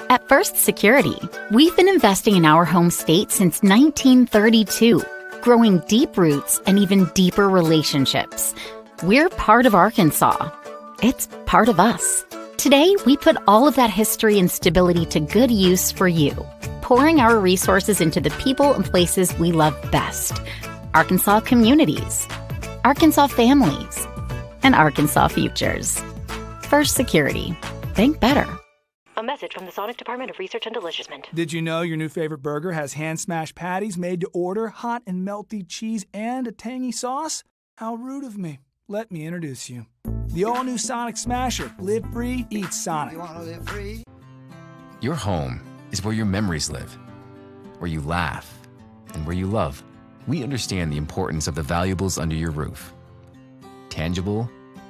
At First Security, we've been investing in our home state since 1932, growing deep roots and even deeper relationships. We're part of Arkansas. It's part of us. Today, we put all of that history and stability to good use for you, pouring our resources into the people and places we love best. Arkansas communities, Arkansas families, and Arkansas futures. First Security. Think better. A message from the Sonic Department of Research and Deliciousment. Did you know your new favorite burger has hand-smashed patties made to order, hot and melty cheese, and a tangy sauce? How rude of me. Let me introduce you. The all-new Sonic Smasher. Live free, eat Sonic. You wanna live free? Your home is where your memories live, where you laugh, and where you love. We understand the importance of the valuables under your roof, tangible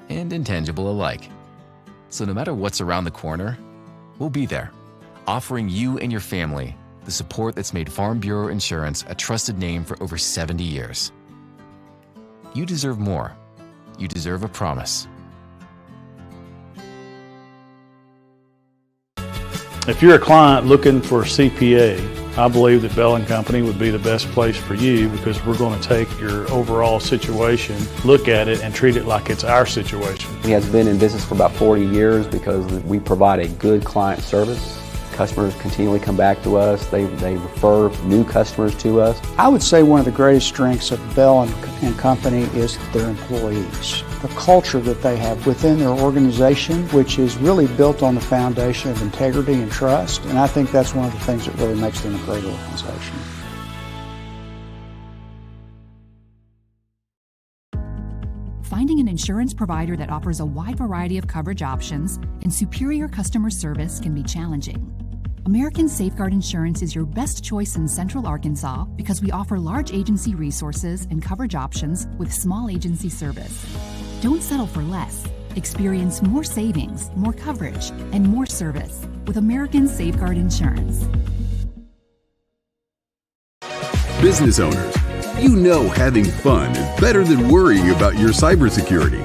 and intangible alike. So no matter what's around the corner, we'll be there, offering you and your family the support that's made Farm Bureau Insurance a trusted name for over 70 years. You deserve more. You deserve a promise. If you're a client looking for a CPA, I believe that Bell & Company would be the best place for you because we're going to take your overall situation, look at it, and treat it like it's our situation. He has been in business for about 40 years because we provide a good client service. Customers continually come back to us. They refer new customers to us. I would say one of the greatest strengths of Bell & Company is their employees. The culture that they have within their organization, which is really built on the foundation of integrity and trust. And I think that's one of the things that really makes them a great organization. Finding an insurance provider that offers a wide variety of coverage options and superior customer service can be challenging. American Safeguard Insurance is your best choice in Central Arkansas because we offer large agency resources and coverage options with small agency service. Don't settle for less. Experience more savings, more coverage, and more service with American Safeguard Insurance. Business owners, you know having fun is better than worrying about your cybersecurity.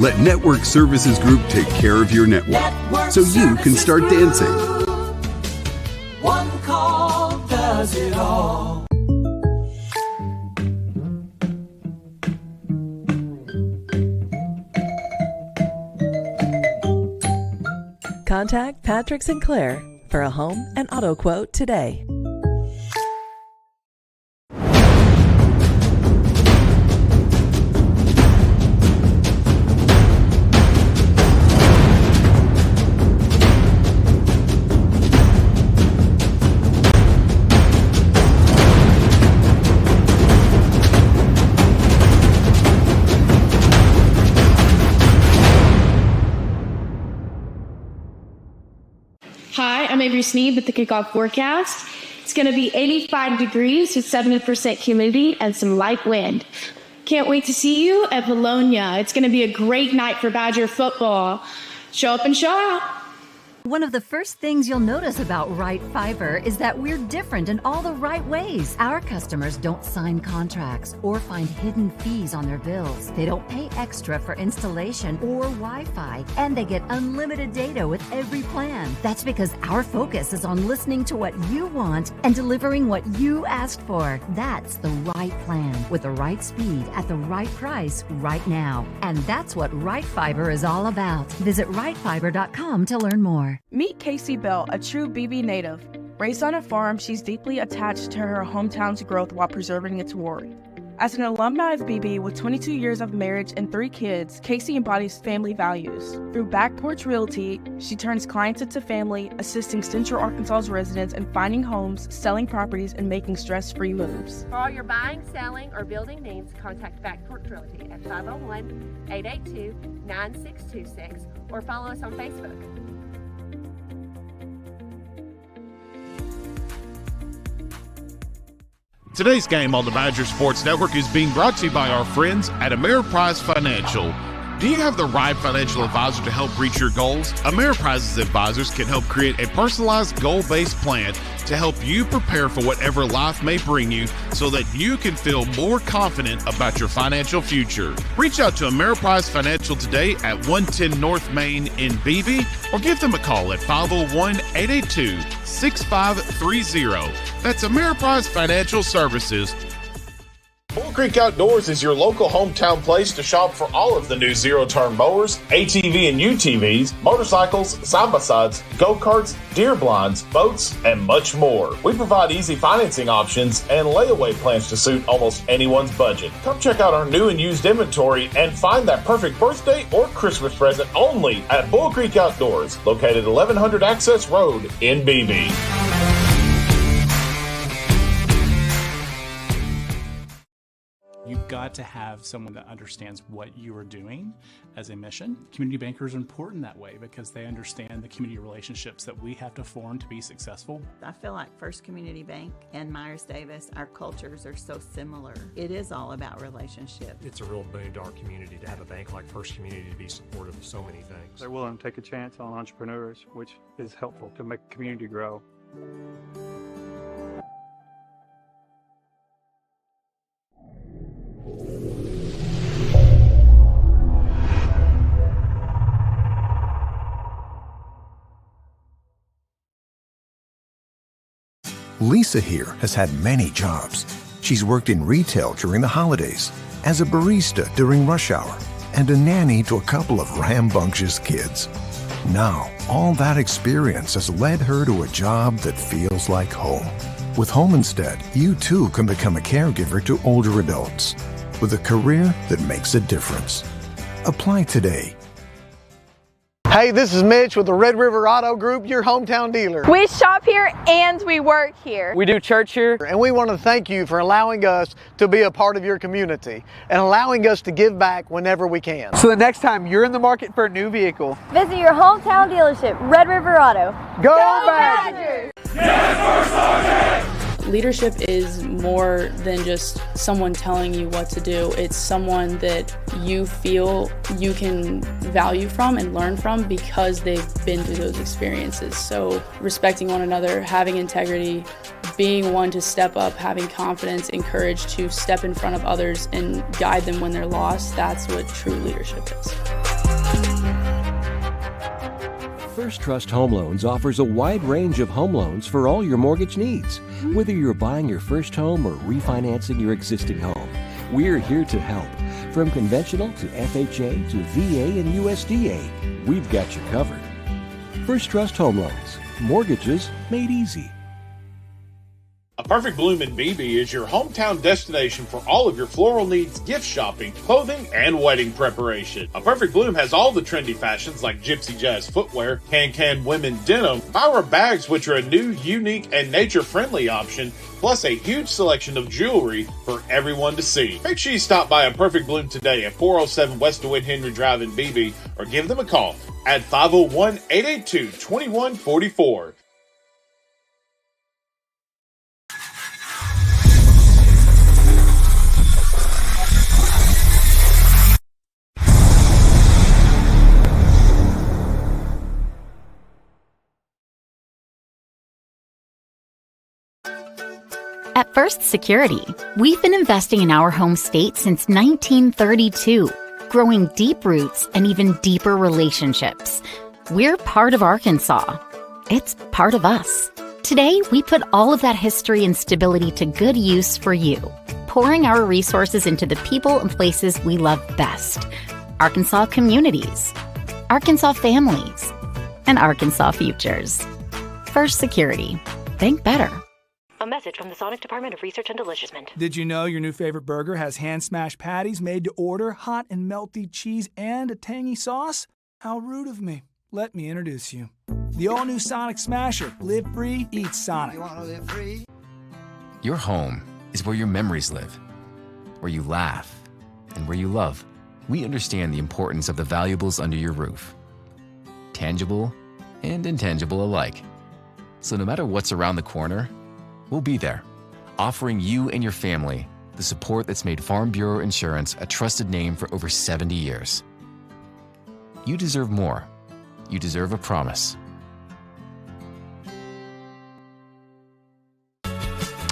Let Network Services Group take care of your network so you can start dancing. One call does it all. Contact Patrick Sinclair for a home and auto quote today. Hi, I'm Avery Sneed with the Kickoff Forecast. It's going to be 85 degrees with 70% humidity and some light wind. Can't wait to see you at Vilonia. It's going to be a great night for Badger football. Show up and show out. One of the first things you'll notice about Right Fiber is that we're different in all the right ways. Our customers don't sign contracts or find hidden fees on their bills. They don't pay extra for installation or Wi-Fi, and they get unlimited data with every plan. That's because our focus is on listening to what you want and delivering what you asked for. That's the right plan with the right speed at the right price right now. And that's what Right Fiber is all about. Visit rightfiber.com to learn more. Meet Casey Bell, a true BB native. Raised on a farm, she's deeply attached to her hometown's growth while preserving its warmth. As an alumni of BB with 22 years of marriage and 3 kids, Casey embodies family values. Through Back Porch Realty, she turns clients into family, assisting Central Arkansas's residents in finding homes, selling properties, and making stress-free moves. For all your buying, selling, or building needs, contact Back Porch Realty at 501-882-9626 or follow us on Facebook. Today's game on the Badger Sports Network is being brought to you by our friends at Ameriprise Financial. Do you have the right financial advisor to help reach your goals? Ameriprise's advisors can help create a personalized goal-based plan to help you prepare for whatever life may bring you so that you can feel more confident about your financial future. Reach out to Ameriprise Financial today at 110 North Main in Beebe or give them a call at 501-882-6530. That's Ameriprise Financial Services. Bull Creek Outdoors is your local hometown place to shop for all of the new zero-turn mowers, ATV and UTVs, motorcycles, side-by-sides, go-karts, deer blinds, boats, and much more. We provide easy financing options and layaway plans to suit almost anyone's budget. Come check out our new and used inventory and find that perfect birthday or Christmas present only at Bull Creek Outdoors, located 1100 Access Road in Beebe. You've got to have someone that understands what you are doing as a mission. Community bankers are important that way because they understand the community relationships that we have to form to be successful. I feel like First Community Bank and Myers-Davis, our cultures are so similar. It is all about relationship. It's a real boon to our community to have a bank like First Community to be supportive of so many things. They're willing to take a chance on entrepreneurs, which is helpful to make the community grow. Lisa here has had many jobs. She's worked in retail during the holidays, as a barista during rush hour, and a nanny to a couple of rambunctious kids. Now, all that experience has led her to a job that feels like home. With Home Instead, you too can become a caregiver to older adults with a career that makes a difference. Apply today. Hey, this is Mitch with the Red River Auto Group, your hometown dealer. We shop here and we work here. We do church here, and we want to thank you for allowing us to be a part of your community and allowing us to give back whenever we can. So the next time you're in the market for a new vehicle, visit your hometown dealership, Red River Auto. Go Badgers! Leadership is more than just someone telling you what to do. It's someone that you feel you can value from and learn from because they've been through those experiences. So respecting one another, having integrity, being one to step up, having confidence and courage to step in front of others and guide them when they're lost, that's what true leadership is. First Trust Home Loans offers a wide range of home loans for all your mortgage needs. Whether you're buying your first home or refinancing your existing home, we're here to help. From conventional to FHA to VA and USDA, we've got you covered. First Trust Home Loans. Mortgages made easy. A Perfect Bloom in Beebe is your hometown destination for all of your floral needs, gift shopping, clothing, and wedding preparation. A Perfect Bloom has all the trendy fashions like Gypsy Jazz footwear, Can women denim, Myra bags, which are a new, unique, and nature-friendly option, plus a huge selection of jewelry for everyone to see. Make sure you stop by A Perfect Bloom today at 407 West DeWitt Henry Drive in Beebe or give them a call at 501-882-2144. At First Security, we've been investing in our home state since 1932, growing deep roots and even deeper relationships. We're part of Arkansas. It's part of us. Today, we put all of that history and stability to good use for you, pouring our resources into the people and places we love best. Arkansas communities, Arkansas families, and Arkansas futures. First Security. Think better. A message from the Sonic Department of Research and Deliciousment. Did you know your new favorite burger has hand-smashed patties made to order, hot and melty cheese, and a tangy sauce? How rude of me. Let me introduce you. The all-new Sonic Smasher. Live free, eat Sonic. You wanna live free? Your home is where your memories live, where you laugh, and where you love. We understand the importance of the valuables under your roof, tangible and intangible alike. So no matter what's around the corner, we'll be there, offering you and your family the support that's made Farm Bureau Insurance a trusted name for over 70 years. You deserve more. You deserve a promise.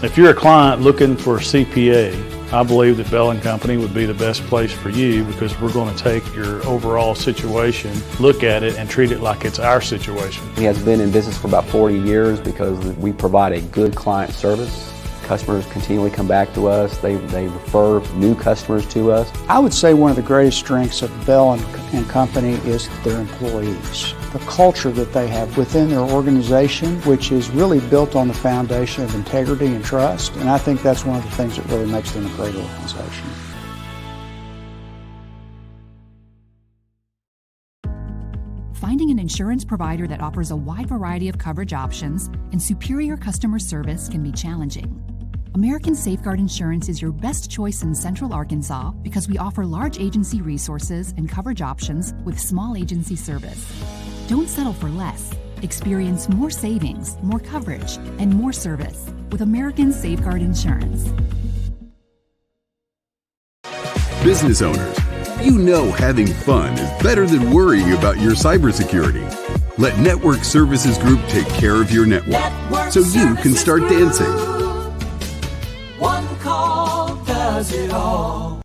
If you're a client looking for a CPA, I believe that Bell & Company would be the best place for you because we're going to take your overall situation, look at it, and treat it like it's our situation. He has been in business for about 40 years because we provide a good client service. Customers continually come back to us. They refer new customers to us. I would say one of the greatest strengths of Bell & Company is their employees. The culture that they have within their organization, which is really built on the foundation of integrity and trust. And I think that's one of the things that really makes them a great organization. Finding an insurance provider that offers a wide variety of coverage options and superior customer service can be challenging. American Safeguard Insurance is your best choice in Central Arkansas because we offer large agency resources and coverage options with small agency service. Don't settle for less. Experience more savings, more coverage, and more service with American Safeguard Insurance. Business owners, you know having fun is better than worrying about your cybersecurity. Let Network Services Group take care of your network so you can start dancing. One call does it all.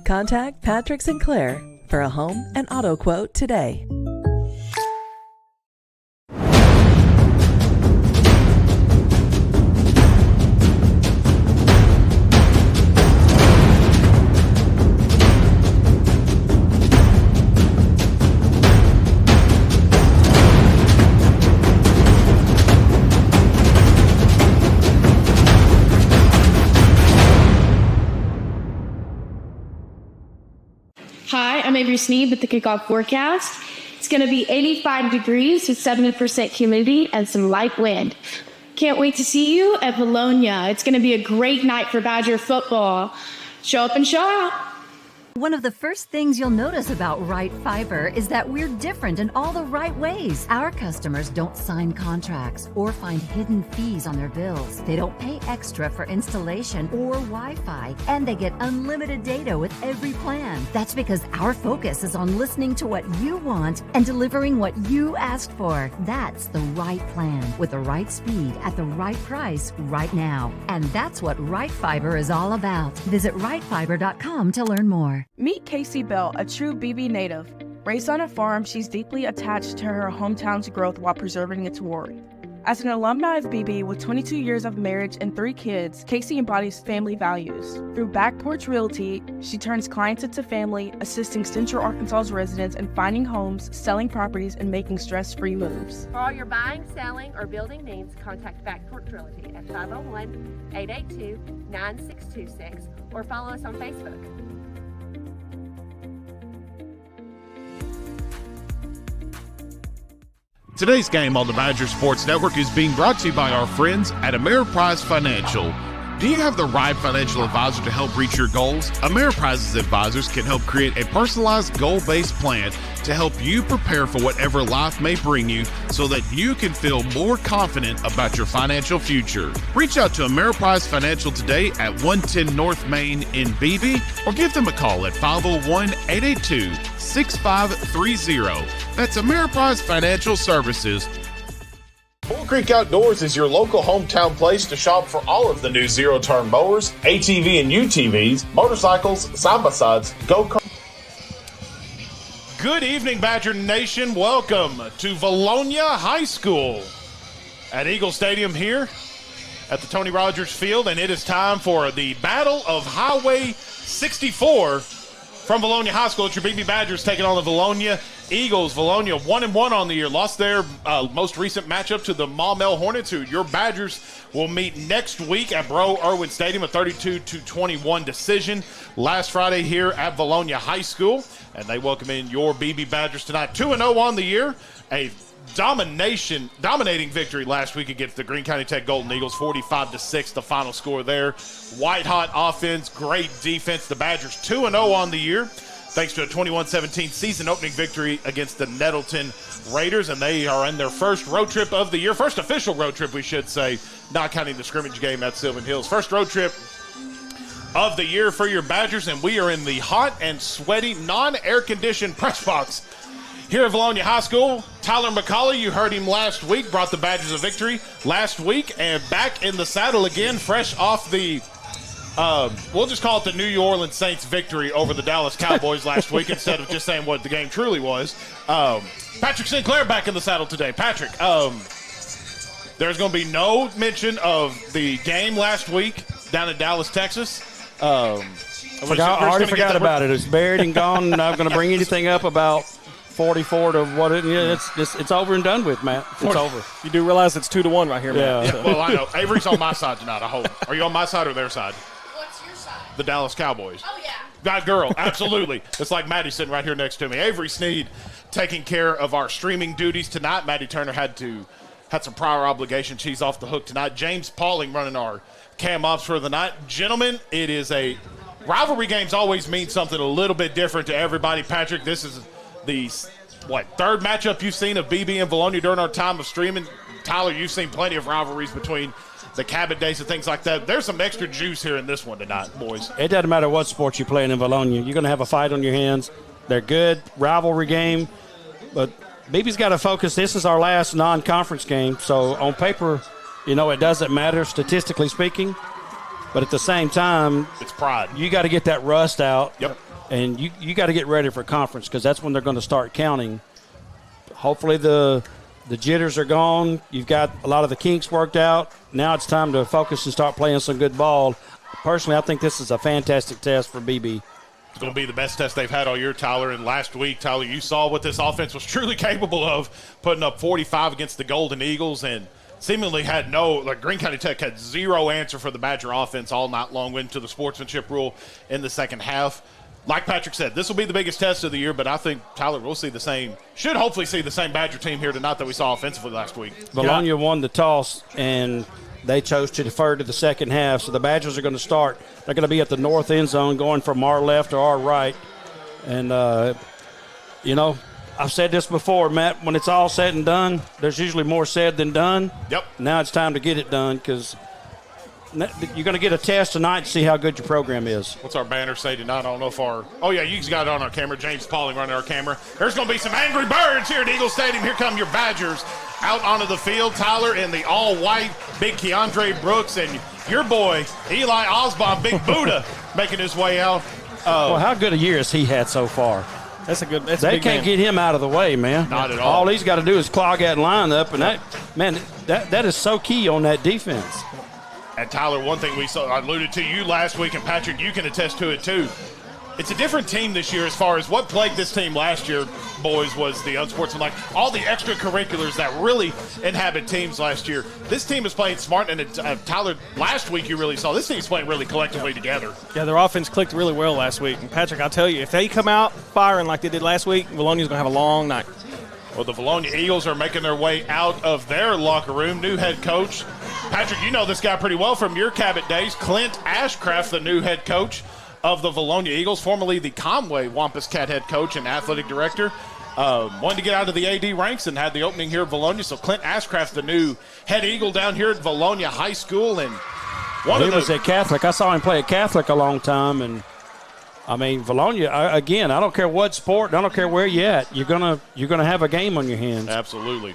Contact Patrick Sinclair for a home and auto quote today. Hi, I'm Avery Sneed with the Kickoff Forecast. It's going to be 85 degrees with 70% humidity and some light wind. Can't wait to see you at Vilonia. It's going to be a great night for Badger football. Show up and show out. One of the first things you'll notice about Right Fiber is that we're different in all the right ways. Our customers don't sign contracts or find hidden fees on their bills. They don't pay extra for installation or Wi-Fi, and they get unlimited data with every plan. That's because our focus is on listening to what you want and delivering what you asked for. That's the right plan with the right speed at the right price right now. And that's what Right Fiber is all about. Visit rightfiber.com to learn more. Meet Casey Bell, a true BB native. Raised on a farm, she's deeply attached to her hometown's growth while preserving its glory. As an alumni of BB with 22 years of marriage and 3 kids, Casey embodies family values. Through Back Porch Realty, she turns clients into family, assisting Central Arkansas's residents in finding homes, selling properties, and making stress-free moves. For all your buying, selling, or building needs, contact Back Porch Realty at 501-882-9626 or follow us on Facebook. Today's game on the Badger Sports Network is being brought to you by our friends at Ameriprise Financial. Do you have the right financial advisor to help reach your goals? Ameriprise's advisors can help create a personalized goal-based plan to help you prepare for whatever life may bring you so that you can feel more confident about your financial future. Reach out to Ameriprise Financial today at 110 North Main in Beebe or give them a call at 501-882-6530. That's Ameriprise Financial Services. Bull Creek Outdoors is your local hometown place to shop for all of the new zero-turn mowers, ATV and UTVs, motorcycles, side-by-sides, go-karts. Good evening, Badger Nation. Welcome to Vilonia High School at Eagle Stadium here at the Tony Rogers Field, and it is time for the Battle of Highway 64 from Vilonia High School. It's your BB Badgers taking on the Vilonia Eagles. Vilonia 1-1 on the year, lost their most recent matchup to the Maumelle Hornets, who your Badgers will meet next week at Bro Irwin Stadium, a 32-21 decision last Friday here at Vilonia High School. And they welcome in your BB Badgers tonight, 2-0 on the year, a dominating victory last week against the Greene County Tech Golden Eagles, 45-6, the final score there. White hot offense, great defense. The Badgers 2-0 on the year. thanks to a 21-17 season opening victory against the Nettleton Raiders, and they are in their first road trip of the year, first official road trip, we should say, not counting the scrimmage game at Sylvan Hills. First road trip of the year for your Badgers, and we are in the hot and sweaty, non-air-conditioned press box here at Vilonia High School. Tyler McCauley, you heard him last week, brought the Badgers a victory last week, and back in the saddle again, fresh off the, we'll just call it the New Orleans Saints victory over the Dallas Cowboys last week instead of just saying what the game truly was. Patrick Sinclair back in the saddle today. Patrick, there's going to be no mention of the game last week down in Dallas, Texas. I already forgot about it. It's buried and gone. Not going to bring anything up about 44 to what it is. It's over and done with, Matt. It's over. You do realize it's 2-1 right here, Matt. Yeah. Well, I know. Avery's on my side tonight, I hope. Are you on my side or their side? What's your side? The Dallas Cowboys. Oh, yeah. That girl, absolutely. It's like Maddie sitting right here next to me. Avery Sneed taking care of our streaming duties tonight. Maddie Turner had some prior obligations. She's off the hook tonight. James Pauling running our cam ops for the night. Gentlemen, it is a rivalry. Games always mean something a little bit different to everybody. Patrick, this is the third matchup you've seen of BB and Vilonia during our time of streaming. Tyler, you've seen plenty of rivalries between the Cabot days and things like that. There's some extra juice here in this one tonight, boys. It doesn't matter what sport you're playing in Vilonia. You're going to have a fight on your hands. They're good, rivalry game. But BB's got to focus. This is our last non-conference game. So on paper, it doesn't matter statistically speaking. But at the same time, it's pride. You got to get that rust out. Yep. And you got to get ready for conference because that's when they're going to start counting. Hopefully the jitters are gone. You've got a lot of the kinks worked out. Now it's time to focus and start playing some good ball. Personally, I think this is a fantastic test for BB. It's going to be the best test they've had all year, Tyler. And last week, Tyler, you saw what this offense was truly capable of, putting up 45 against the Golden Eagles and seemingly had Greene County Tech had zero answer for the Badger offense all night long, went to the sportsmanship rule in the second half. Like Patrick said, this will be the biggest test of the year, but I think, Tyler, we'll see should hopefully see the same Badger team here tonight that we saw offensively last week. Vilonia won the toss, and they chose to defer to the second half, so the Badgers are going to start. They're going to be at the north end zone going from our left or our right. And, I've said this before, Matt, when it's all said and done, there's usually more said than done. Yep. Now it's time to get it done because you're going to get a test tonight to see how good your program is. What's our banner say tonight? I don't know if you got it on our camera. James Pauling running our camera. There's going to be some angry birds here at Eagle Stadium. Here come your Badgers out onto the field. Tyler in the all-white, big Keandre Brooks, and your boy, Eli Osborne, Big Buddha, making his way out. Well, how good a year has he had so far? They can't get him out of the way, man. Not at all. All he's got to do is clog that line up, and that is so key on that defense. And Tyler, one thing I alluded to you last week, and Patrick, you can attest to it too. It's a different team this year as far as what plagued this team last year, boys, was the unsportsmanlike, all the extracurriculars that really inhabit teams last year. This team is playing smart, and Tyler, last week you really saw this team's playing really collectively together. Yeah, their offense clicked really well last week. And Patrick, I'll tell you, if they come out firing like they did last week, Vilonia's going to have a long night. Well, the Vilonia Eagles are making their way out of their locker room. New head coach. Patrick, you know this guy pretty well from your Cabot days. Clint Ashcraft, the new head coach of the Vilonia Eagles, formerly the Conway Wampus Cat head coach and athletic director. Wanted to get out of the AD ranks and had the opening here at Vilonia. So Clint Ashcraft, the new head Eagle down here at Vilonia High School. And he was at Catholic. I saw him play at Catholic a long time. And, Vilonia, again, I don't care what sport, I don't care where you're at, you're gonna have a game on your hands. Absolutely.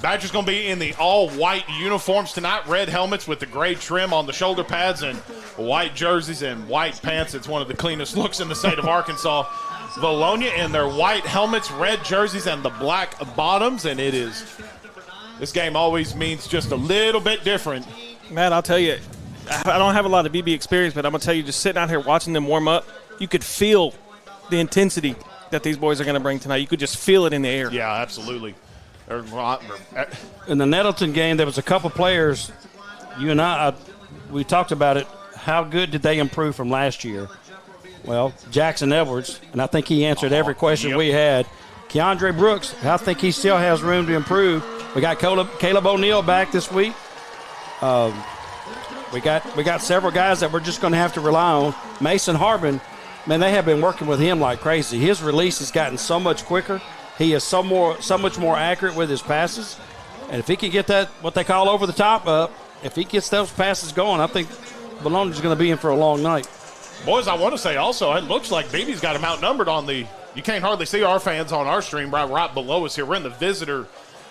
Badgers going to be in the all-white uniforms tonight, red helmets with the gray trim on the shoulder pads and white jerseys and white pants. It's one of the cleanest looks in the state of Arkansas. Vilonia in their white helmets, red jerseys, and the black bottoms, and this game always means just a little bit different. Matt, I'll tell you, I don't have a lot of BB experience, but I'm going to tell you, just sitting out here watching them warm up, you could feel the intensity that these boys are going to bring tonight. You could just feel it in the air. Yeah, absolutely. In the Nettleton game, there was a couple players, you and I, we talked about it. How good did they improve from last year? Well, Jackson Edwards, and I think he answered every question we had. Keandre Brooks, I think he still has room to improve. We got Caleb O'Neal back this week. We got several guys that we're just going to have to rely on. Mason Harbin, Man, they have been working with him like crazy. His release has gotten so much quicker. He is so much more accurate with his passes. And if he can get that, what they call over the top up, if he gets those passes going, I think Vilonia's going to be in for a long night. Boys, I want to say also, it looks like BB's got him outnumbered on the – you can't hardly see our fans on our stream right below us here. We're in the visitor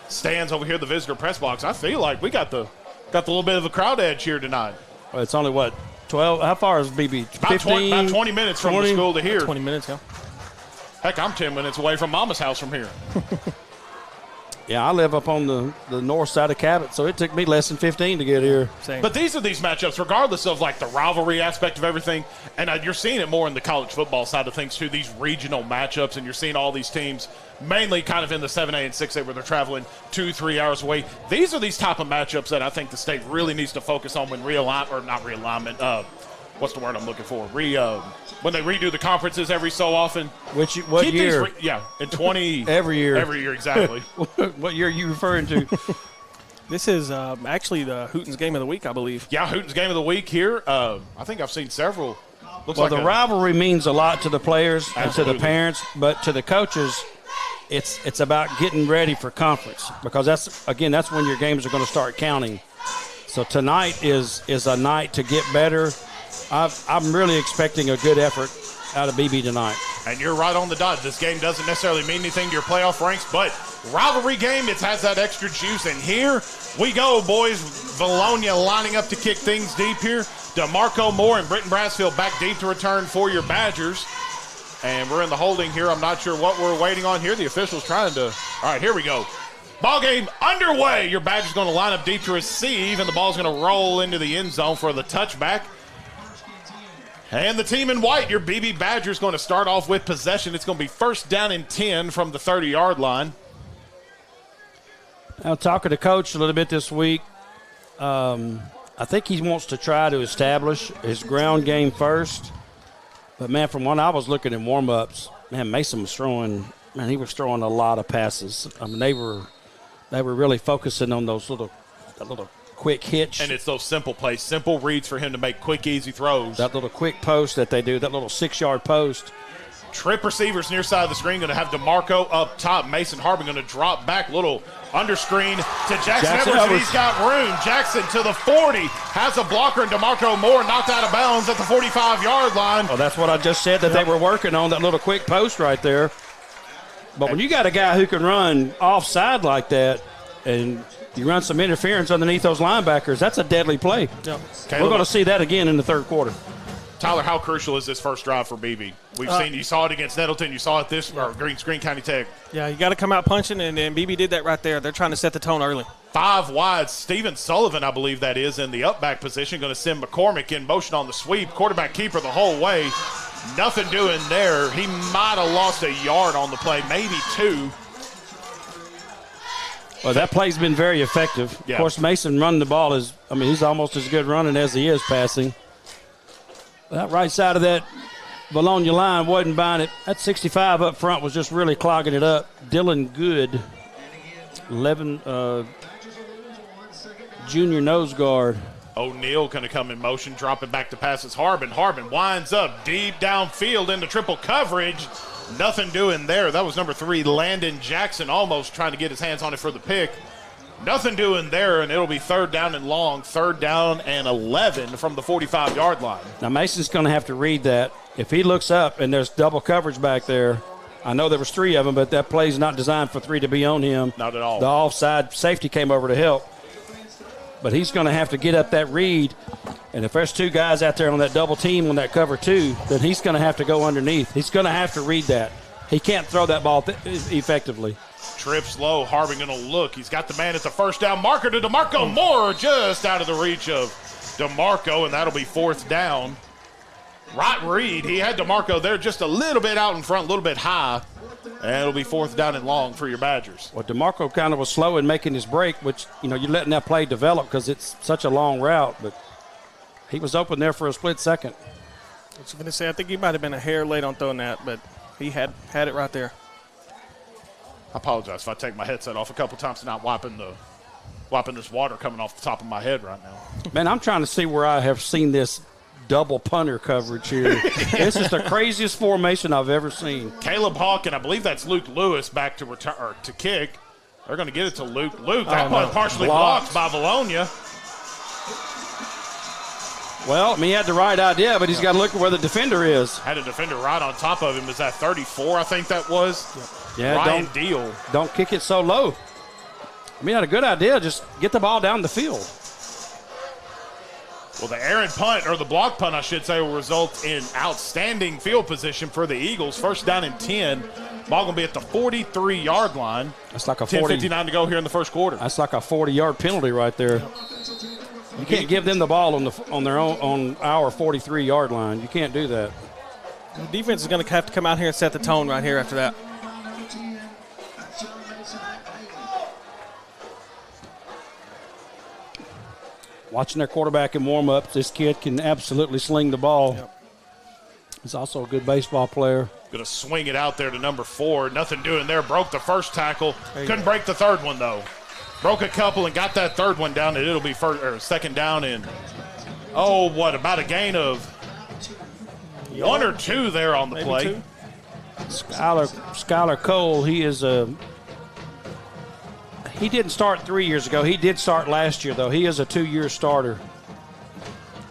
stands over here, the visitor press box. I feel like we got the little bit of a crowd edge here tonight. Well, it's only, what, 12? How far is BB? 15? About 20 minutes from the school to here. 20 minutes, yeah. Heck, I'm 10 minutes away from Mama's house from here. Yeah, I live up on the north side of Cabot, so it took me less than 15 to get here. Same. But these are these matchups, regardless of like the rivalry aspect of everything, and you're seeing it more in the college football side of things too, these regional matchups, and you're seeing all these teams mainly kind of in the 7A and 6A where they're traveling 2-3 hours away. These are these type of matchups that I think the state really needs to focus on when realignment, what's the word I'm looking for? When they redo the conferences every so often. What year? In 20. Every year. Every year, exactly. What year are you referring to? This is actually the Hooten's Game of the Week, I believe. Yeah, Hooten's Game of the Week here. I think I've seen several. The rivalry means a lot to the players and to the parents, but to the coaches, it's about getting ready for conference because that's when your games are going to start counting. So tonight is a night to get better. I'm really expecting a good effort out of BB tonight. And you're right on the dot. This game doesn't necessarily mean anything to your playoff ranks, but rivalry game, it has that extra juice. And here we go, boys. Vilonia lining up to kick things deep here. DeMarco Moore and Britton Brassfield back deep to return for your Badgers. And we're in the holding here. I'm not sure what we're waiting on here. The official's trying to – all right, here we go. Ball game underway. Your Badgers going to line up deep to receive, and the ball's going to roll into the end zone for the touchback. And the team in white, your BB Badgers, going to start off with possession. It's going to be first down and 10 from the 30-yard line. Now, talking to Coach a little bit this week, I think he wants to try to establish his ground game first. But, man, from when I was looking at warm-ups, man, Mason was throwing – man, he was throwing a lot of passes. I mean, they were really focusing on those little quick hitch. And it's those simple plays, simple reads for him to make quick, easy throws. That little quick post that they do, that little 6-yard post. Trip receivers near side of the screen, going to have DeMarco up top. Mason Harbin going to drop back, little underscreen to Jackson Edwards, and he's got room. Jackson to the 40, has a blocker, and DeMarco Moore knocked out of bounds at the 45-yard line. Oh, that's what I just said that they were working on, that little quick post right there. But when you got a guy who can run offside like that, and you run some interference underneath those linebackers, that's a deadly play. Yep. We're going to see that again in the third quarter. Tyler, how crucial is this first drive for BB? You saw it against Nettleton, you saw it or Green County Tech. Yeah, you got to come out punching, and BB did that right there. They're trying to set the tone early. 5 wide, Steven Sullivan, I believe that is, in the up back position, going to send McCormick in motion on the sweep. Quarterback keeper the whole way. Nothing doing there. He might have lost a yard on the play, maybe 2. Well, that play's been very effective. Yeah. Of course, Mason running the ball he's almost as good running as he is passing. That right side of that Vilonia line wasn't buying it. That 65 up front was just really clogging it up. Dylan Good, 11, junior nose guard. O'Neal going to come in motion, dropping back to passes. Harbin winds up deep downfield into triple coverage. Nothing doing there. That was number 3, Landon Jackson, almost trying to get his hands on it for the pick. Nothing doing there, and it'll be third down and long, third down and 11 from the 45-yard line. Now, Mason's going to have to read that. If he looks up and there's double coverage back there, I know there was 3 of them, but that play's not designed for 3 to be on him. Not at all. The offside safety came over to help. But he's going to have to get up that read. And if there's 2 guys out there on that double team on that cover 2, then he's going to have to go underneath. He's going to have to read that. He can't throw that ball effectively. Trips low. Harbin going to look. He's got the man at the first down marker to DeMarco Moore, just out of the reach of DeMarco, and that'll be fourth down. Right read. He had DeMarco there just a little bit out in front, a little bit high, and it'll be fourth down and long for your Badgers. Well, DeMarco kind of was slow in making his break, which, you're letting that play develop because it's such a long route, but he was open there for a split second. I was going to say, I think he might have been a hair late on throwing that, but he had it right there. I apologize if I take my headset off a couple times and not wiping this water coming off the top of my head right now. Man, I'm trying to see where I have seen this double punter coverage here. This is the craziest formation I've ever seen. Caleb Hawk, and I believe that's Luke Lewis back to return or to kick. They're going to get it to Luke. That punt partially blocked by Vilonia. Well, I mean, he had the right idea, but he's got to look at where the defender is. Had a defender right on top of him. Is that 34, I think that was? Yeah, Ryan Deal. Don't kick it so low. I mean, had a good idea. Just get the ball down the field. Well, the errant punt, or the block punt, I should say, will result in outstanding field position for the Eagles. First down and 10. Ball going to be at the 43-yard line. That's like a 10:59 to go here in the first quarter. That's like a 40-yard penalty right there. You can't give them the ball on our 43-yard line. You can't do that. The defense is going to have to come out here and set the tone right here after that. Watching their quarterback in warm-ups, this kid can absolutely sling the ball. Yep. He's also a good baseball player. Going to swing it out there to number 4. Nothing doing there. Broke the first tackle. Couldn't break the third one, though. Broke a couple and got that third one down, and it'll be second down and, about a gain of 1 or 2 there on the play. 2. Skylar Cole, he didn't start 3 years ago. He did start last year, though. He is a 2-year starter.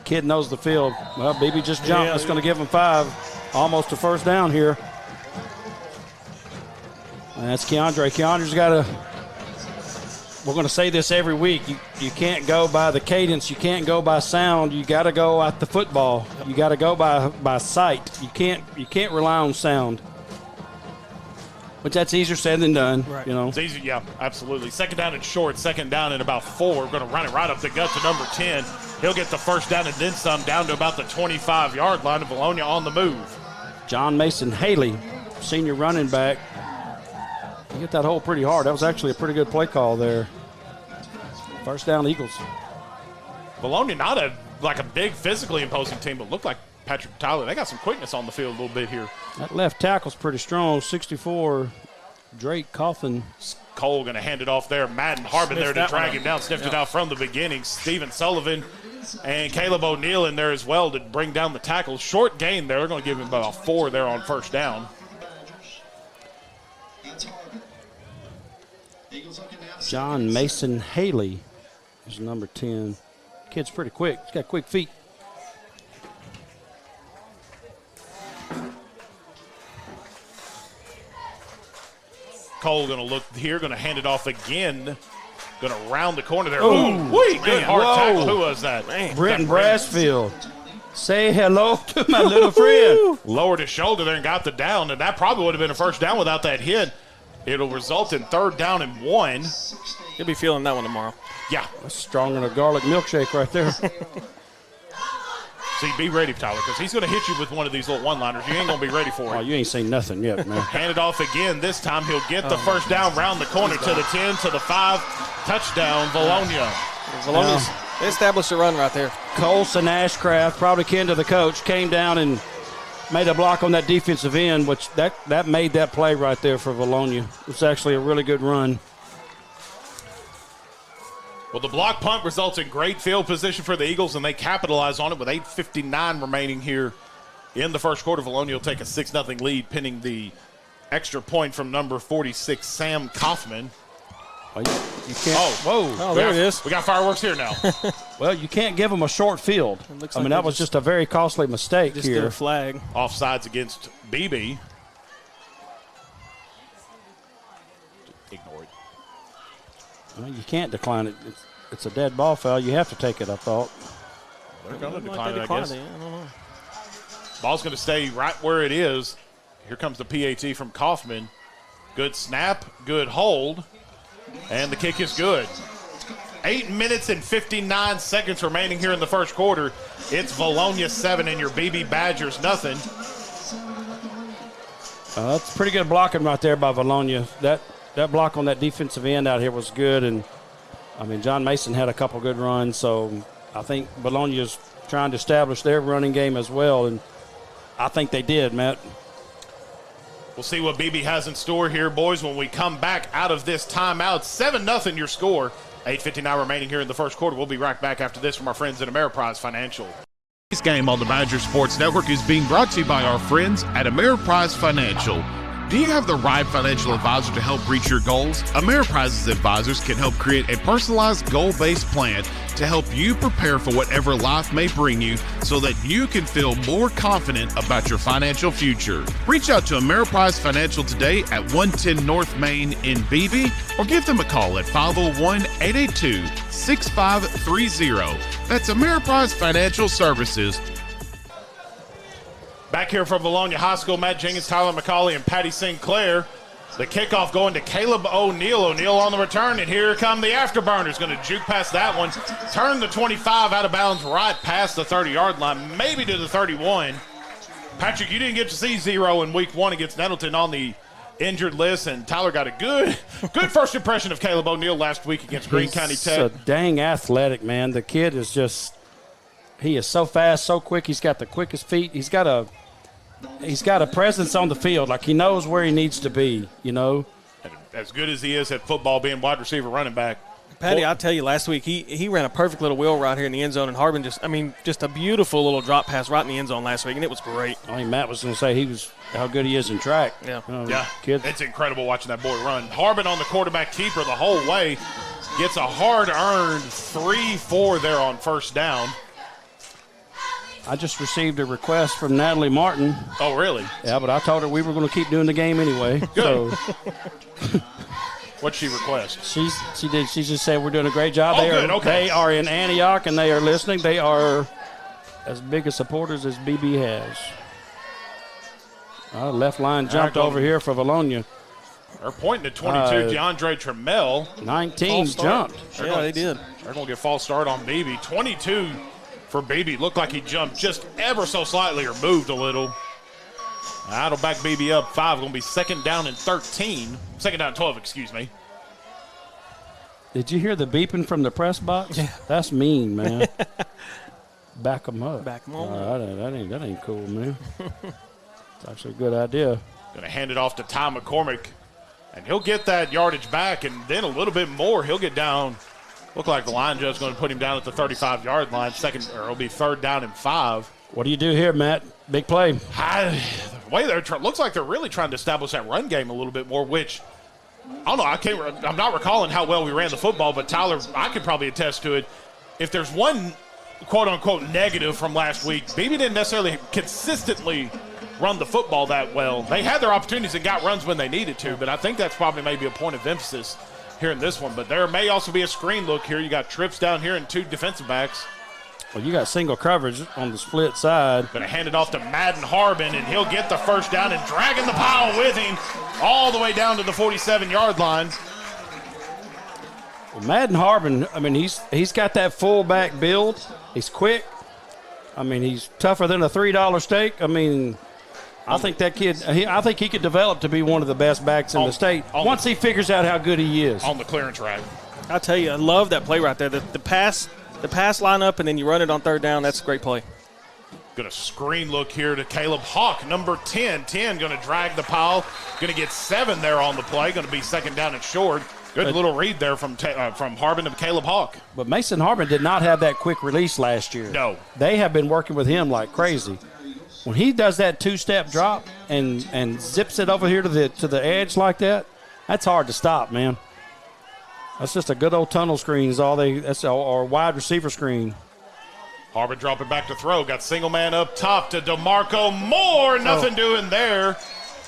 Kid knows the field. Well, BB just jumped. That's going to give him 5. Almost a first down here. And that's Keandre. Keandre's got to – we're going to say this every week. You can't go by the cadence. You can't go by sound. You got to go at the football. You got to go by sight. You can't rely on sound. Which that's easier said than done, right. You know. It's easy, yeah, absolutely. Second down and short, second down and about 4. We're going to run it right up the gut to number 10. He'll get the first down and then some down to about the 25-yard line of Vilonia on the move. John Mason Haley, senior running back. He hit that hole pretty hard. That was actually a pretty good play call there. First down, Eagles. Vilonia not a big physically imposing team, but looked like Patrick Tyler. They got some quickness on the field a little bit here. That left tackle's pretty strong. 64, Drake Coffin. Cole going to hand it off there. Madden Harbin there to drag him down. Sniffed it out from the beginning. Steven Sullivan and Caleb O'Neill in there as well to bring down the tackle. Short gain there. They're going to give him about 4 there on first down. John Mason Haley is number 10. Kid's pretty quick. He's got quick feet. Cole going to look here, going to hand it off again. Going to round the corner there. Good hard tackle. Who was that? Man, Brenton Brasfield. Say hello to my little friend. Lowered his shoulder there and got the down, and that probably would have been a first down without that hit. It'll result in third down and 1. You'll be feeling that one tomorrow. Yeah. That's stronger than a garlic milkshake right there. See, be ready, Tyler, because he's going to hit you with one of these little one-liners. You ain't going to be ready for it. Oh, you ain't seen nothing yet, man. Hand it off again. This time he'll get the first down, round the corner to the 10, to the 5. Touchdown, Vilonia. Vilonia's they established a run right there. Colson Ashcraft, probably kin to the coach, came down and made a block on that defensive end, which that made that play right there for Vilonia. It's actually a really good run. Well, the block punt results in great field position for the Eagles, and they capitalize on it with 8:59 remaining here in the first quarter. Vilonia will take a 6-0 lead, pinning the extra point from number 46, Sam Kaufman. Well, you can't. Oh, there it is. We got fireworks here now. Well, you can't give them a short field. I mean, that was just a very costly mistake just here. Did a flag. Offsides against BB. Ignore it. Well, you can't decline it. It's a dead ball foul. You have to take it, I thought. They're going to decline it, I guess. I don't know. Ball's going to stay right where it is. Here comes the PAT from Kaufman. Good snap, good hold, and the kick is good. 8 minutes and 59 seconds remaining here in the first quarter. It's Vilonia 7 and your BB Badgers nothing. That's pretty good blocking right there by Vilonia. That block on that defensive end out here was good, and I mean John Mason had a couple good runs, so I think Vilonia's trying to establish their running game as well, and I think they did, Matt. We'll see what BB has in store here, boys, when we come back out of this timeout. 7-0 your score. 8:59 remaining here in the first quarter. We'll be right back after this from our friends at Ameriprise Financial. This game on the Badger Sports Network is being brought to you by our friends at Ameriprise Financial. Do you have the right financial advisor to help reach your goals? Ameriprise's advisors can help create a personalized goal-based plan to help you prepare for whatever life may bring you so that you can feel more confident about your financial future. Reach out to Ameriprise Financial today at 110 North Main in Beebe or give them a call at 501-882-6530. That's Ameriprise Financial Services. Back here from Vilonia High School, Matt Jenkins, Tyler McCauley, and Patty Sinclair. The kickoff going to Caleb O'Neal. O'Neal on the return, and here come the afterburners. Going to juke past that one. Turn the 25 out of bounds right past the 30-yard line, maybe to the 31. Patrick, you didn't get to see 0 in week 1 against Nettleton on the injured list, and Tyler got a good first impression of Caleb O'Neal last week against Greene County Tech. He's so dang athletic, man. The kid is just – he is so fast, so quick. He's got the quickest feet. He's got a presence on the field. Like, he knows where he needs to be, you know. As good as he is at football, being wide receiver, running back. Patty, I'll tell you, last week he ran a perfect little wheel right here in the end zone, and Harbin just a beautiful little drop pass right in the end zone last week, and it was great. I mean, Matt was going to say how good he is in track. Yeah, kid. It's incredible watching that boy run. Harbin on the quarterback keeper the whole way. Gets a hard-earned 3-4 there on first down. I just received a request from Natalie Martin. Oh, really? Yeah, but I told her we were going to keep doing the game anyway. Good. So. What'd she request? She did. She just said we're doing a great job. Okay. They are in Antioch, and they are listening. They are as big a supporters as BB has. Left line jumped over here for Vilonia. They're pointing to 22, DeAndre Trammell. 19 jumped. Yeah, they did. They're going to get false start on BB. 22 for BB. Looked like he jumped just ever so slightly or moved a little. That'll back BB up 5. Going to be second down and 13. Second down and 12, excuse me. Did you hear the beeping from the press box? Yeah. That's mean, man. Back them up. Back them on. That ain't cool, man. It's actually a good idea. Going to hand it off to Ty McCormick. And he'll get that yardage back and then a little bit more. He'll get down. Look like the line judge is going to put him down at the 35-yard line. It'll be third down and 5. What do you do here, Matt? Big play. The way looks like they're really trying to establish that run game a little bit more, which I don't know. I'm not recalling how well we ran the football, but Tyler, I could probably attest to it. If there's one quote-unquote negative from last week, BB didn't necessarily consistently run the football that well. They had their opportunities and got runs when they needed to, but I think that's probably maybe a point of emphasis here in this one. But there may also be a screen look here. You got trips down here and 2 defensive backs. Well, you got single coverage on the split side. Going to hand it off to Madden Harbin, and he'll get the first down and dragging the pile with him all the way down to the 47-yard line. Well, Madden Harbin, I mean, he's got that fullback build. He's quick. I mean, he's tougher than a $3 steak. I mean, I think that kid, I think he could develop to be one of the best backs in the state once he figures out how good he is. On the clearance rack. I'll tell you, I love that play right there. The pass line up, and then you run it on third down. That's a great play. Going to screen look here to Caleb Hawk, number 10. 10 going to drag the pile. Going to get 7 there on the play. Going to be second down and short. Good little read there from Harbin to Caleb Hawk. But Mason Harbin did not have that quick release last year. No. They have been working with him like crazy. When he does that 2-step drop and zips it over here to the edge like that, that's hard to stop, man. That's just a good old tunnel screen that's our wide receiver screen. Harbin dropping back to throw. Got single man up top to DeMarco Moore. Nothing doing there.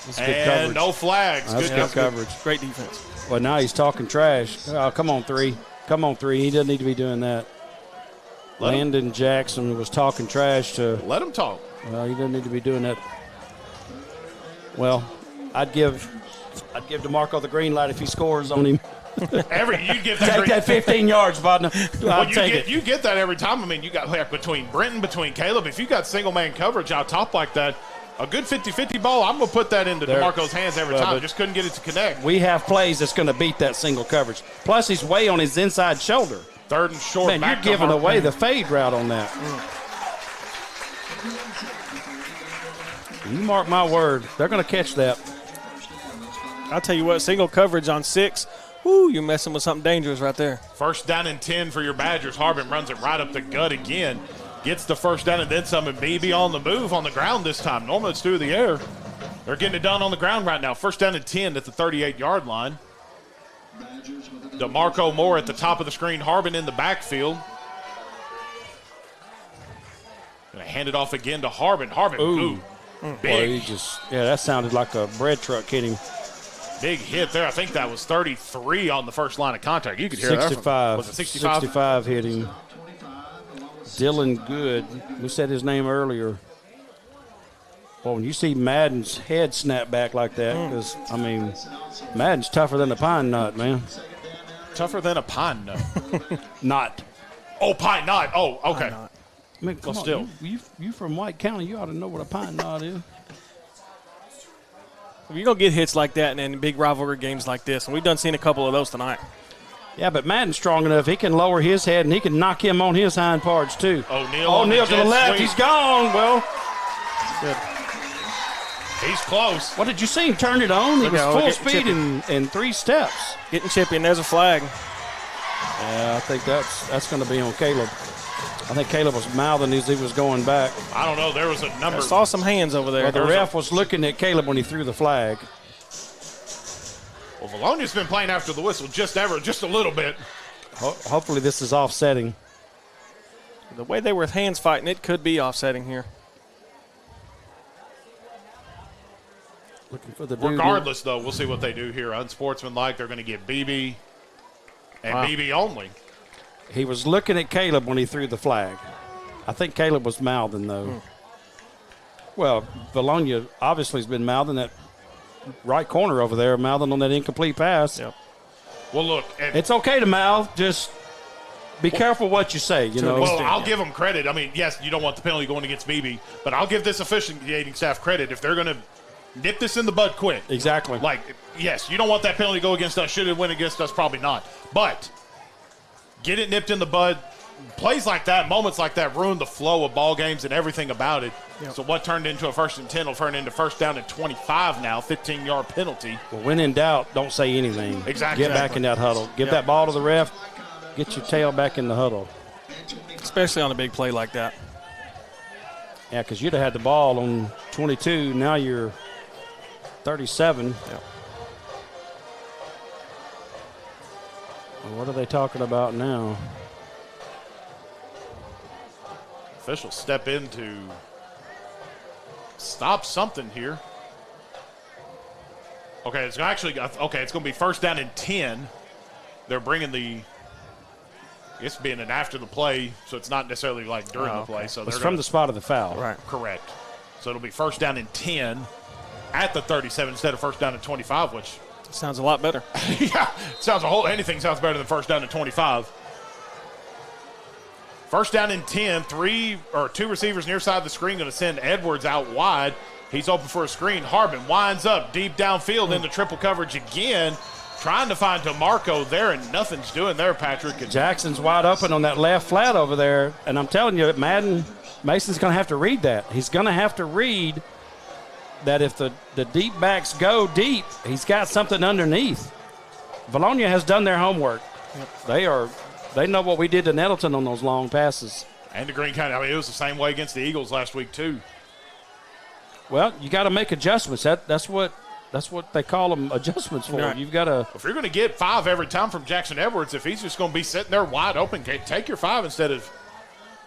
That's good coverage. No flags. That's good coverage. Great defense. Well, now he's talking trash. Oh, come on, 3. Come on, 3. He doesn't need to be doing that. Landon Jackson was talking trash to. Let him talk. Well, he doesn't need to be doing that. Well, I'd give DeMarco the green light if he scores on him. You get take that 15 yards, partner. You get that every time. I mean, you got between Brenton, between Caleb. If you got single man coverage out top like that, a good 50-50 ball, I'm going to put that into DeMarco's hands every time. Just couldn't get it to connect. We have plays that's going to beat that single coverage. Plus, he's way on his inside shoulder. Third and short. Man, you're giving away the fade route on that. You mark my word, they're going to catch that. I'll tell you what, single coverage on 6. Woo, you're messing with something dangerous right there. First down and 10 for your Badgers. Harbin runs it right up the gut again. gets the first down and then some, and BB on the move on the ground this time. Normally it's through the air. They're getting it done on the ground right now. First down and 10 at the 38-yard line. DeMarco Moore at the top of the screen. Harbin in the backfield. Going to hand it off again to Harbin. Harbin, ooh. Big. Boy, that sounded like a bread truck hit him. Big hit there. I think that was 33 on the first line of contact. You could hear 65. That. Was it 65? 65 hit him. Dylan Good. We said his name earlier. Well, when you see Madden's head snap back like that, because, I mean, Madden's tougher than a pine nut, man. Tougher than a pine nut? Not. Oh, pine nut. Oh, okay. I mean, come on, you from White County, you ought to know what a pine knot is. You're going to get hits like that in big rivalry games like this, and we've done seen a couple of those tonight. Yeah, but Madden's strong enough. He can lower his head, and he can knock him on his hind parts, too. O'Neal to the left. He's gone. Well, good. He's close. What did you see him turn it on? He was full speed in 3 steps. Getting chippy, and there's a flag. Yeah, I think that's going to be on Caleb. I think Caleb was mouthing as he was going back. I don't know. There was a number. I saw some hands over there. Well, the ref was looking at Caleb when he threw the flag. Well, Vilonia's been playing after the whistle just a little bit. Hopefully this is offsetting. The way they were hands fighting, it could be offsetting here. Looking for the Regardless, though, we'll see what they do here. Unsportsmanlike, they're going to get BB and BB only. He was looking at Caleb when he threw the flag. I think Caleb was mouthing, though. Well, Vilonia obviously has been mouthing that right corner over there, mouthing on that incomplete pass. Yep. Well, look. It's okay to mouth. Just be careful what you say, you know. Well, I'll give them credit. I mean, yes, you don't want the penalty going against BB, but I'll give this officiating staff credit if they're going to nip this in the bud quick. Exactly. Like, yes, you don't want that penalty to go against us. Should it win against us? Probably not. But get it nipped in the bud. Plays like that, moments like that, ruin the flow of ball games and everything about it. Yep. So what turned into a 1st and 10 will turn into first down and 25 now, 15-yard penalty. Well, when in doubt, don't say anything. Exactly. Get back in that huddle. Give that ball to the ref. Get your tail back in the huddle. Especially on a big play like that. Yeah, because you'd have had the ball on 22. Now you're 37. Yep. Well, what are they talking about now? Officials step in to stop something here. Okay, it's going to be first down and 10. They're bringing it's being an after the play, so it's not necessarily like during the play. So it's from the spot of the foul. Right. Correct. So it'll be first down and 10 at the 37 instead of first down and 25, which sounds a lot better. Yeah, anything sounds better than first down and 25. First down and 10, 2 receivers near side of the screen going to send Edwards out wide. He's open for a screen. Harbin winds up deep downfield into triple coverage again, trying to find DeMarco there, and nothing's doing there, Patrick. And Jackson's wide open on that left flat over there, and I'm telling you, Mason's going to have to read that. He's going to have to read that if the deep backs go deep, he's got something underneath. Vilonia has done their homework. Yep. They know what we did to Nettleton on those long passes. And to Greene County. I mean, it was the same way against the Eagles last week, too. Well, you got to make adjustments. That's what they call them, adjustments for. Right. You've got to. If you're going to get 5 every time from Jackson Edwards, if he's just going to be sitting there wide open, take your 5 instead of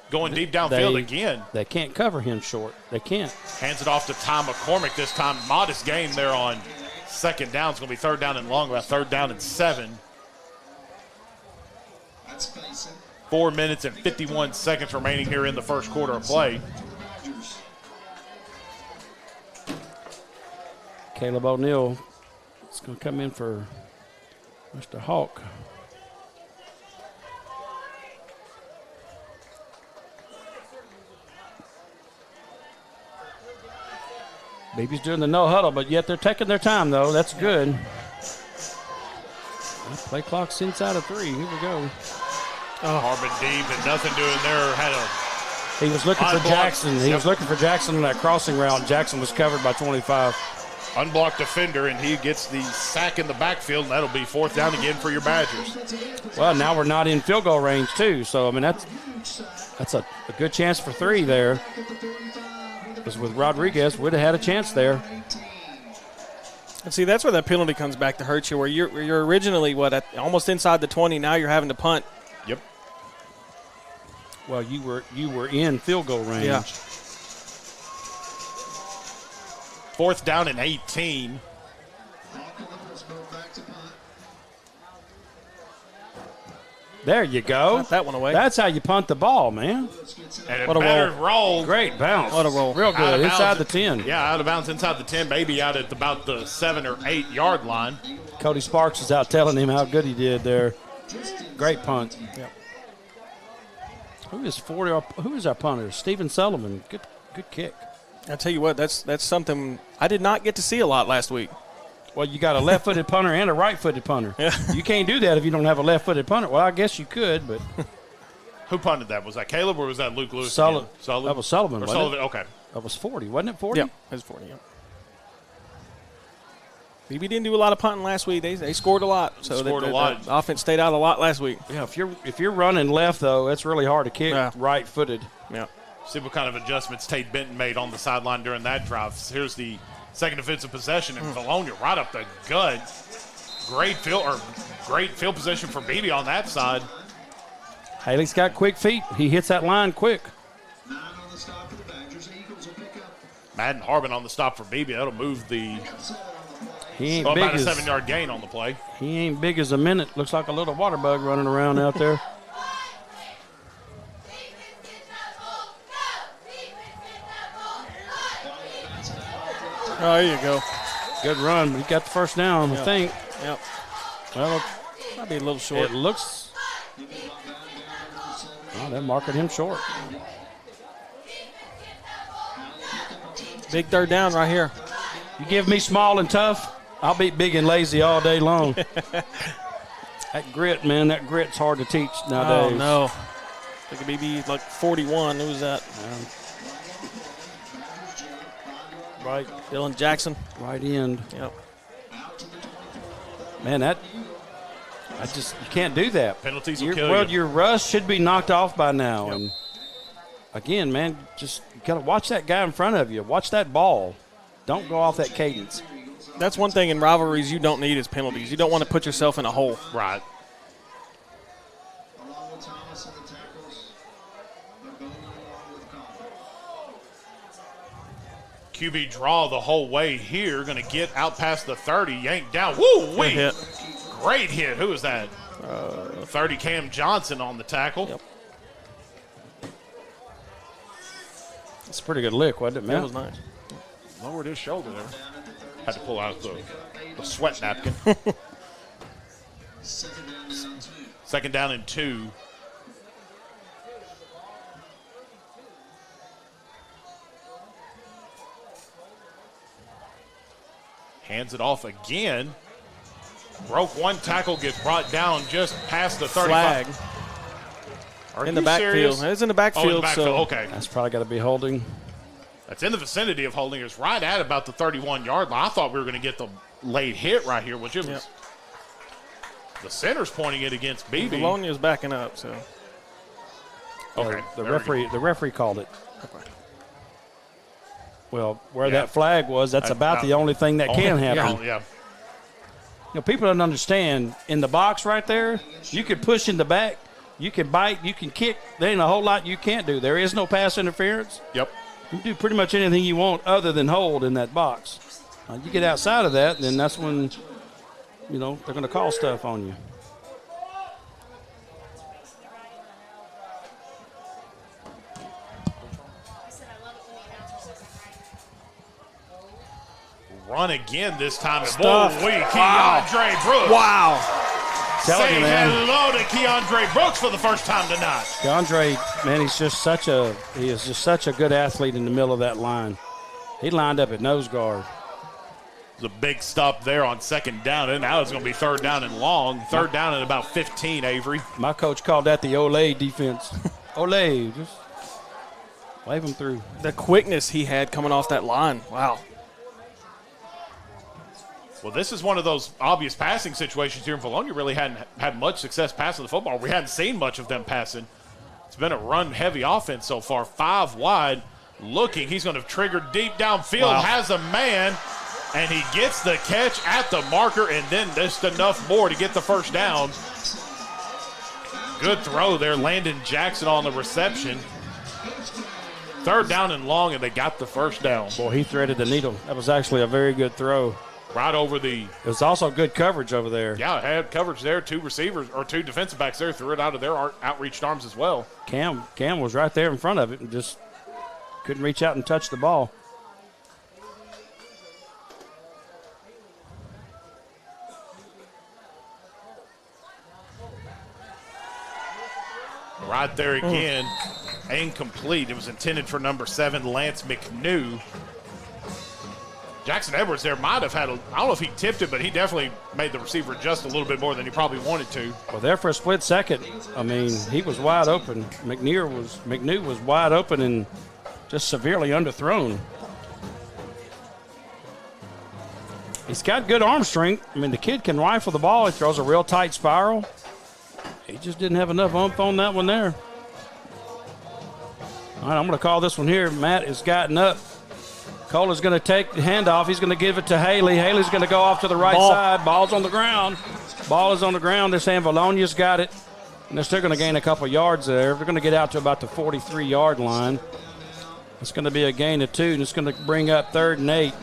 going deep downfield again. They can't cover him short. They can't. Hands it off to Ty McCormick this time. Modest gain there on second down. It's going to be third down and long, about third down and 7. 4 minutes and 51 seconds remaining here in the first quarter of play. Caleb O'Neal is going to come in for Mr. Hawk. Baby's doing the no huddle, but yet they're taking their time, though. That's good. Play clock's inside of 3. Here we go. Harbin deep and nothing doing there. He was looking for Jackson. He was looking for Jackson on that crossing route. Jackson was covered by 25. Unblocked defender, and he gets the sack in the backfield, and that'll be 4th down again for your Badgers. Well, now we're not in field goal range, too. So, I mean, that's a good chance for 3 there. Because with Rodriguez, we'd have had a chance there. And see, that's where that penalty comes back to hurt you, where you're originally, almost inside the 20. Now you're having to punt. Yep. Well, you were in field goal range. Yeah. 4th down and 18. There you go. Got that one away. That's how you punt the ball, man. And What a roll. Great bounce. What a roll. Real good. Inside the 10. Yeah, out of bounds inside the 10. Maybe out at about the 7 or 8 yard line. Cody Sparks is out telling him how good he did there. Great punt. Yep. Who is our punter? Stephen Sullivan. Good kick. I tell you what, that's something I did not get to see a lot last week. Well, you got a left-footed punter and a right-footed punter. Yeah. You can't do that if you don't have a left-footed punter. Well, I guess you could, but Who punted that? Was that Caleb or was that Luke Lewis? Sullivan. Sullivan? That was Sullivan. Or Wasn't Sullivan. it? Okay. That was 40, wasn't it? 40. Yeah, it was 40. Yep. BB didn't do a lot of punting last week. They scored a lot. So Scored a lot. The offense stayed out a lot last week. Yeah, if you're running left though, it's really hard to kick right-footed. Yeah. See what kind of adjustments Tate Benton made on the sideline during that drive. Here's the second defensive possession, and Vilonia right up the gut. Great field position for BB on that side. Haley's got quick feet. He hits that line quick. Madden Harbin on the stop for BB. That'll move the He ain't about big a as 7-yard gain on the play. he ain't big as a minute. Looks like a little water bug running around out there. Oh, there you go. Good run. He got the first down, I think. Yep. Well, Might be a little short. it looks. Oh, they're marking him short. Big 3rd down right here. You give me small and tough, I'll beat big and lazy all day long. That grit, man, that grit's hard to teach nowadays. Oh, no. Look at BB like 41. Who was that? Right. Dylan Jackson. Right end. Yep. Man, you can't do that. Penalties will kill you. Your rush should be knocked off by now. Yep. And again, man, just got to watch that guy in front of you. Watch that ball. Don't go off that cadence. That's one thing in rivalries you don't need is penalties. You don't want to put yourself in a hole. Right. QB draw the whole way here. Going to get out past the 30. Yanked down. Woo-wee. Hit. Great hit. Who was that? 30 Cam Johnson on the tackle. Yep. It's a pretty good lick, wasn't it, man? That was nice. Lowered his shoulder there. Had to pull out the sweat napkin. Second down and 2. Hands it off again. Broke one tackle, gets brought down just past the 35. Flag. Are in you the backfield. serious? It's in the backfield. Oh, in the backfield. So Okay. That's probably got to be holding. That's in the vicinity of holding. It's right at about the 31-yard line. I thought we were going to get the late hit right here, which it was. Yep. The center's pointing it against BB. Vilonia's backing up, so. Okay. The referee called it. Okay. Well, where that flag was, that's about the only thing that can happen. Yeah. You know, people don't understand. In the box right there, you can push in the back, you can bite, you can kick. There ain't a whole lot you can't do. There is no pass interference. Yep. You can do pretty much anything you want other than hold in that box. You get outside of that, then that's when, you know, they're going to call stuff on you. Run again this time. Stuff. Keandre Brooks. Wow. Telling Say you, man. hello to Keandre Brooks for the first time tonight. Keandre, man, he is just such a good athlete in the middle of that line. He lined up at nose guard. It was a big stop there on second down, and now it's going to be third down and long. Third down and about 15, Avery. My coach called that the Olay defense. Olay, just wave him through. The quickness he had coming off that line. Wow. Well, this is one of those obvious passing situations here in Vilonia. Really hadn't had much success passing the football. We hadn't seen much of them passing. It's been a run-heavy offense so far. 5 wide, looking. He's going to trigger deep downfield, has a man, and he gets the catch at the marker, and then just enough more to get the first down. Good throw there, Landon Jackson on the reception. 3rd down and long, and they got the first down. Boy, he threaded the needle. That was actually a very good throw. Right over the... It was also good coverage over there. Yeah, it had coverage there. 2 receivers, or 2 defensive backs there, threw it out of their outreached arms as well. Cam was right there in front of it and just couldn't reach out and touch the ball. Right there again, incomplete. It was intended for number 7, Lance McNew. Jackson Edwards there might have had I don't know if he tipped it, but he definitely made the receiver just a little bit more than he probably wanted to. Well, there for a split second, I mean, he was wide open. McNew was wide open and just severely underthrown. He's got good arm strength. I mean, the kid can rifle the ball. He throws a real tight spiral. He just didn't have enough oomph on that one there. All right, I'm going to call this one here. Matt has gotten up. Cole is going to take the handoff. He's going to give it to Haley. Haley's going to go off to the right side. Ball's on the ground. Ball is on the ground. They're saying Vilonia's got it. And they're still going to gain a couple yards there. They're going to get out to about the 43-yard line. It's going to be a gain of 2, and it's going to bring up 3rd and 8.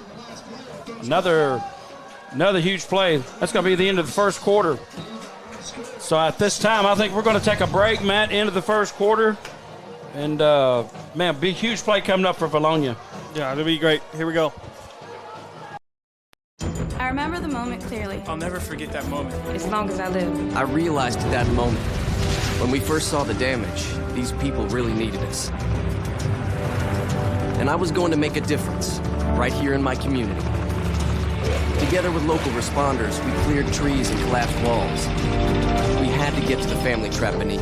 Another huge play. That's going to be the end of the first quarter. So at this time, I think we're going to take a break, Matt, into the first quarter. And, man, big, huge play coming up for Vilonia. Yeah, it'll be great. Here we go. I remember the moment clearly. I'll never forget that moment. As long as I live. I realized at that moment, when we first saw the damage, these people really needed us. And I was going to make a difference, right here in my community. Together with local responders, we cleared trees and collapsed walls. We had to get to the family trap beneath.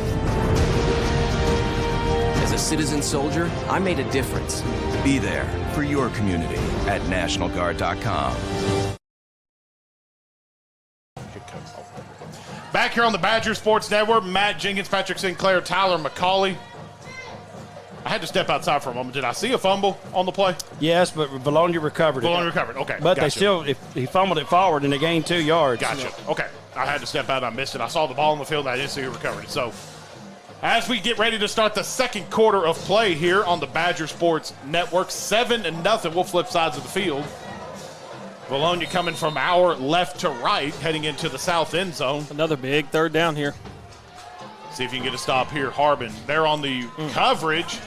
As a citizen soldier, I made a difference. Be there for your community at NationalGuard.com. Back here on the Badger Sports Network, Matt Jenkins, Patrick Sinclair, Tyler McCauley. I had to step outside for a moment. Did I see a fumble on the play? Yes, but Vilonia recovered it. Vilonia recovered, okay. But gotcha. they still, he fumbled it forward and they gained 2 yards. Gotcha, okay. I had to step out, I missed it. I saw the ball on the field and I didn't see who recovered it. So as we get ready to start the second quarter of play here on the Badger Sports Network, 7-0, we'll flip sides of the field. Vilonia coming from our left to right, heading into the south end zone. Another big 3rd down here. See if you can get a stop here. Harbin, they're on the coverage.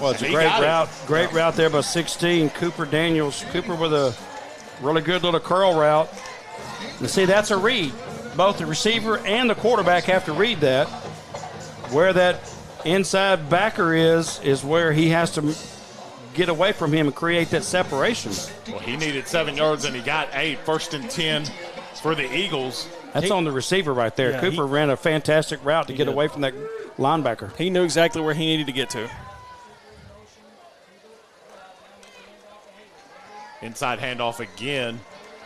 Well, it's a great route. Great route there by 16, Cooper Daniels. Cooper with a really good little curl route. And see, that's a read. Both the receiver and the quarterback have to read that. Where that inside backer is where he has to get away from him and create that separation. Well, he needed 7 yards and he got 8. 1st and 10 for the Eagles. That's on the receiver right there. Yeah, Cooper ran a fantastic route to get away from that linebacker. He knew exactly where he needed to get to. Inside handoff again.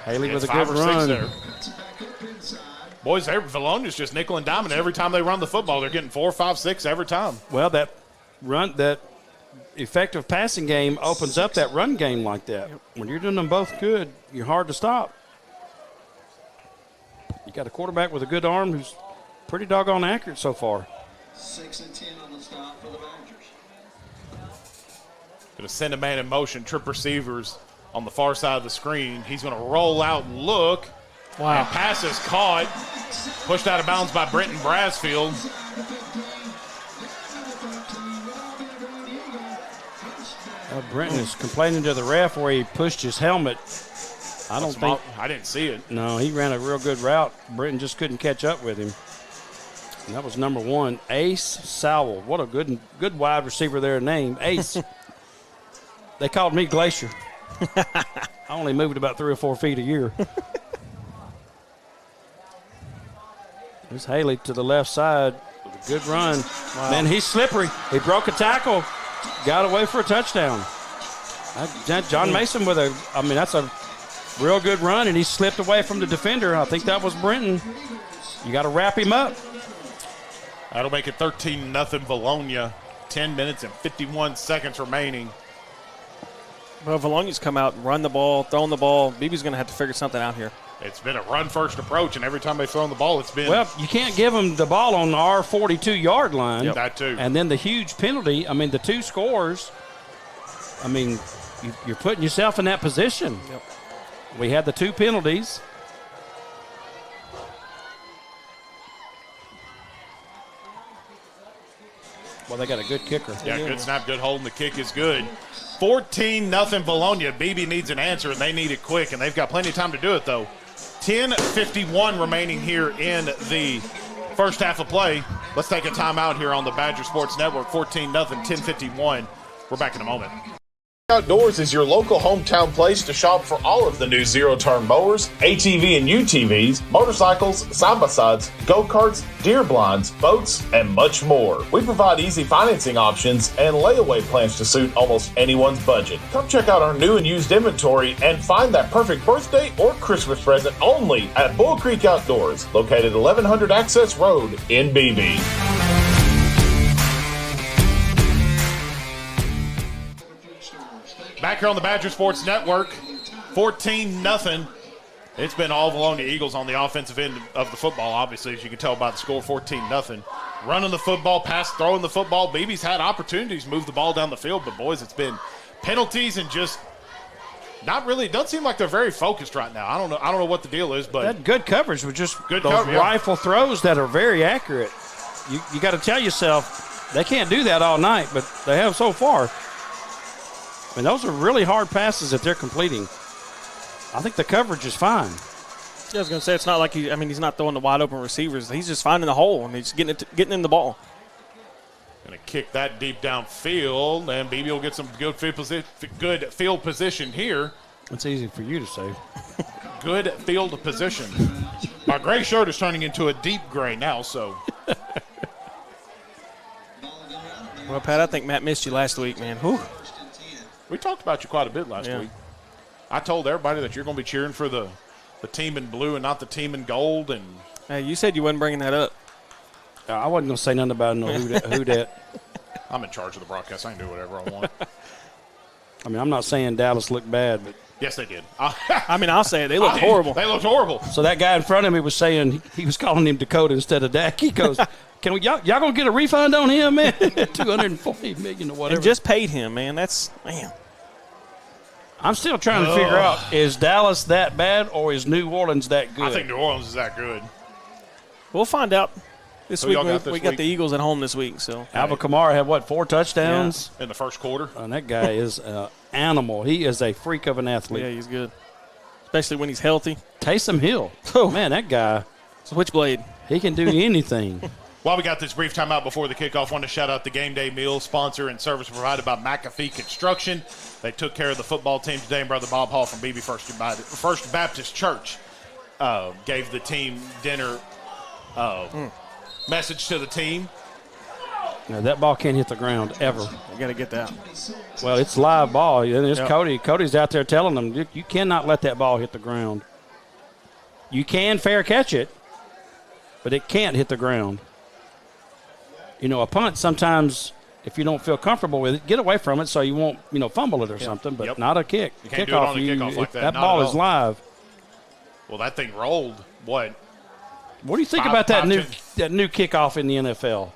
Haley with a good run. There. Boys, Vilonia's just nickel and diming. Every time they run the football, they're getting 4, 5, 6 every time. Well, that effective passing game opens up that run game like that. When you're doing them both good, you're hard to stop. You got a quarterback with a good arm who's pretty doggone accurate so far. 6 and 10 on the stop for the Badgers. Going to send a man in motion, trip receivers on the far side of the screen. He's going to roll out and look. Wow. And pass is caught. Pushed out of bounds by Brenton Brasfield. Brenton is complaining to the ref where he pushed his helmet. I didn't see it. No, he ran a real good route. Brenton just couldn't catch up with him. And that was number 1, Ace Sowell. What a good wide receiver there name, Ace. They called me Glacier. I only moved about 3 or 4 feet a year. There's Haley to the left side with a good run. Wow. Man, he's slippery. He broke a tackle, got away for a touchdown. John Mason that's a Real good run, and he slipped away from the defender. I think that was Brenton. You got to wrap him up. That'll make it 13-0 Vilonia. 10 minutes and 51 seconds remaining. Well, Vilonia's come out and run the ball, throwing the ball. BB's going to have to figure something out here. It's been a run-first approach, and every time they've thrown the ball, it's been... Well, you can't give them the ball on our 42-yard line. Yep. That too. And then the huge penalty. I mean, the 2 scores. I mean, you're putting yourself in that position. Yep. We had the 2 penalties. Well, they got a good kicker. Yeah, good snap, good hold, and the kick is good. 14-0 Vilonia. BB needs an answer, and they need it quick, and they've got plenty of time to do it, though. 10:51 remaining here in the first half of play. Let's take a timeout here on the Badger Sports Network. 14-0, 10:51. We're back in a moment. Outdoors is your local hometown place to shop for all of the new zero-turn mowers, ATV and UTVs, motorcycles, side-by-sides, go-karts, deer blinds, boats, and much more. We provide easy financing options and layaway plans to suit almost anyone's budget. Come check out our new and used inventory and find that perfect birthday or Christmas present only at Bull Creek Outdoors, located 1100 Access Road in Beebe. Back here on the Badger Sports Network, 14-0. It's been all Vilonia Eagles on the offensive end of the football, obviously, as you can tell by the score, 14-0. Running the football, throwing the football. BB's had opportunities to move the ball down the field, but, boys, it's been penalties and just not really – it doesn't seem like they're very focused right now. I don't know what the deal is, but – that good coverage was just good those rifle throws that are very accurate. You got to tell yourself they can't do that all night, but they have so far. I mean, those are really hard passes that they're completing. I think the coverage is fine. Yeah, I was going to say, it's not like he's not throwing the wide open receivers. He's just finding the hole and he's getting in the ball. Going to kick that deep downfield, and BB will get some good field position here. It's easy for you to say. Good field position. My gray shirt is turning into a deep gray now, so. Well, Pat, I think Matt missed you last week, man. Whew. We talked about you quite a bit last week. I told everybody that you're going to be cheering for the team in blue and not the team in gold. And hey, you said you wasn't bringing that up. I wasn't going to say nothing about no who dat. I'm in charge of the broadcast. I can do whatever I want. I mean, I'm not saying Dallas looked bad, but yes, they did. I mean, I'll say it. They looked horrible. They looked horrible. So that guy in front of me was saying he was calling him Dakota instead of Dak. He goes, "Can y'all gonna get a refund on him, man? $240 million or whatever." And just paid him, man. That's man. I'm still trying to figure out, is Dallas that bad or is New Orleans that good? I think New Orleans is that good. We'll find out this Who week. y'all got We this got week? the Eagles at home this week. So Alvin Kamara had, 4 touchdowns? In the first quarter. And that guy is an animal. He is a freak of an athlete. Yeah, he's good. Especially when he's healthy. Taysom Hill. Oh, man, that guy. Switchblade. He can do anything. While we got this brief timeout before the kickoff, I want to shout out the Game Day Meal sponsor and service provided by McAfee Construction. They took care of the football team today, and Brother Bob Hall from BB First Baptist Church gave the team dinner message to the team. No, that ball can't hit the ground ever. You got to get that. Well, it's live ball. It's Yep. Cody. Cody's out there telling them, you cannot let that ball hit the ground. You can fair catch it, but it can't hit the ground. You know, a punt sometimes, if you don't feel comfortable with it, get away from it so you won't, fumble it or something, but not a kick. You can't do it on a kickoff like that. That Not ball at is all. live. Well, that thing rolled, what? What do you think about that new kickoff in the NFL?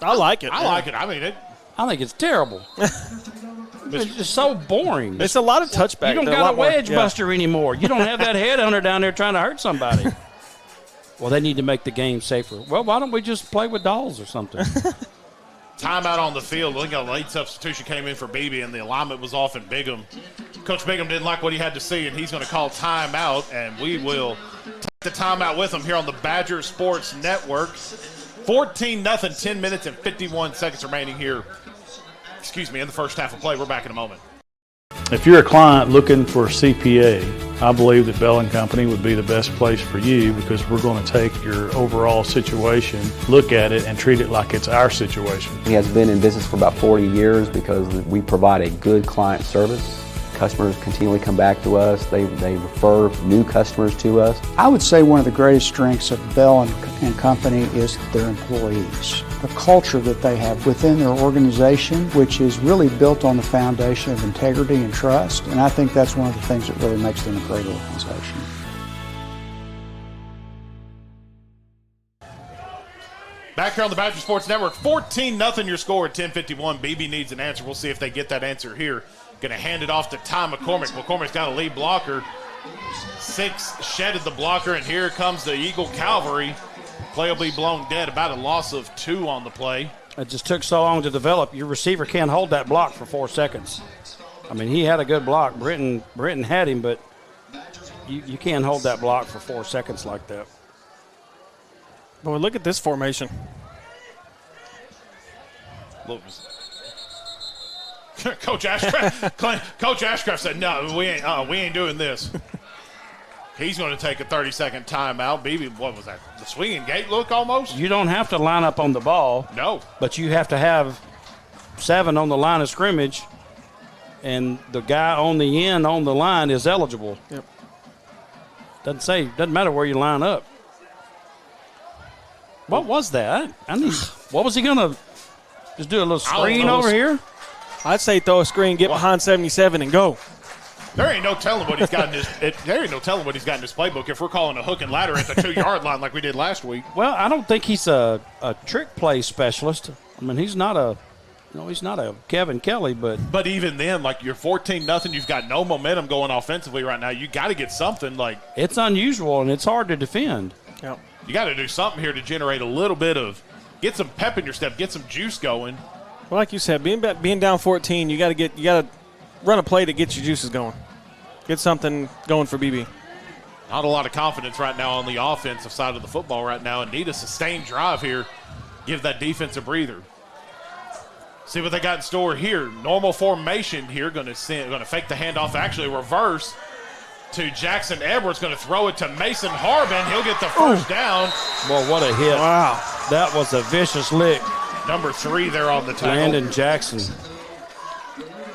I like it. I like it. I mean, I think it's terrible. It's just so boring. It's a lot of touchback. You don't got a wedge buster anymore. You don't have that headhunter down there trying to hurt somebody. Well, they need to make the game safer. Well, why don't we just play with dolls or something? timeout on the field. I think a late substitution came in for BB, and the alignment was off, and Bigham. Coach Bigham didn't like what he had to see, and he's going to call timeout, and we will take the timeout with him here on the Badger Sports Network. 14-0, 10 minutes and 51 seconds remaining here. In the first half of play. We're back in a moment. If you're a client looking for a CPA, I believe that Bell & Company would be the best place for you because we're going to take your overall situation, look at it, and treat it like it's our situation. He has been in business for about 40 years because we provide a good client service. Customers continually come back to us. They refer new customers to us. I would say one of the greatest strengths of Bell and Company is their employees. The culture that they have within their organization, which is really built on the foundation of integrity and trust. And I think that's one of the things that really makes them a great organization. Back here on the Badger Sports Network, 14-0 your score at 10:51. BB needs an answer. We'll see if they get that answer here. Going to hand it off to Ty McCormick. McCormick's got a lead blocker. 6 shedded the blocker, and here comes the Eagle Cavalry. Play will be blown dead. About a loss of 2 on the play. It just took so long to develop. Your receiver can't hold that block for 4 seconds. I mean, he had a good block. Britton had him, but you can't hold that block for 4 seconds like that. Boy, look at this formation. Coach Ashcraft said, "No, we ain't doing this." He's going to take a 30-second timeout. BB, what was that? The swinging gate look almost? You don't have to line up on the ball. No. But you have to have 7 on the line of scrimmage, and the guy on the end on the line is eligible. Yep. Doesn't matter where you line up. What was that? What was he going to just do a little screen over here? I'd say throw a screen, get behind 77, and go. There ain't no telling what he's got in his. There ain't no telling what he's got in his playbook if we're calling a hook and ladder at the 2-yard line like we did last week. Well, I don't think he's a trick play specialist. I mean, he's not a Kevin Kelly, but even then, like you're 14-0, you've got no momentum going offensively right now. You got to get something like. It's unusual and it's hard to defend. Yeah. You got to do something here to generate a little bit of, get some pep in your step, get some juice going. Well, like you said, being down 14, you got to run a play to get your juices going. Get something going for BB. Not a lot of confidence right now on the offensive side of the football right now, and need a sustained drive here. Give that defense a breather. See what they got in store here. Normal formation here. Going to fake the handoff. Actually, reverse to Jackson Edwards. Going to throw it to Mason Harbin. He'll get the first down. Boy, what a hit. Wow. That was a vicious lick. Number 3 there on the tackle. Landon Jackson.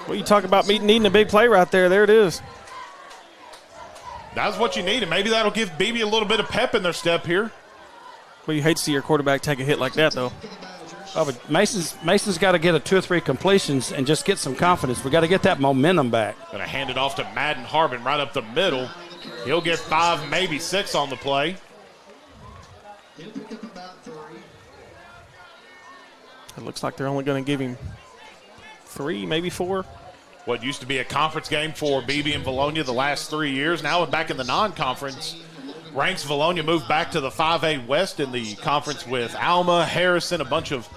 Well, you talk about needing a big play right there. There it is. That's what you need, and maybe that'll give BB a little bit of pep in their step here. Well, you hate to see your quarterback take a hit like that, though. Oh, but Mason's got to get a 2 or 3 completions and just get some confidence. We got to get that momentum back. Going to hand it off to Madden Harbin right up the middle. He'll get 5, maybe 6 on the play. It looks like they're only going to give him 3, maybe 4. What used to be a conference game for BB and Vilonia the last 3 years. Now back in the non-conference ranks. Vilonia moved back to the 5A West in the conference with Alma, Harrison, a bunch of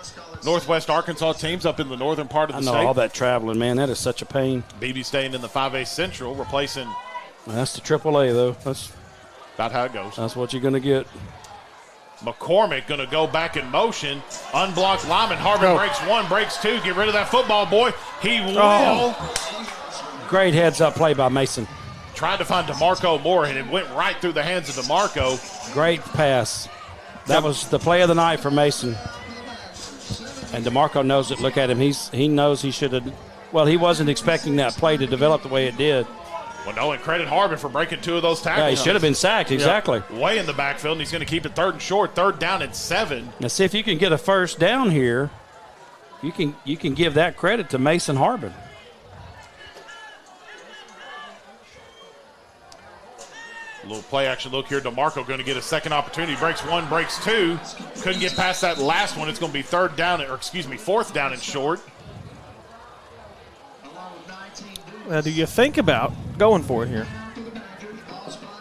Northwest Arkansas teams up in the northern part of the state. I know all that traveling, man. That is such a pain. BB staying in the 5A Central, replacing. That's the AAA, though. That's about how it goes. That's what you're going to get. McCormick going to go back in motion. Unblocked lineman. Harbin breaks 1, breaks 2. Get rid of that football, boy. He will. Great heads-up play by Mason. Tried to find DeMarco Moore, and it went right through the hands of DeMarco. Great pass. That was the play of the night for Mason. And DeMarco knows it. Look at him. He knows he should have. Well, he wasn't expecting that play to develop the way it did. Well, no, and credit Harbin for breaking 2 of those tackles. Yeah, he should have been sacked, exactly. Yep. Way in the backfield, and he's going to keep it 3rd and short, 3rd down and 7. Now, see if you can get a first down here. You can give that credit to Mason Harbin. A little play action look here. DeMarco going to get a second opportunity. Breaks 1, breaks 2. Couldn't get past that last one. It's going to be 4th down and short. Now, do you think about going for it here?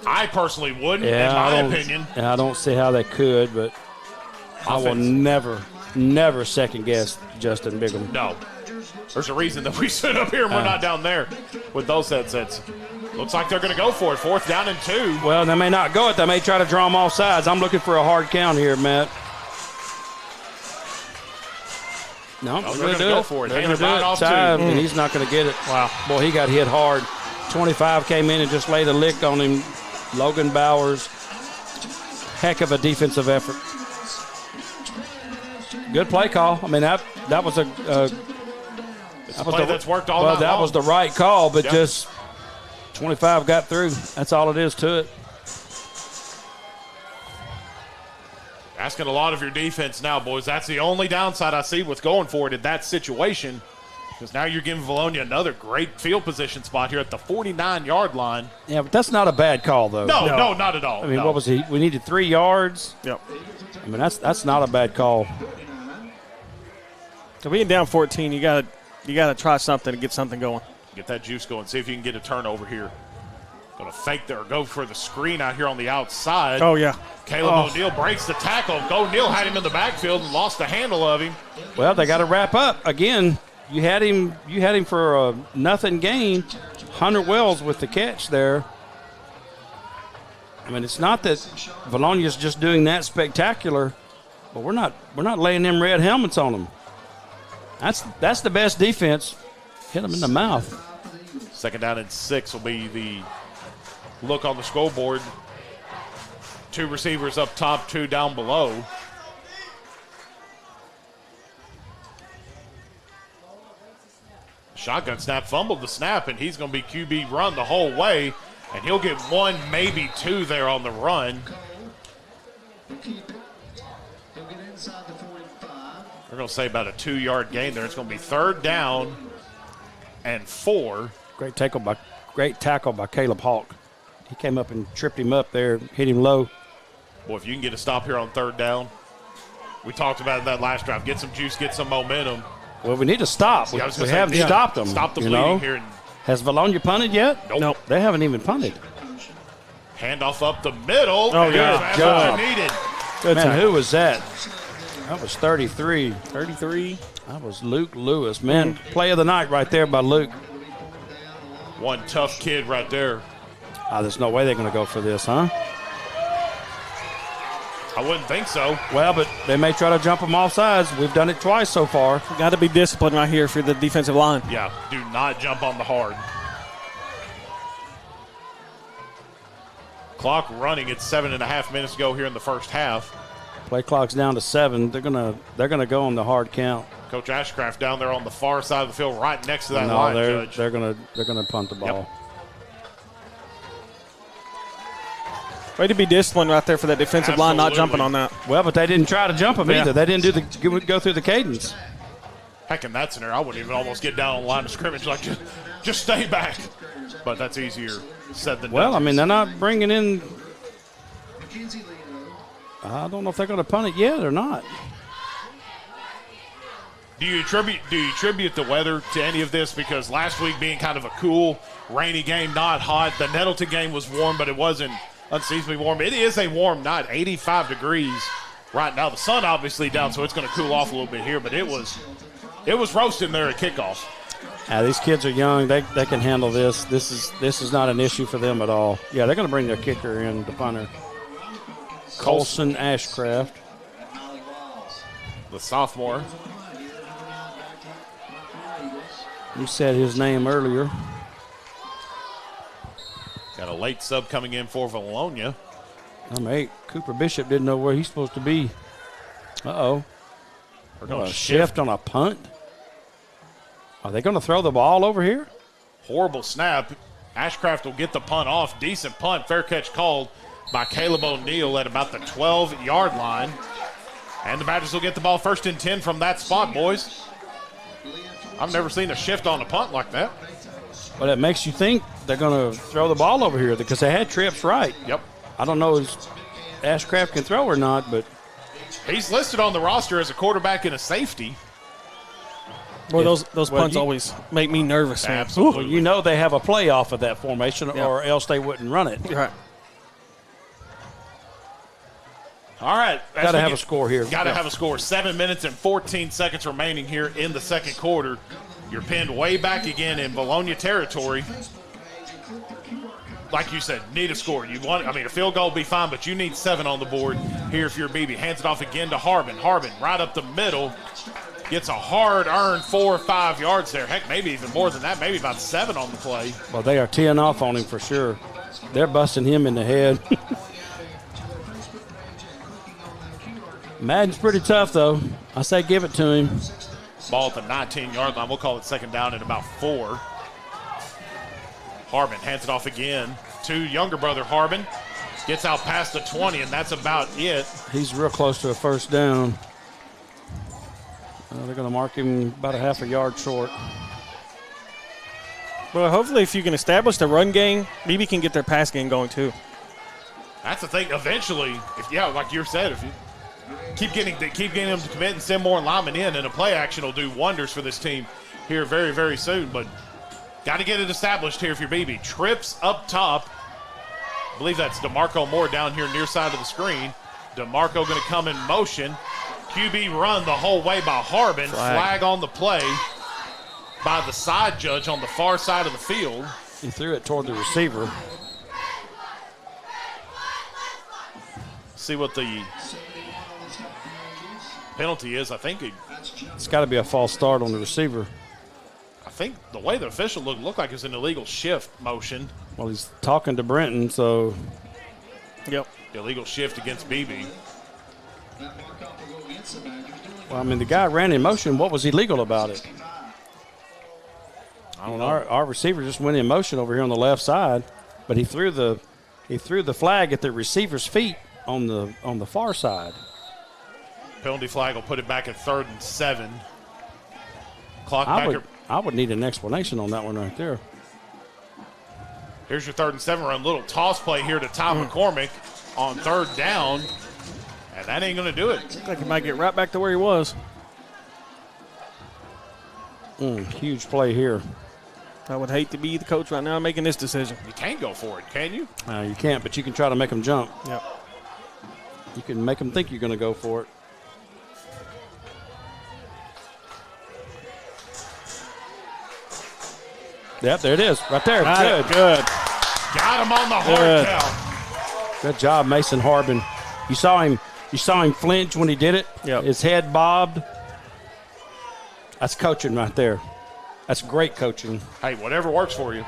I personally wouldn't, in my opinion. Yeah, I don't see how they could, but I will never second-guess Justin Bigham. No. There's a reason that we sit up here and we're not down there with those headsets. Looks like they're going to go for it. 4th down and 2. Well, they may not go it. They may try to draw them off sides. I'm looking for a hard count here, Matt. No, they're going to go for it. They're going to do it outside, and he's not going to get it. Wow. Boy, he got hit hard. 25 came in and just laid a lick on him. Logan Bowers. Heck of a defensive effort. Good play call. I mean, that was a play that's worked all night long. That was the right call, but just 25 got through. That's all it is to it. Asking a lot of your defense now, boys. That's the only downside I see with going for it in that situation, because now you're giving Vilonia another great field position spot here at the 49-yard line. Yeah, but that's not a bad call, though. No, not at all. I mean, what was he? We needed 3 yards. Yep. I mean, that's not a bad call. So being down 14, you gotta try something to get something going. Get that juice going. See if you can get a turnover here. Going to fake there, go for the screen out here on the outside. Oh, yeah. Caleb O'Neal breaks the tackle. O'Neal had him in the backfield and lost the handle of him. Well, they got to wrap up. Again, you had him for a nothing gain. Hunter Wells with the catch there. I mean, it's not that Vilonia's just doing that spectacular, but we're not laying them red helmets on them. That's the best defense. Hit them in the mouth. 2nd down and 6 will be the look on the scoreboard. 2 receivers up top, 2 down below. Shotgun snap, fumbled the snap, and he's going to be QB run the whole way, and he'll get 1, maybe 2 there on the run. We're going to say about a 2-yard gain there. It's going to be 3rd down and 4. Great tackle by Caleb Hawk. He came up and tripped him up there, hit him low. Boy, if you can get a stop here on 3rd down. We talked about it that last drive. Get some juice, get some momentum. Well, we need to stop. We haven't stopped them. Stop the bleeding here. Has Vilonia punted yet? Nope. They haven't even punted. Handoff up the middle. Oh, yeah. That's what you needed. Good man, who was that? That was 33. 33. That was Luke Lewis. Man, play of the night right there by Luke. One tough kid right there. There's no way they're going to go for this, huh? I wouldn't think so. Well, but they may try to jump them off sides. We've done it twice so far. Got to be disciplined right here for the defensive line. Yeah, do not jump on the hard. Clock running at 7.5 minutes to go here in the first half. Play clock's down to 7. They're gonna go on the hard count. Coach Ashcraft down there on the far side of the field, right next to that line, Judge. They're gonna punt the ball. Way to be disciplined right there for that defensive line, not jumping on that. Well, but they didn't try to jump him either. They didn't go through the cadence. Heck, in that scenario, I wouldn't even almost get down on the line of scrimmage, like just stay back. But that's easier said than done. Well, I mean, they're not bringing in. I don't know if they're going to punt it yet or not. Do you attribute the weather to any of this? Because last week being kind of a cool, rainy game, not hot. The Nettleton game was warm, but it wasn't unseasonably warm. It is a warm night, 85 degrees right now. The sun obviously down, so it's going to cool off a little bit here. But it was roasting there at kickoff. These kids are young. They can handle this. This is not an issue for them at all. Yeah, they're going to bring their kicker in, the punter. Colson Ashcraft. The sophomore. You said his name earlier. Got a late sub coming in for Vilonia. Number 8, Cooper Bishop didn't know where he's supposed to be. Uh-oh. We're going to shift on a punt. Are they going to throw the ball over here? Horrible snap. Ashcraft will get the punt off. Decent punt. Fair catch called by Caleb O'Neal at about the 12-yard line. And the Badgers will get the ball 1st and 10 from that spot, boys. I've never seen a shift on a punt like that. Well, it makes you think they're going to throw the ball over here because they had trips right. Yep. I don't know if Ashcraft can throw or not, but he's listed on the roster as a quarterback and a safety. Boy, those punts always make me nervous. Absolutely. Well, you know they have a play off of that formation, or else they wouldn't run it. Right. All right. Got to have a score here. Got to have a score. 7 minutes and 14 seconds remaining here in the second quarter. You're pinned way back again in Vilonia territory. Like you said, need a score. A field goal would be fine, but you need 7 on the board here if you're BB. Hands it off again to Harbin. Harbin right up the middle. Gets a hard-earned 4 or 5 yards there. Heck, maybe even more than that. Maybe about 7 on the play. Well, they are teeing off on him for sure. They're busting him in the head. Madden's pretty tough, though. I say give it to him. Ball at the 19-yard line. We'll call it 2nd down at about 4. Harbin hands it off again to younger brother Harbin. Gets out past the 20, and that's about it. He's real close to a first down. They're going to mark him about a half a yard short. Well, hopefully if you can establish the run game, maybe can get their pass game going too. That's the thing. Eventually, like you said, if you keep getting them to commit and send more linemen in, and a play action will do wonders for this team here very, very soon. But got to get it established here if you're BB. Trips up top. I believe that's DeMarco Moore down here near side of the screen. DeMarco going to come in motion. QB run the whole way by Harbin. Flag on the play by the side judge on the far side of the field. He threw it toward the receiver. See what the penalty is. I think it's got to be a false start on the receiver. I think the way the official looked like it was an illegal shift motion. Well, he's talking to Brenton, so. Yep. Illegal shift against BB. Well, I mean, the guy ran in motion. What was illegal about it? I don't know. Our receiver just went in motion over here on the left side, but he threw the flag at the receiver's feet on the far side. Penalty flag will put it back at 3rd and 7. Clock back. I would need an explanation on that one right there. Here's your 3rd and 7 run. Little toss play here to Tom McCormick on 3rd down, and that ain't going to do it. Looks like he might get right back to where he was. Huge play here. I would hate to be the coach right now making this decision. You can't go for it, can you? You can't, but you can try to make them jump. Yep. You can make them think you're going to go for it. Yep, there it is, right there. Good. Got him on the hard count. Good job, Mason Harbin. You saw him flinch when he did it. Yep. His head bobbed. That's coaching right there. That's great coaching. Hey, whatever works for you.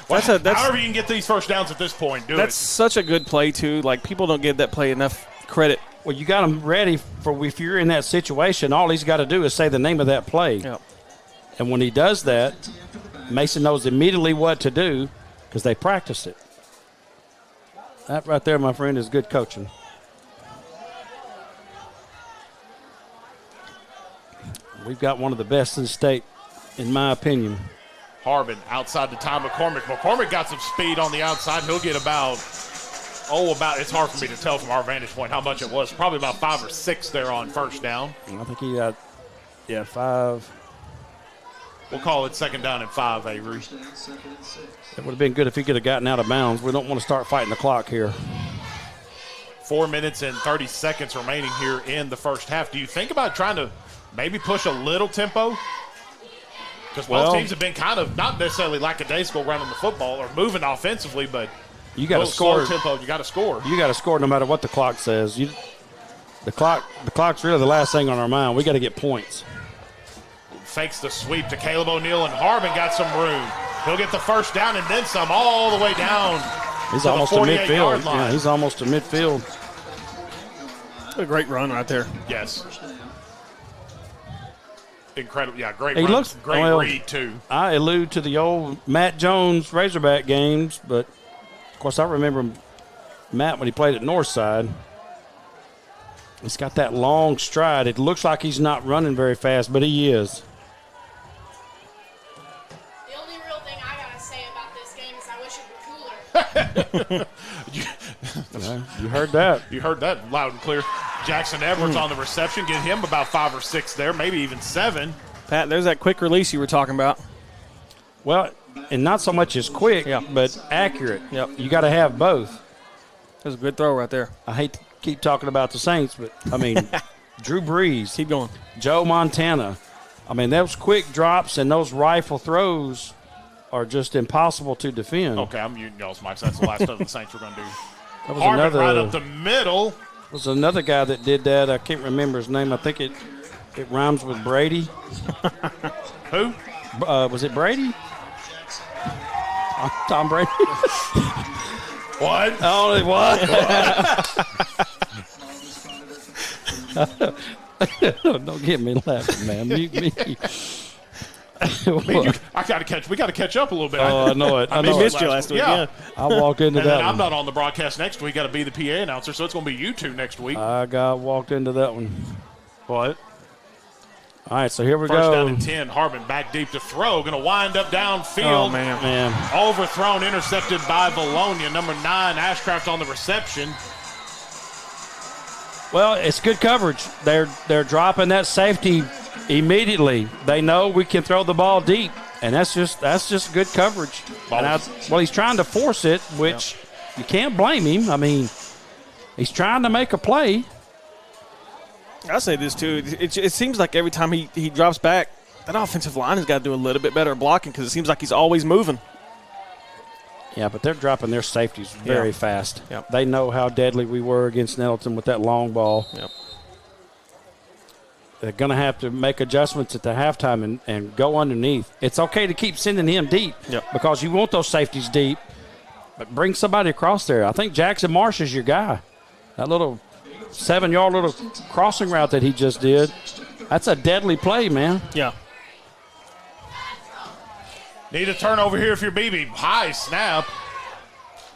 That's however you can get these first downs at this point, do it. That's such a good play too. Like, people don't give that play enough credit. Well, you got them ready for if you're in that situation. All he's got to do is say the name of that play. Yep. And when he does that, Mason knows immediately what to do because they practice it. That right there, my friend, is good coaching. We've got one of the best in the state, in my opinion. Harbin outside the time. McCormick got some speed on the outside. He'll get about, it's hard for me to tell from our vantage point how much it was. Probably about 5 or 6 there on first down. I think he got, 5. We'll call it 2nd down and 5, Avery. It would have been good if he could have gotten out of bounds. We don't want to start fighting the clock here. 4 minutes and 30 seconds remaining here in the first half. Do you think about trying to maybe push a little tempo? Because both teams have been kind of not necessarily lackadaisical running the football or moving offensively, but you got to score. Slow tempo, you got to score. You got to score no matter what the clock says. The clock's really the last thing on our mind. We got to get points. Fakes the sweep to Caleb O'Neal, and Harbin got some room. He'll get the first down and then some all the way down. He's to almost the to 48-yard midfield. line. Yeah, he's almost to midfield. A great run right there. Yes. Incredible. Yeah, great He run. looks Great read, too. I allude to the old Matt Jones Razorback games, but, of course, I remember Matt when he played at Northside. He's got that long stride. It looks like he's not running very fast, but he is. The only real thing I got to say about this game is I wish it were cooler. You heard that. You heard that loud and clear. Jackson Edwards on the reception. Get him about 5 or 6 there, maybe even 7. Pat, there's that quick release you were talking about. Well, and not so much as quick, but accurate. Yep. You got to have both. That was a good throw right there. I hate to keep talking about the Saints, but, I mean, Drew Brees. Keep going. Joe Montana. I mean, those quick drops and those rifle throws are just impossible to defend. Okay, I'm muting y'all's mics. That's the last of the Saints we're going to do. That was Harbin another, right up the middle. Was another guy that did that. I can't remember his name. I think it rhymes with Brady. Who? Was it Brady? Tom Brady. What? Oh, what? Don't get me laughing, man. Mute me. I got to catch. We got to catch up a little bit. Oh, I know it. I missed you last week. Yeah. I walked into and that then one. I'm not on the broadcast next week. Got to be the PA announcer, so it's going to be you two next week. I walked into that one. What? All right, so here we First go. down and 10. Harbin back deep to throw. Going to wind up downfield. Oh, man. Overthrown, intercepted by Vilonia. Number 9, Ashcraft on the reception. Well, it's good coverage. They're dropping that safety immediately. They know we can throw the ball deep, and that's just good coverage. Well, he's trying to force it, which you can't blame him. I mean, he's trying to make a play. I'll say this, too. It seems like every time he drops back, that offensive line has got to do a little bit better blocking because it seems like he's always moving. Yeah, but they're dropping their safeties very fast. Yep. They know how deadly we were against Nettleton with that long ball. Yep. They're going to have to make adjustments at the halftime and go underneath. It's okay to keep sending him deep because you want those safeties deep, but bring somebody across there. I think Jackson Marsh is your guy. That little 7-yard little crossing route that he just did, that's a deadly play, man. Yeah. Need a turnover here if you're BB. High snap.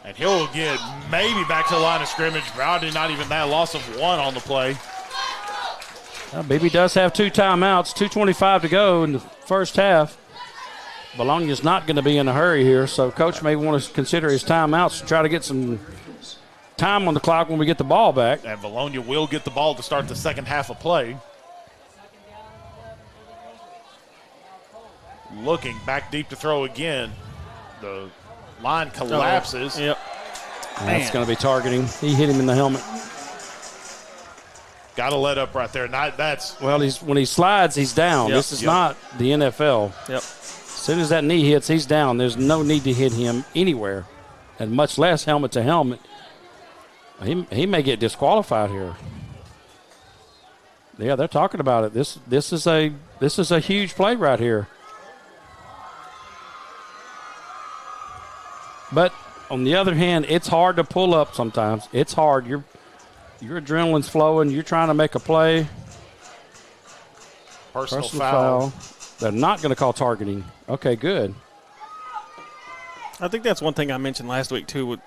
And he'll get maybe back to the line of scrimmage. Probably not even that. Loss of 1 on the play. Well, BB does have 2 timeouts, 2:25 to go in the first half. Bologna's not going to be in a hurry here, so Coach may want to consider his timeouts to try to get some time on the clock when we get the ball back. And Vilonia will get the ball to start the second half of play. Looking back deep to throw again. The line collapses. Yep. That's going to be targeting. He hit him in the helmet. Got to let up right there. That's well, when he slides, he's down. This is not the NFL. Yep. As soon as that knee hits, he's down. There's no need to hit him anywhere, and much less helmet to helmet. He may get disqualified here. Yeah, they're talking about it. This is a huge play right here. But on the other hand, it's hard to pull up sometimes. It's hard. Your adrenaline's flowing. You're trying to make a play. Personal foul. They're not going to call targeting. Okay, good. I think that's one thing I mentioned last week, too.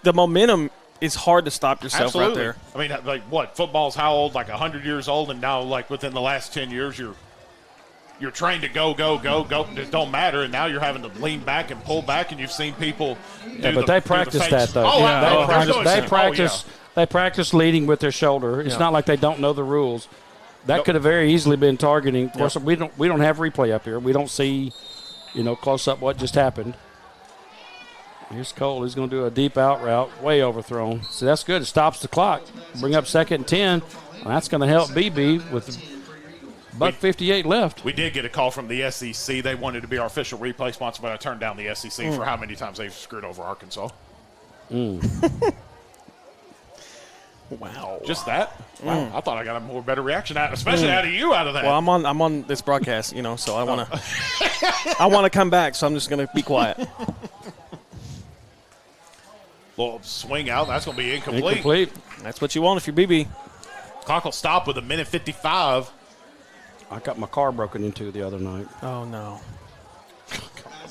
The momentum is hard to stop yourself right there. I mean, like what? Football's how old? Like 100 years old, and now like within the last 10 years, you're trained to go. It don't matter, and now you're having to lean back and pull back, and you've seen people they practice that, though. They practice leading with their shoulder. It's not like they don't know the rules. That could have very easily been targeting. Of course, we don't have replay up here. We don't see, close up what just happened. Here's Cole. He's going to do a deep out route, way overthrown. So that's good. It stops the clock. Bring up 2nd and 10. That's going to help BB with $1:58 left. We did get a call from the SEC. They wanted to be our official replay sponsor, but I turned down the SEC for how many times they've screwed over Arkansas. Wow. Just that? Wow. I thought I got a more better reaction out, especially out of you out of that. Well, I'm on this broadcast, so I want to I want to come back, so I'm just going to be quiet. Little swing out. That's going to be incomplete. That's what you want if you're BB. Clock will stop with 1:55. I got my car broken into the other night. Oh, no.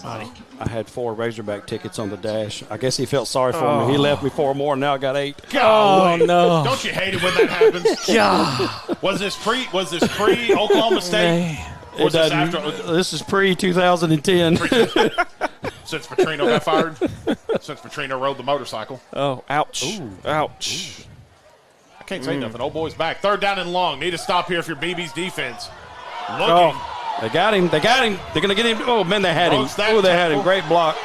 I had 4 Razorback tickets on the dash. I guess he felt sorry for me. He left me 4 more, and now I got 8. Golly. Oh, no. Don't you hate it when that happens? God. Was this pre Oklahoma State? Or was this after? This is pre-2010. Since Petrino got fired? Since Petrino rode the motorcycle? Oh, ouch. Ooh. Ouch. I can't say nothing. Old boy's back. 3rd down and long. Need to stop here if you're BB's defense. Looking. Oh. They got him. They're going to get him. Oh, man, they had him. They had him. Great block.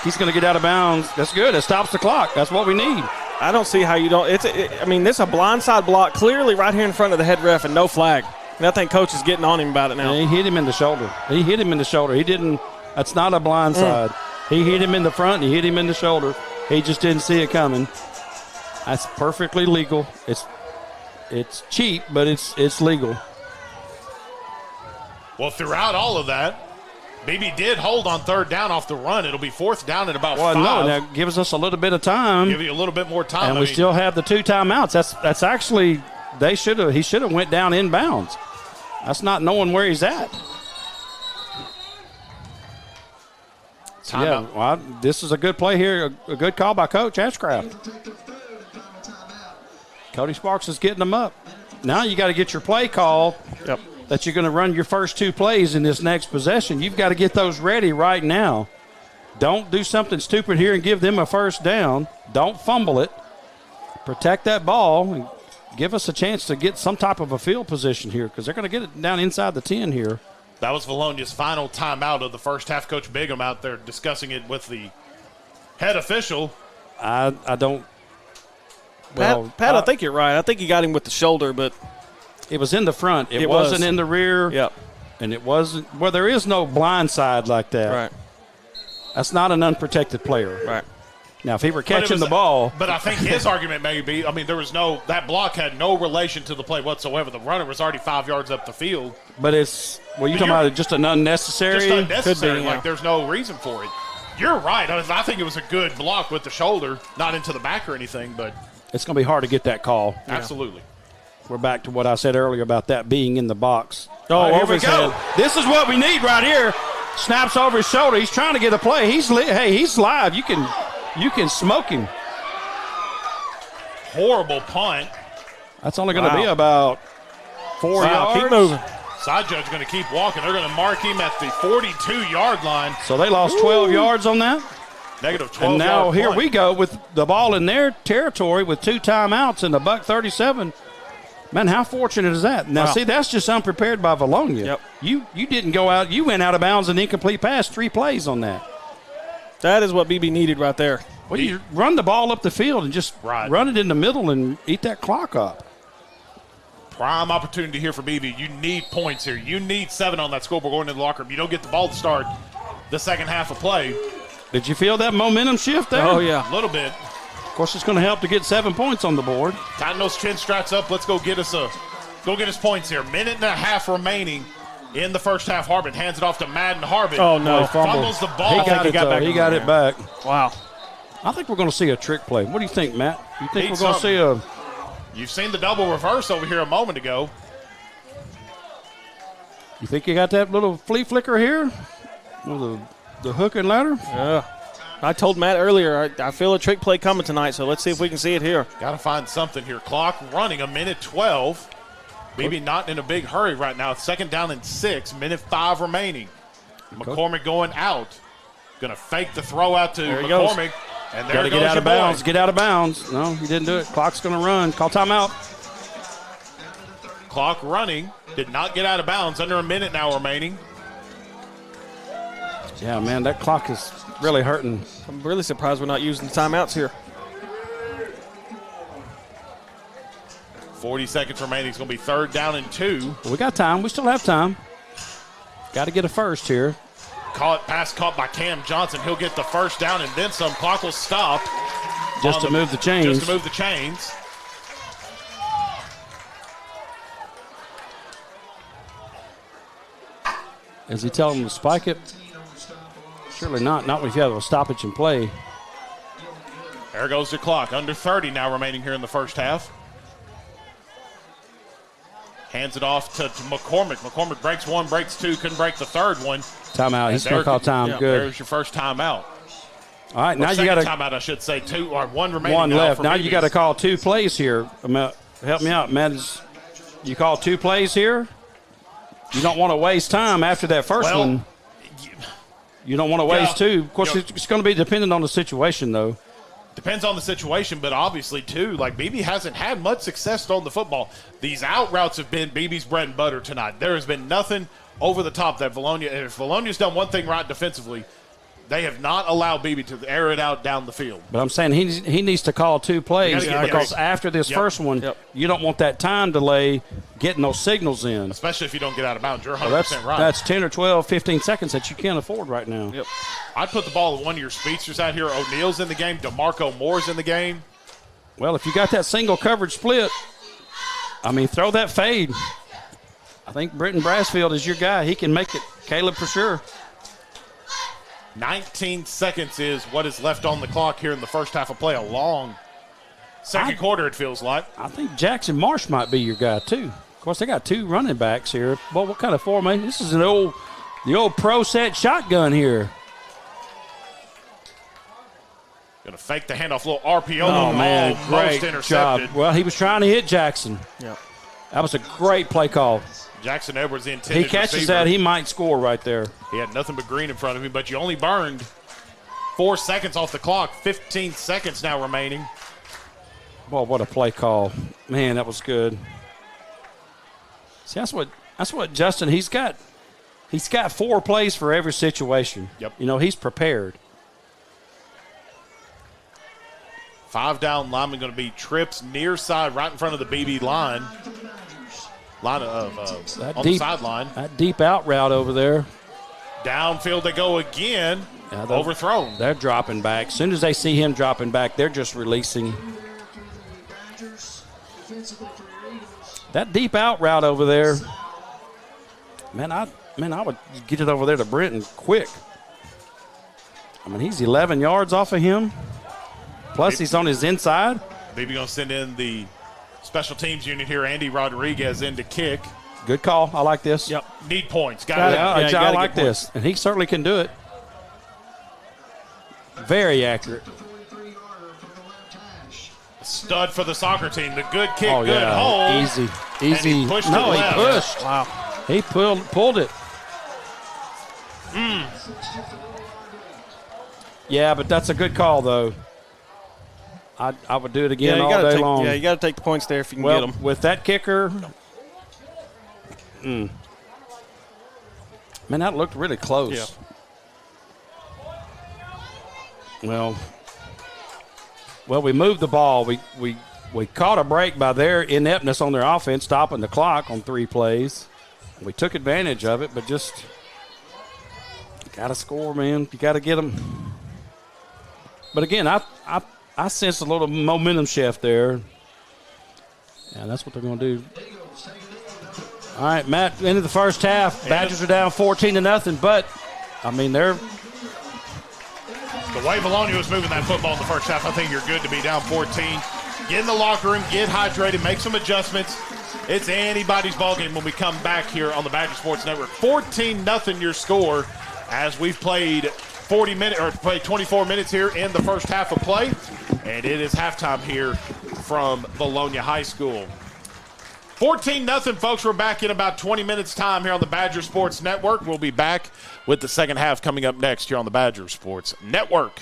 He's going to get out of bounds. That's good. It stops the clock. That's what we need. I don't see how you don't. This is a blindside block clearly right here in front of the head ref and no flag. And I think Coach is getting on him about it now. Yeah, he hit him in the shoulder. He didn't. That's not a blindside. He hit him in the front. He hit him in the shoulder. He just didn't see it coming. That's perfectly legal. It's cheap, but it's legal. Well, throughout all of that, BB did hold on 3rd down off the run. It'll be 4th down at about 5. No, that gives us a little bit of time. Give you a little bit more time. And we still have the 2 timeouts. That's actually he should have went down inbounds. That's not knowing where he's at. Timeout. Yeah, well, this is a good play here, a good call by Coach Ashcraft. Cody Sparks is getting them up. Now you got to get your play call that you're going to run your first 2 plays in this next possession. You've got to get those ready right now. Don't do something stupid here and give them a first down. Don't fumble it. Protect that ball and give us a chance to get some type of a field position here because they're going to get it down inside the 10 here. That was Vilonia's final timeout of the first half. Coach Bigham out there discussing it with the head official. I don't. Well, Pat, I think you're right. I think he got him with the shoulder, but it was in the front. It wasn't in the rear. Yep. And it wasn't. Well, there is no blind side like that. Right. That's not an unprotected player. Right. Now, if he were catching the ball. But I think his argument may be, there was that block had no relation to the play whatsoever. The runner was already 5 yards up the field. But it's, you're talking about just an unnecessary? Just unnecessary. Could be, yeah. There's no reason for it. You're right. I think it was a good block with the shoulder, not into the back or anything, but. It's going to be hard to get that call. Absolutely. We're back to what I said earlier about that being in the box. Oh, here we go. This is what we need right here. Snaps over his shoulder. He's trying to get a play. He's live. You can smoke him. Horrible punt. That's only going to be about 4 yards. Keep moving. Side judge going to keep walking. They're going to mark him at the 42-yard line. So they lost 12 yards on that. Negative 12. And now here punt. we go with the ball in their territory with 2 timeouts and the buck 37. Man, how fortunate is that? Now, see, that's just unprepared by Vilonia. Yep. You didn't go out. You went out of bounds and incomplete pass, 3 plays on that. That is what BB needed right there. Well, you run the ball up the field and just run it in the middle and eat that clock up. Prime opportunity here for BB. You need points here. You need 7 on that scoreboard going into the locker room. You don't get the ball to start the second half of play. Did you feel that momentum shift there? Oh, yeah. A little bit. Of course, it's going to help to get 7 points on the board. Tighten those chin straps up. Let's go get us points here. 1.5 remaining in the first half. Harbin hands it off to Madden. Harbin. Oh, no. Fumbles the ball. He got it back. Wow. I think we're going to see a trick play. What do you think, Matt? You think we're going to see a... You've seen the double reverse over here a moment ago. You think you got that little flea flicker here? With the hook and ladder? Yeah. I told Matt earlier, I feel a trick play coming tonight, so let's see if we can see it here. Got to find something here. Clock running, 1:12. Maybe not in a big hurry right now. 2nd down and 6, 1:05 remaining. McCormick going out. Going to fake the throw out to McCormick. And there Got to goes get out your of bounds. boy. Get out of bounds. No, he didn't do it. Clock's going to run. Call timeout. Clock running. Did not get out of bounds. Under a minute now remaining. Yeah, man, that clock is really hurting. I'm really surprised we're not using timeouts here. 40 seconds remaining. It's going to be 3rd down and 2. We got time. We still have time. Got to get a first here. Pass caught by Cam Johnson. He'll get the first down and then some. Clock will stop. Just to move the chains. Just to move the chains. Is he telling him to spike it? Surely not. Not if you have a stoppage and play. There goes the clock. Under 30 now remaining here in the first half. Hands it off to McCormick. McCormick breaks 1, breaks 2, couldn't break the 3rd one. Timeout. He's going to call time. Yeah, good. There's your first timeout. All right, now you got to timeout. I should say 2 or 1 remaining. 1 left. Now BB's. you got to call 2 plays here. Help me out, Matt. You call 2 plays here. You don't want to waste time after that first one. You don't want to waste 2. Of course, it's going to be dependent on the situation, though. Depends on the situation, but obviously, too, like BB hasn't had much success throwing the football. These out routes have been BB's bread and butter tonight. There has been nothing over the top that Vilonia, if Vilonia's done one thing right defensively, they have not allowed BB to air it out down the field. But I'm saying he needs to call 2 plays because after this first one, you don't want that time delay getting those signals in. Especially if you don't get out of bounds. You're 100% right. That's 10 or 12, 15 seconds that you can't afford right now. Yep. I'd put the ball in one of your speedsters out here. O'Neal's in the game. DeMarco Moore's in the game. Well, if you got that single coverage split, throw that fade. I think Britton Brassfield is your guy. He can make it. Caleb for sure. 19 seconds is what is left on the clock here in the first half of play. A long second quarter, it feels like. I think Jackson Marsh might be your guy, too. Of course, they got 2 running backs here. Well, what kind of formation? This is the old pro set shotgun here. Going to fake the handoff, little RPO. Oh, man, almost great intercepted. job. Well, he was trying to hit Jackson. Yeah. That was a great play call. Jackson Edwards, the intended He catches receiver. that, he might score right there. He had nothing but green in front of him, but you only burned 4 seconds off the clock. 15 seconds now remaining. Boy, what a play call. Man, that was good. See, that's what Justin, he's got 4 plays for every situation. Yep. You know, he's prepared. 5 down linemen going to be trips near side right in front of the BB line. On the sideline. That deep out route over there. Downfield they go again. Yeah, overthrown. They're dropping back. As soon as they see him dropping back, they're just releasing. That deep out route over there. Man, I would get it over there to Brenton quick. I mean, he's 11 yards off of him. Plus, he's on his inside. BB going to send in the special teams unit here. Andy Rodriguez in to kick. Good call. I like this. Yep. Need points. I like this. And he certainly can do it. Very accurate. Stud for the soccer team. The good kick, good hold. Easy. And he pushed it left. He pushed. Wow. He pulled it. Yeah, but that's a good call, though. I would do it again all day long. Yeah, you got to take the points there if you can get them. With that kicker, man, that looked really close. Yeah. Well, we moved the ball. We caught a break by their ineptness on their offense, stopping the clock on 3 plays. We took advantage of it, but just got to score, man. You got to get them. But again, I sense a little momentum shift there. Yeah, that's what they're going to do. All right, Matt, into the first half. Badgers are down 14-0, but, I mean, they're – the way Vilonia was moving that football in the first half, I think you're good to be down 14. Get in the locker room, get hydrated, make some adjustments. It's anybody's ballgame when we come back here on the Badger Sports Network. 14-0 your score as we've played 24 minutes here in the first half of play. And it is halftime here from Vilonia High School. 14-0, folks. We're back in about 20 minutes' time here on the Badger Sports Network. We'll be back with the second half coming up next here on the Badger Sports Network.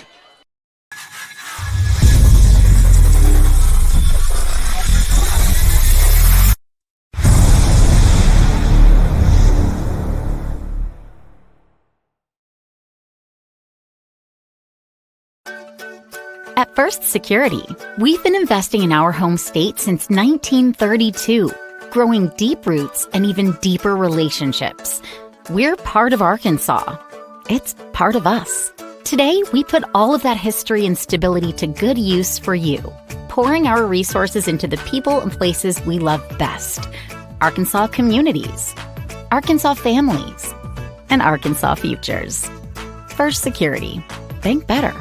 At First Security, we've been investing in our home state since 1932, growing deep roots and even deeper relationships. We're part of Arkansas. It's part of us. Today, we put all of that history and stability to good use for you, pouring our resources into the people and places we love best. Arkansas communities, Arkansas families, and Arkansas futures. First Security. Think better.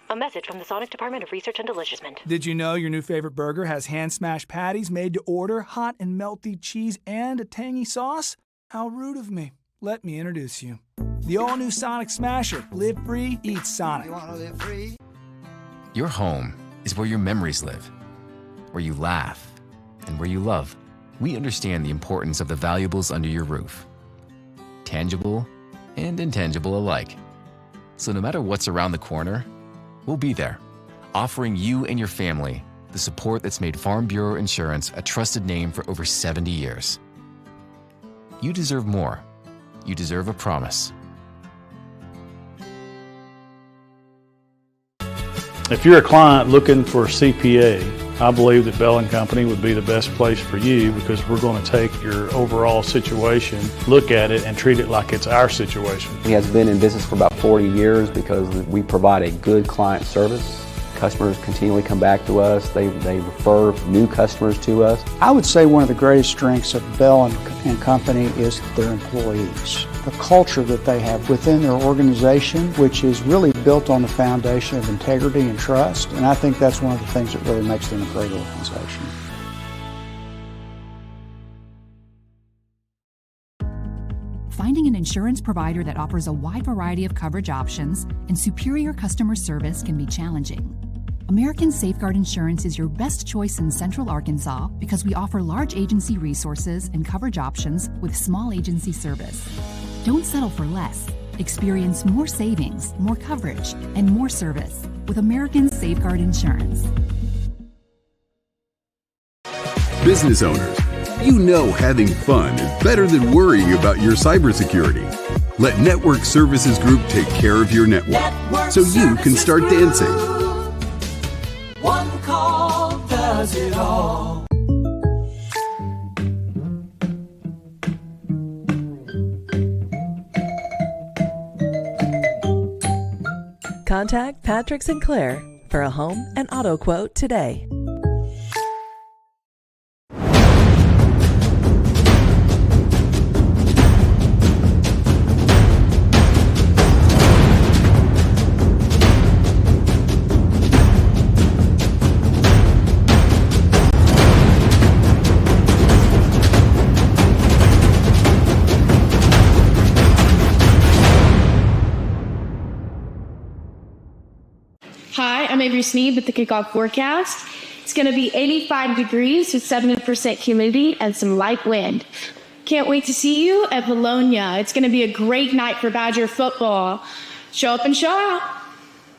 A message from the Sonic Department of Research and Deliciousment. Did you know your new favorite burger has hand-smashed patties made to order, hot and melty cheese, and a tangy sauce? How rude of me. Let me introduce you. The all-new Sonic Smasher. Live free, eat Sonic. You want to live free? Your home is where your memories live, where you laugh, and where you love. We understand the importance of the valuables under your roof, tangible and intangible alike. So no matter what's around the corner, we'll be there, offering you and your family the support that's made Farm Bureau Insurance a trusted name for over 70 years. You deserve more. You deserve a promise. If you're a client looking for a CPA, I believe that Bell & Company would be the best place for you because we're going to take your overall situation, look at it, and treat it like it's our situation. He has been in business for about 40 years because we provide a good client service. Customers continually come back to us. They refer new customers to us. I would say one of the greatest strengths of Bell & Company is their employees. The culture that they have within their organization, which is really built on the foundation of integrity and trust. And I think that's one of the things that really makes them a great organization. Finding an insurance provider that offers a wide variety of coverage options and superior customer service can be challenging. American Safeguard Insurance is your best choice in Central Arkansas because we offer large agency resources and coverage options with small agency service. Don't settle for less. Experience more savings, more coverage, and more service with American Safeguard Insurance. Business owners, you know having fun is better than worrying about your cybersecurity. Let Network Services Group take care of your network so you can start dancing. One call does it all. Contact Patrick Sinclair for a home and auto quote today. Hi, I'm Avery Sneed with the kickoff forecast. It's going to be 85 degrees with 70% humidity and some light wind. Can't wait to see you at Vilonia. It's going to be a great night for Badger football. Show up and show out.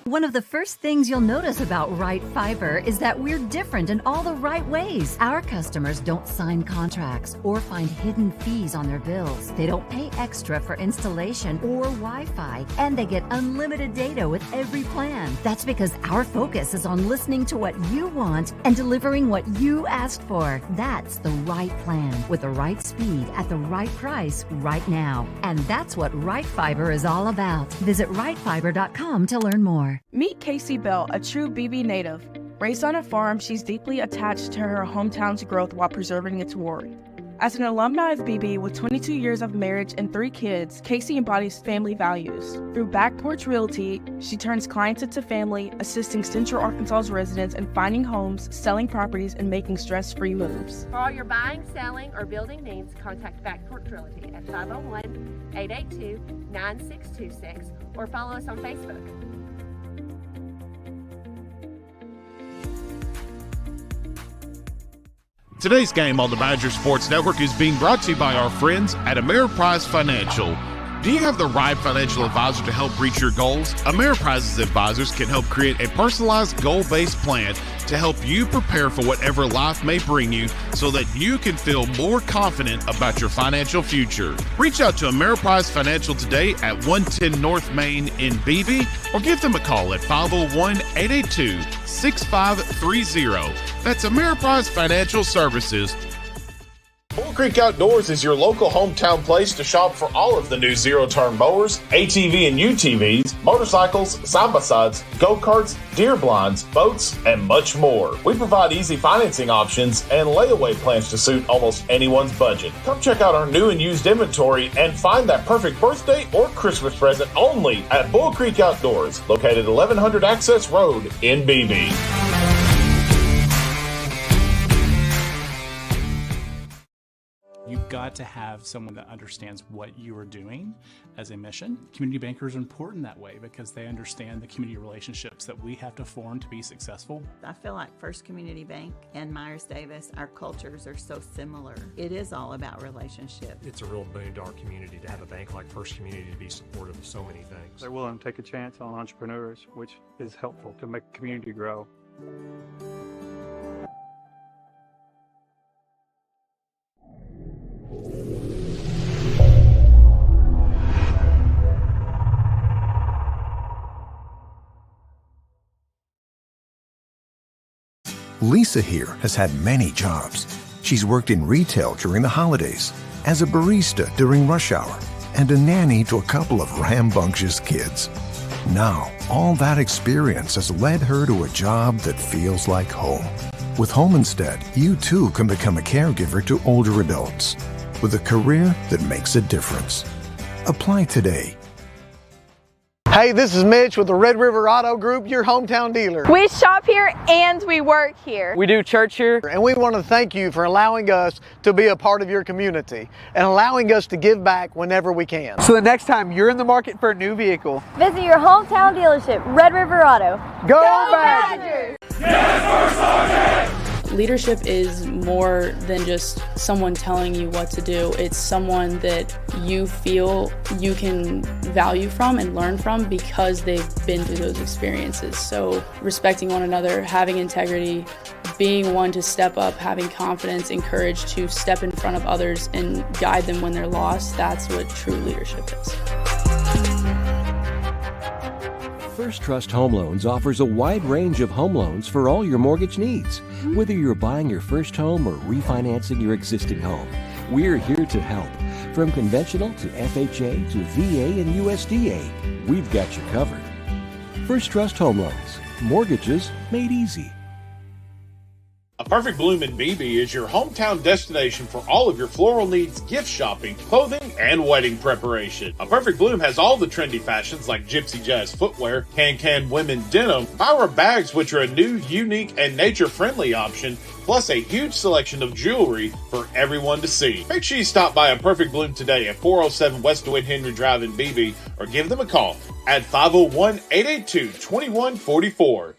One of the first things you'll notice about Right Fiber is that we're different in all the right ways. Our customers don't sign contracts or find hidden fees on their bills. They don't pay extra for installation or Wi-Fi, and they get unlimited data with every plan. That's because our focus is on listening to what you want and delivering what you asked for. That's the right plan with the right speed at the right price right now. And that's what Right Fiber is all about. Visit rightfiber.com to learn more. Meet Casey Bell, a true BB native. Raised on a farm, she's deeply attached to her hometown's growth while preserving its glory. As an alumni of BB with 22 years of marriage and 3 kids, Casey embodies family values. Through Back Porch Realty, she turns clients into family, assisting Central Arkansas's residents in finding homes, selling properties, and making stress-free moves. For all your buying, selling, or building needs, contact Back Porch Realty at 501-882-9626 or follow us on Facebook. Today's game on the Badger Sports Network is being brought to you by our friends at Ameriprise Financial. Do you have the right financial advisor to help reach your goals? Ameriprise's advisors can help create a personalized goal-based plan to help you prepare for whatever life may bring you so that you can feel more confident about your financial future. Reach out to Ameriprise Financial today at 110 North Main in Beebe or give them a call at 501-882-6530. That's Ameriprise Financial Services. Bull Creek Outdoors is your local hometown place to shop for all of the new zero-turn mowers, ATV and UTVs, motorcycles, side-by-sides, go-karts, deer blinds, boats, and much more. We provide easy financing options and layaway plans to suit almost anyone's budget. Come check out our new and used inventory and find that perfect birthday or Christmas present only at Bull Creek Outdoors, located 1100 Access Road in Beebe. You've got to have someone that understands what you are doing as a mission. Community bankers are important that way because they understand the community relationships that we have to form to be successful. I feel like First Community Bank and Myers Davis, our cultures are so similar. It is all about relationship. It's a real boon to our community to have a bank like First Community to be supportive of so many things. They're willing to take a chance on entrepreneurs, which is helpful to make the community grow. Lisa here has had many jobs. She's worked in retail during the holidays, as a barista during rush hour, and a nanny to a couple of rambunctious kids. Now, all that experience has led her to a job that feels like home. With Home Instead, you too can become a caregiver to older adults with a career that makes a difference. Apply today. Hey, this is Mitch with the Red River Auto Group, your hometown dealer. We shop here and we work here. We do church here, and we want to thank you for allowing us to be a part of your community and allowing us to give back whenever we can. So the next time you're in the market for a new vehicle, visit your hometown dealership, Red River Auto. Go Badgers! Leadership is more than just someone telling you what to do. It's someone that you feel you can value from and learn from because they've been through those experiences. So respecting one another, having integrity, being one to step up, having confidence and courage to step in front of others and guide them when they're lost, that's what true leadership is. First Trust Home Loans offers a wide range of home loans for all your mortgage needs. Whether you're buying your first home or refinancing your existing home, we're here to help. From conventional to FHA to VA and USDA, we've got you covered. First Trust Home Loans. Mortgages made easy. A Perfect Bloom in BB is your hometown destination for all of your floral needs, gift shopping, clothing, and wedding preparation. A Perfect Bloom has all the trendy fashions like Gypsy Jazz footwear, Can women denim, Myra bags, which are a new, unique, and nature-friendly option, plus a huge selection of jewelry for everyone to see. Make sure you stop by A Perfect Bloom today at 407 West DeWitt Henry Drive in BB or give them a call at 501-882-2144.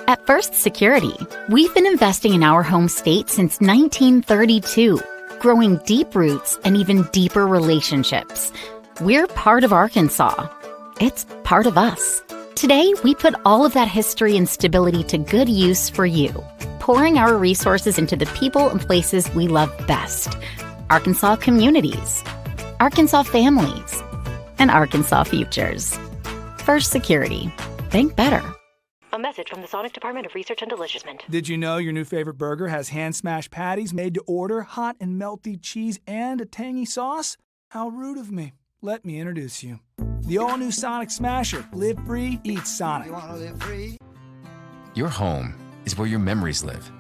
At First Security, we've been investing in our home state since 1932, growing deep roots and even deeper relationships. We're part of Arkansas. It's part of us. Today, we put all of that history and stability to good use for you, pouring our resources into the people and places we love best. Arkansas communities, Arkansas families, and Arkansas futures. First Security. Think better. A message from the Sonic Department of Research and Deliciousment. Did you know your new favorite burger has hand-smashed patties made to order, hot and melty cheese, and a tangy sauce? How rude of me. Let me introduce you. The all-new Sonic Smasher. Live free, eat Sonic. You want to live free? Your home is where your memories live,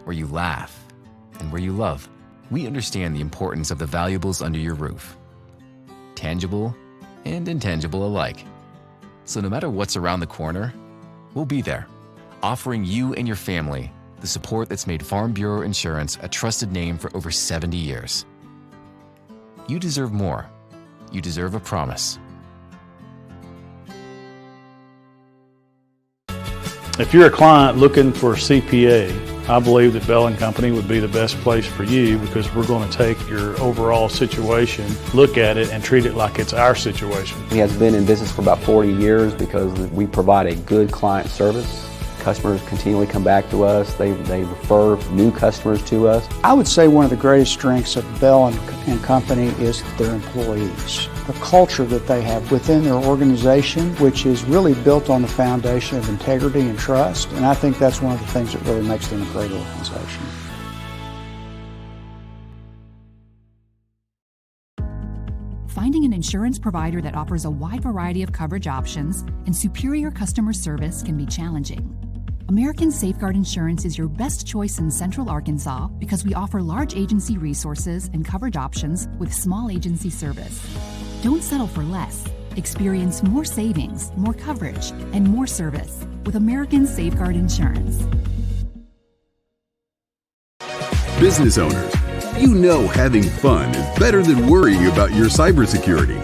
where you laugh, and where you love. We understand the importance of the valuables under your roof, tangible and intangible alike. So no matter what's around the corner, we'll be there, offering you and your family the support that's made Farm Bureau Insurance a trusted name for over 70 years. You deserve more. You deserve a promise. If you're a client looking for a CPA, I believe that Bell & Company would be the best place for you because we're going to take your overall situation, look at it, and treat it like it's our situation. He has been in business for about 40 years because we provide a good client service. Customers continually come back to us. They refer new customers to us. I would say one of the greatest strengths of Bell & Company is their employees. The culture that they have within their organization, which is really built on the foundation of integrity and trust. And I think that's one of the things that really makes them a great organization. Finding an insurance provider that offers a wide variety of coverage options and superior customer service can be challenging. American Safeguard Insurance is your best choice in Central Arkansas because we offer large agency resources and coverage options with small agency service. Don't settle for less. Experience more savings, more coverage, and more service with American Safeguard Insurance. Business owners, you know having fun is better than worrying about your cybersecurity.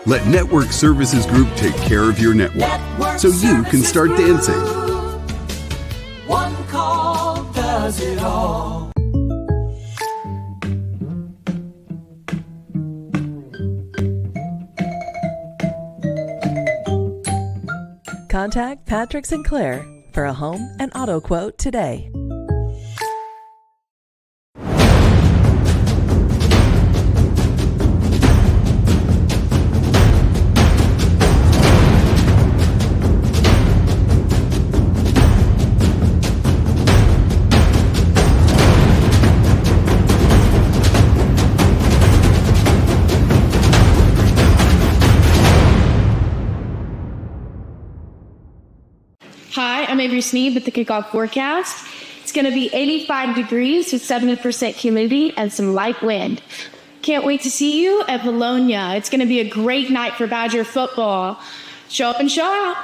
Let Network Services Group take care of your network so you can start dancing. One call does it all. Contact Patrick Sinclair for a home and auto quote today. Hi, I'm Avery Sneed with the Kickoff Forecast. It's going to be 85 degrees with 70% humidity and some light wind. Can't wait to see you at Vilonia. It's going to be a great night for Badger football. Show up and show out.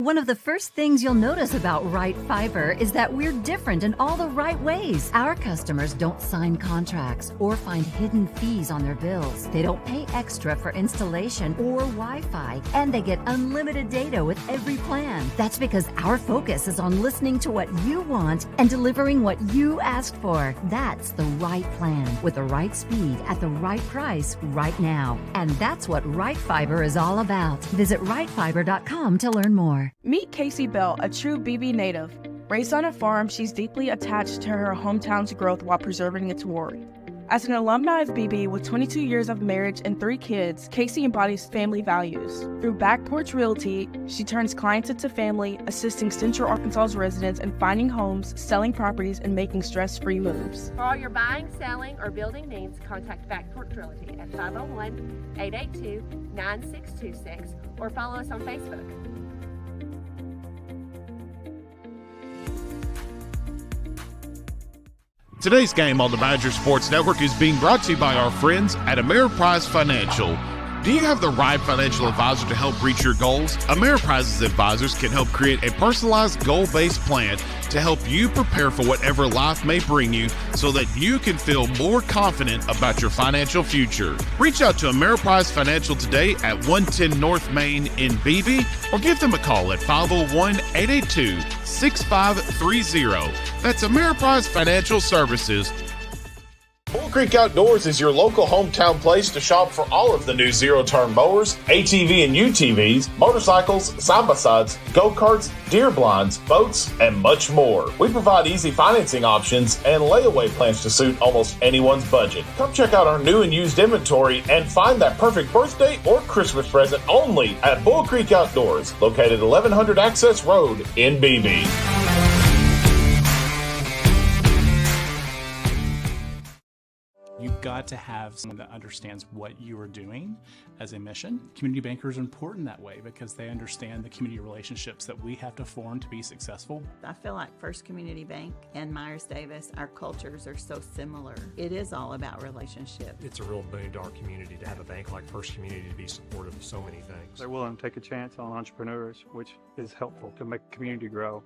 One of the first things you'll notice about Right Fiber is that we're different in all the right ways. Our customers don't sign contracts or find hidden fees on their bills. They don't pay extra for installation or Wi-Fi, and they get unlimited data with every plan. That's because our focus is on listening to what you want and delivering what you asked for. That's the right plan with the right speed at the right price right now. And that's what Right Fiber is all about. Visit rightfiber.com to learn more. Meet Casey Bell, a true BB native. Raised on a farm, she's deeply attached to her hometown's growth while preserving its glory. As an alumni of BB with 22 years of marriage and 3 kids, Casey embodies family values. Through Back Porch Realty, she turns clients into family, assisting Central Arkansas's residents in finding homes, selling properties, and making stress-free moves. For all your buying, selling, or building needs, contact Back Porch Realty at 501-882-9626 or follow us on Facebook. Today's game on the Badger Sports Network is being brought to you by our friends at Ameriprise Financial. Do you have the right financial advisor to help reach your goals? Ameriprise's advisors can help create a personalized goal-based plan to help you prepare for whatever life may bring you so that you can feel more confident about your financial future. Reach out to Ameriprise Financial today at 110 North Main in Beebe or give them a call at 501-882-6530. That's Ameriprise Financial Services. Bull Creek Outdoors is your local hometown place to shop for all of the new zero-turn mowers, ATV and UTVs, motorcycles, side-by-sides, go-karts, deer blinds, boats, and much more. We provide easy financing options and layaway plans to suit almost anyone's budget. Come check out our new and used inventory and find that perfect birthday or Christmas present only at Bull Creek Outdoors, located 1100 Access Road in Beebe. You've got to have someone that understands what you are doing as a mission. Community bankers are important that way because they understand the community relationships that we have to form to be successful. I feel like First Community Bank and Myers Davis, our cultures are so similar. It is all about relationship. It's a real boon to our community to have a bank like First Community to be supportive of so many things. They're willing to take a chance on entrepreneurs, which is helpful to make the community grow.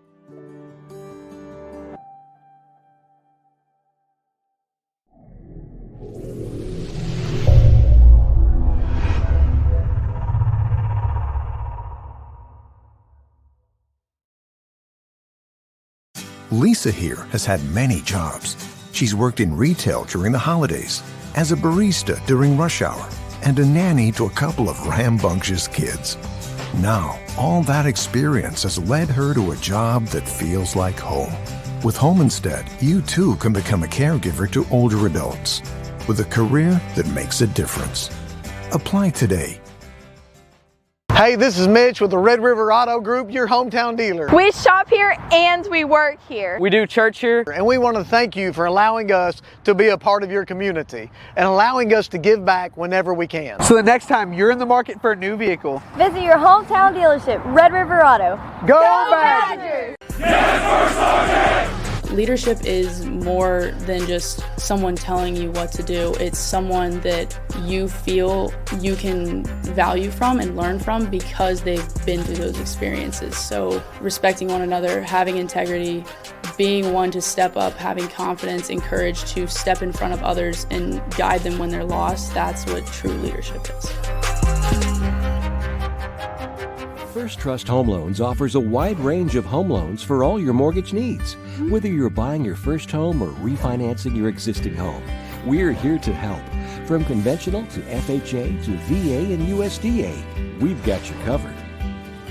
Lisa here has had many jobs. She's worked in retail during the holidays, as a barista during rush hour, and a nanny to a couple of rambunctious kids. Now, all that experience has led her to a job that feels like home. With Home Instead, you too can become a caregiver to older adults with a career that makes a difference. Apply today. Hey, this is Mitch with the Red River Auto Group, your hometown dealer. We shop here and we work here. We do church here, and we want to thank you for allowing us to be a part of your community and allowing us to give back whenever we can. So the next time you're in the market for a new vehicle, visit your hometown dealership, Red River Auto. Go Badgers! Leadership is more than just someone telling you what to do. It's someone that you feel you can value from and learn from because they've been through those experiences. So respecting one another, having integrity, being one to step up, having confidence and courage to step in front of others and guide them when they're lost, that's what true leadership is. First Trust Home Loans offers a wide range of home loans for all your mortgage needs. Whether you're buying your first home or refinancing your existing home, we're here to help. From conventional to FHA to VA and USDA, we've got you covered.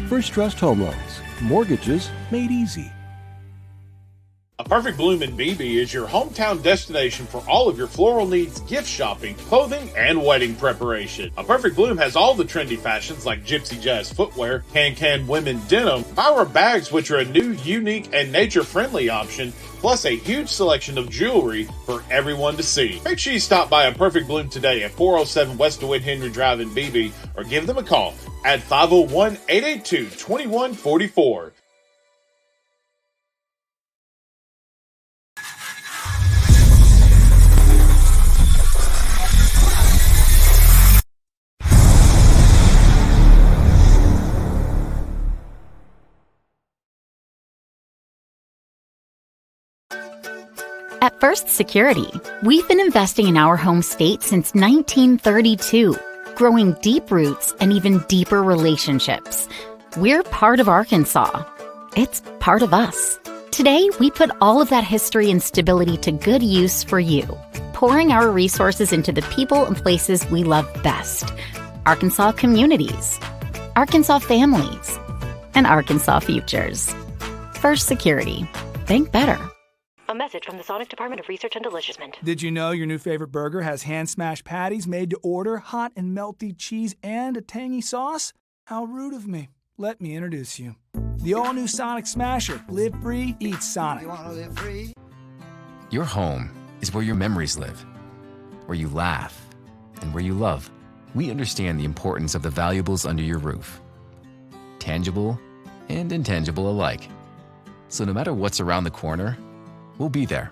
First Trust Home Loans. Mortgages made easy. A Perfect Bloom in Beebe is your hometown destination for all of your floral needs, gift shopping, clothing, and wedding preparation. A Perfect Bloom has all the trendy fashions like Gypsy Jazz footwear, can women denim, Myra bags, which are a new, unique, and nature-friendly option, plus a huge selection of jewelry for everyone to see. Make sure you stop by A Perfect Bloom today at 407 West DeWitt Henry Drive in Beebe or give them a call at 501-882-2144. First Security. We've been investing in our home state since 1932, growing deep roots and even deeper relationships. We're part of Arkansas. It's part of us. Today, we put all of that history and stability to good use for you, pouring our resources into the people and places we love best. Arkansas communities, Arkansas families, and Arkansas futures. First Security. Think better. A message from the Sonic Department of Research and Deliciousment. Did you know your new favorite burger has hand-smashed patties made to order, hot and melty cheese, and a tangy sauce? How rude of me. Let me introduce you. The all-new Sonic Smasher. Live free, eat Sonic. You wanna live free? Your home is where your memories live, where you laugh, and where you love. We understand the importance of the valuables under your roof, tangible and intangible alike. So no matter what's around the corner, we'll be there,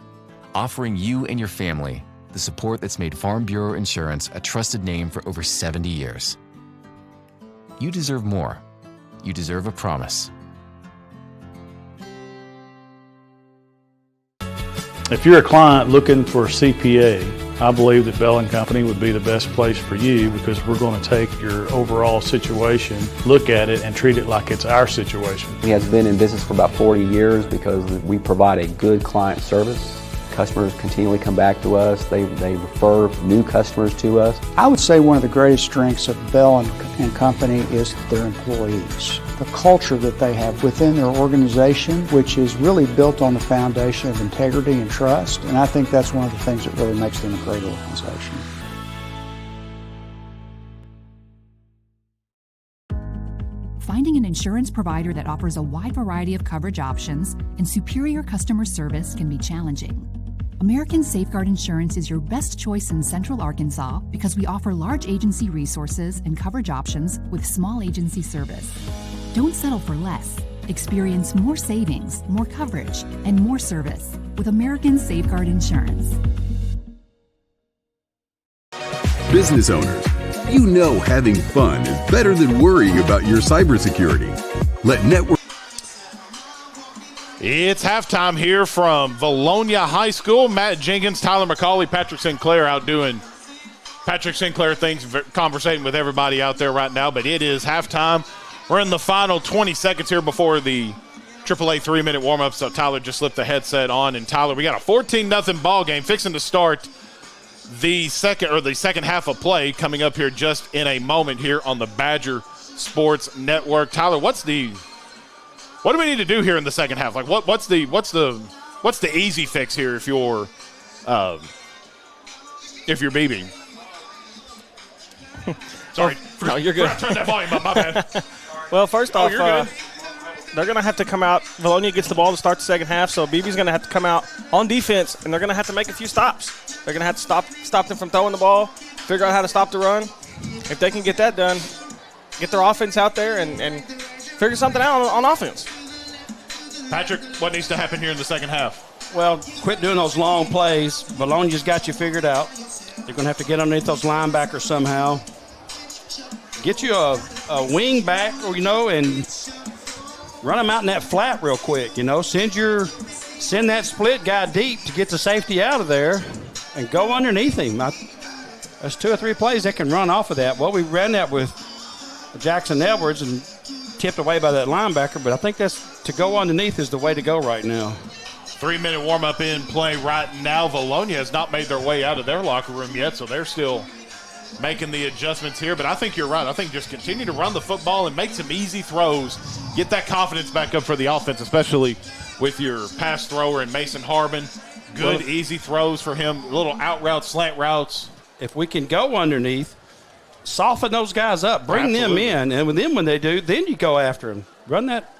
offering you and your family the support that's made Farm Bureau Insurance a trusted name for over 70 years. You deserve more. You deserve a promise. If you're a client looking for a CPA, I believe that Bell & Company would be the best place for you because we're going to take your overall situation, look at it, and treat it like it's our situation. He has been in business for about 40 years because we provide a good client service. Customers continually come back to us. They refer new customers to us. I would say one of the greatest strengths of Bell and Company is their employees. The culture that they have within their organization, which is really built on the foundation of integrity and trust. And I think that's one of the things that really makes them a great organization. Finding an insurance provider that offers a wide variety of coverage options and superior customer service can be challenging. American Safeguard Insurance is your best choice in Central Arkansas because we offer large agency resources and coverage options with small agency service. Don't settle for less. Experience more savings, more coverage, and more service with American Safeguard Insurance. Business owners, you know having fun is better than worrying about your cybersecurity. Let network. It's halftime here from Vilonia High School. Matt Jenkins, Tyler McCauley, Patrick Sinclair out doing Patrick Sinclair things, conversating with everybody out there right now, but it is halftime. We're in the final 20 seconds here before the AAA 3-minute warm-up, so Tyler just slipped the headset on. And Tyler, we got a 14-0 ball game fixing to start the second half of play coming up here just in a moment here on the Badger Sports Network. Tyler, what do we need to do here in the second half? Like what's the easy fix here if you're BB? Sorry. No, you're good. Turn that volume up, my bad. Well, first off, you're good. they're going to have to come out. Vilonia gets the ball to start the second half, so BB's going to have to come out on defense, and they're going to have to make a few stops. They're going to have to stop them from throwing the ball, figure out how to stop the run. If they can get that done, get their offense out there and figure something out on offense. Patrick, what needs to happen here in the second half? Well, quit doing those long plays. Vilonia's got you figured out. You're going to have to get underneath those linebackers somehow. Get you a wing back, and run them out in that flat real quick. Send that split guy deep to get the safety out of there and go underneath him. There's 2 or 3 plays that can run off of that. Well, we ran that with Jackson Edwards and tipped away by that linebacker, but I think that's to go underneath is the way to go right now. 3-minute warm-up in play right now. Vilonia has not made their way out of their locker room yet, so they're still making the adjustments here. But I think you're right. I think just continue to run the football and make some easy throws. Get that confidence back up for the offense, especially with your pass thrower and Mason Harbin. Good, easy throws for him. Little out routes, slant routes. If we can go underneath, soften those guys up, bring them in, and then when they do, then you go after them. Run that.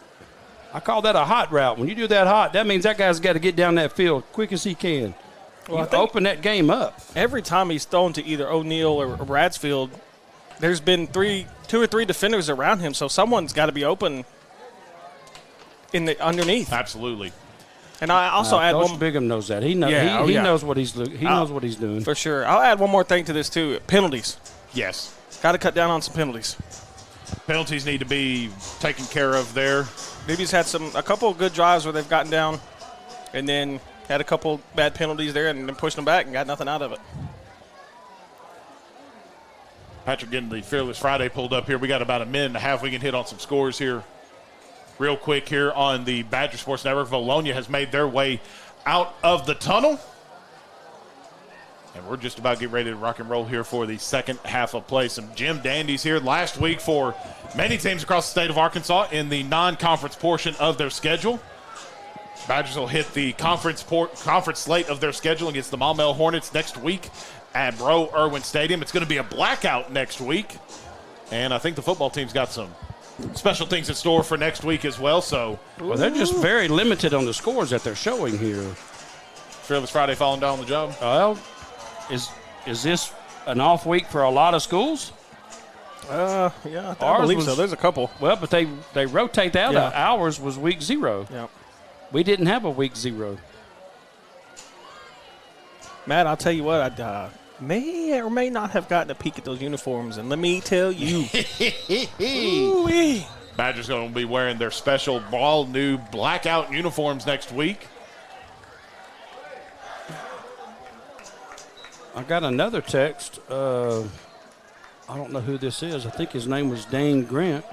I call that a hot route. When you do that hot, that means that guy's got to get down that field quick as he can. Well, open that game up. Every time he's thrown to either O'Neal or Bradsfield, there's been 2 or 3 defenders around him, so someone's got to be open underneath. Absolutely. And I also add Coach Bigham knows that. He knows what he's knows what he's doing. For sure. I'll add one more thing to this too. Penalties. Yes. Got to cut down on some penalties. Penalties need to be taken care of there. BB's had a couple of good drives where they've gotten down, and then Had a couple bad penalties there and then pushed them back and got nothing out of it. Patrick getting the Fearless Friday pulled up here. We got about a minute and a half. We can hit on some scores here real quick here on the Badger Sports Network. Vilonia has made their way out of the tunnel. And we're just about to get ready to rock and roll here for the second half of play. Some Jim Dandies here last week for many teams across the state of Arkansas in the non-conference portion of their schedule. Badgers will hit the conference slate of their schedule against the Maumelle Hornets next week at Bro Irwin Stadium. It's going to be a blackout next week. And I think the football team's got some special things in store for next week as well. So, well, they're just very limited on the scores that they're showing here. Fearless Friday falling down on the job. Well, is this an off week for a lot of schools? Yeah, I believe so. There's a couple. Well, but they rotate that. Yeah. Ours was week 0. Yeah. We didn't have a week 0. Matt, I'll tell you what, I may or may not have gotten a peek at those uniforms, and let me tell you. Badgers going to be wearing their special all new blackout uniforms next week. I got another text. I don't know who this is. I think his name was Dane Grant.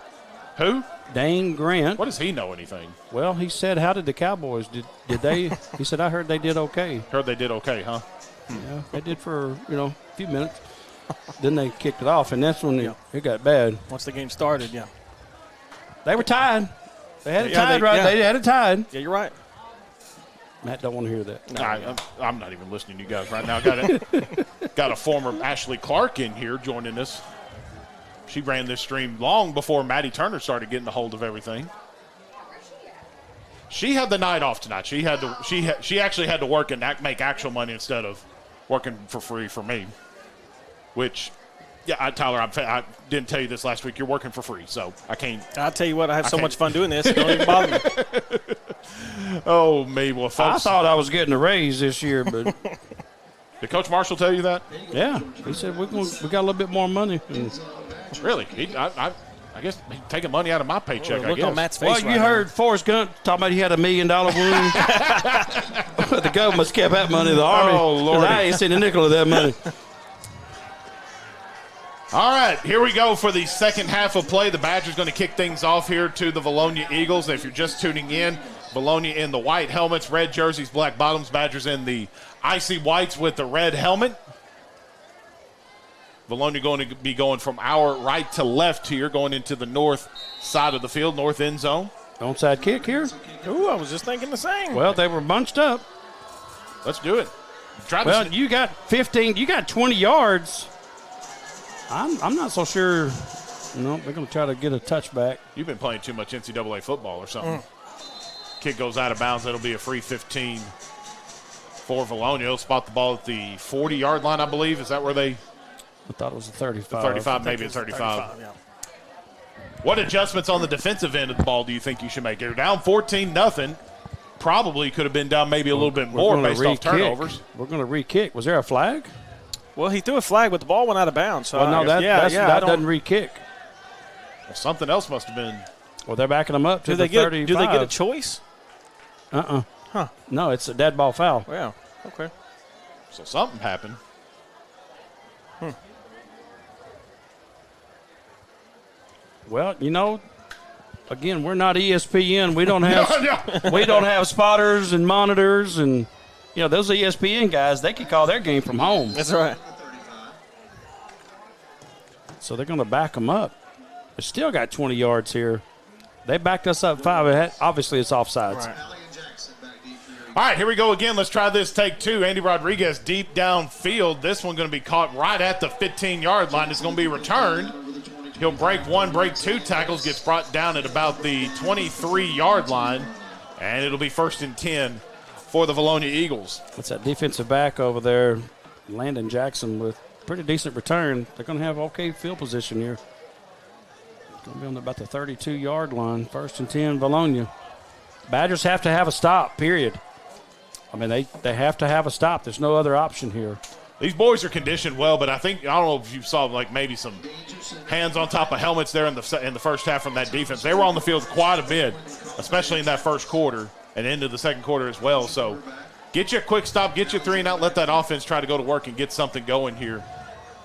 Who? Dane Grant. What does he know anything? Well, he said, how did the Cowboys, did they, he said, I heard they did okay. Heard they did okay, huh? Yeah, they did for, a few minutes. Then they kicked it off, and that's when it got bad. Once the game started, yeah. They were tied. They had it tied, right? Yeah. They had it tied. Yeah, you're right. Matt don't want to hear that. No, I'm not even listening to you guys right now. Got a former Ashley Clark in here joining us. She ran this stream long before Maddie Turner started getting a hold of everything. She had the night off tonight. She actually had to work and make actual money instead of working for free for me. Which, yeah, Tyler, I didn't tell you this last week. You're working for free, so I can't. I'll tell you what, I have so much fun doing this. It don't even bother me. Oh, me. Well, folks. I thought I was getting a raise this year, but. Did Coach Marshall tell you that? Yeah. He said we got a little bit more money. Really? I guess he's taking money out of my paycheck, I guess. On Matt's face well, you heard Forrest Gump talking about he had $1 million wound. The government's kept that money, the Army. Oh, Lord. I ain't seen a nickel of that money. All right, here we go for the second half of play. The Badgers going to kick things off here to the Vilonia Eagles. If you're just tuning in, Vilonia in the white helmets, red jerseys, black bottoms. Badgers in the icy whites with the red helmet. Vilonia going to be going from our right to left here, going into the north side of the field, north end zone. Onside kick here. Ooh, I was just thinking the same. Well, they were bunched up. Let's do it. You got 15. You got 20 yards. I'm not so sure. No, they're going to try to get a touchback. You've been playing too much NCAA football or something. Kick goes out of bounds. That'll be a free 15 for Vilonia. He'll spot the ball at the 40-yard line, I believe. Is that where they? I thought it was a 35. The 35, maybe it's 35. Yeah. What adjustments on the defensive end of the ball do you think you should make? You're down 14-0. Probably could have been down maybe a little bit more based off turnovers. We're going to re-kick. Was there a flag? Well, he threw a flag, but the ball went out of bounds. So that doesn't re-kick. Well, something else must have been. Well, they're backing them up to the 35. Do they get a choice? Huh. No, it's a dead ball foul. Yeah. Okay. So something happened. Well, again, we're not ESPN. We don't have we don't have spotters and monitors, and those ESPN guys, they can call their game from home. That's right. So they're going to back them up. They still got 20 yards here. They backed us up 5. Obviously, it's offsides. Right. All right, here we go again. Let's try this take 2. Andy Rodriguez deep downfield. This one going to be caught right at the 15-yard line. It's going to be returned. He'll break 1, break 2 tackles, gets brought down at about the 23-yard line, and it'll be 1st and 10 for the Vilonia Eagles. That's that defensive back over there, Landon Jackson, with pretty decent return. They're going to have okay field position here. Going to be on about the 32-yard line, 1st and 10, Vilonia. Badgers have to have a stop, period. I mean, they have to have a stop. There's no other option here. These boys are conditioned well, but I don't know if you saw maybe some hands on top of helmets there in the first half from that defense. They were on the field quite a bit, especially in that first quarter and into the second quarter as well. So Get you a quick stop, get you 3 and out, let that offense try to go to work and get something going here.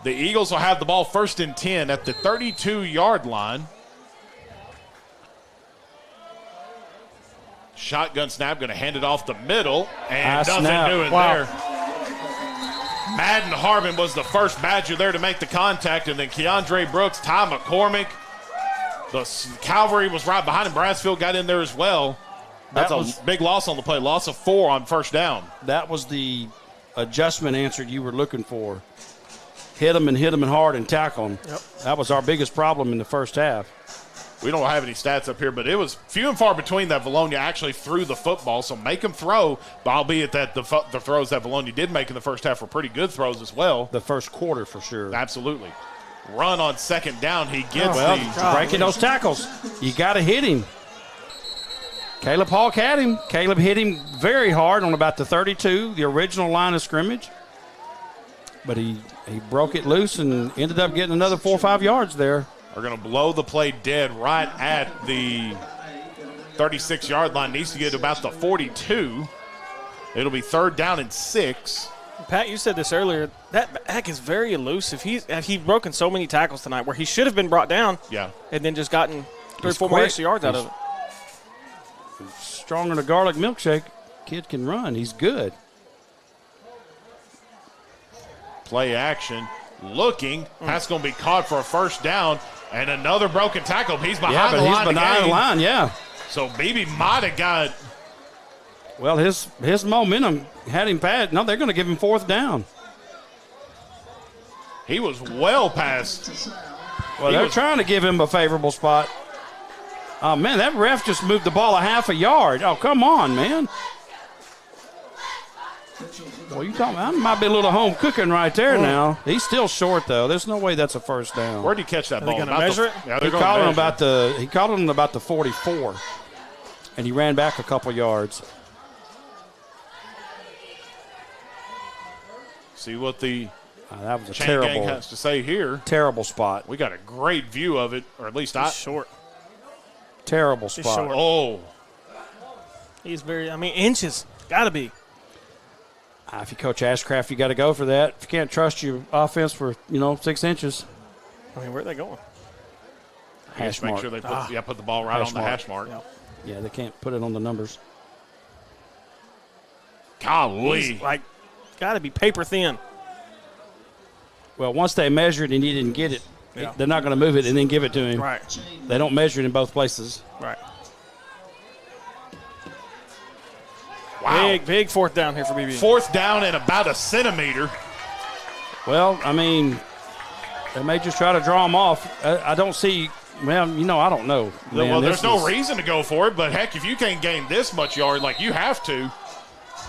The Eagles will have the ball 1st and 10 at the 32-yard line. Shotgun snap, going to hand it off the middle, and nothing doing there. Madden Harbin was the first Badger there to make the contact, and then Keandre Brooks, Ty McCormick. The Cavalry was right behind him. Brassfield got in there as well. That's a big loss on the play. Loss of 4 on 1st down. That was the adjustment answer you were looking for. Hit them and hard and tackle them. Yep. That was our biggest problem in the first half. We don't have any stats up here, but it was few and far between that Vilonia actually threw the football, so make them throw, albeit that the throws that Vilonia did make in the first half were pretty good throws as well. The first quarter for sure. Absolutely. Run on 2nd down, he gets breaking those tackles. You got to hit him. Caleb Hawk had him. Caleb hit him very hard on about the 32, the original line of scrimmage. But he broke it loose and ended up getting another 4 or 5 yards there. Are going to blow the play dead right at the 36-yard line. Needs to get about the 42. It'll be 3rd down and 6. Pat, you said this earlier. That back is very elusive. He's broken so many tackles tonight where he should have been brought down. Yeah. And then just gotten 3 or 4 more extra yards out of it. Stronger than a garlic milkshake. Kid can run. He's good. Play action. Looking. That's going to be caught for a 1st down. And another broken tackle. He's behind the line. He's behind the line, yeah. So Beebe might have got. Well, his momentum had him past. No, they're going to give him 4th down. He was well past. Well, they're trying to give him a favorable spot. Oh, man, that ref just moved the ball a half a yard. Oh, come on, man. Well, you talking about, that might be a little home cooking right there now. He's still short, though. There's no way that's a 1st down. Where'd he catch that ball? Are they going to measure it? Yeah, He caught him about the 44, and he ran back a couple yards. See what the that was a Chain terrible Gang has to say here. Terrible spot. We got a great view of it, or at least short. Terrible spot. Short. Oh. He's inches. Got to be. If you coach Ashcraft, you got to go for that. If you can't trust your offense for 6 inches. Where are they going? Hash make mark. sure they put the ball right on the hash mark. Yeah, they can't put it on the numbers. Golly. Got to be paper thin. Well, once they measured and he didn't get it, they're not going to move it and then give it to him. Right. They don't measure it in both places. Right. Wow. Big 4th down here for BB. 4th down and about a centimeter. Well, they may just try to draw him off. I don't see. Well, I don't know. Man, well, there's no reason to go for it, but heck, if you can't gain this much yard, you have to.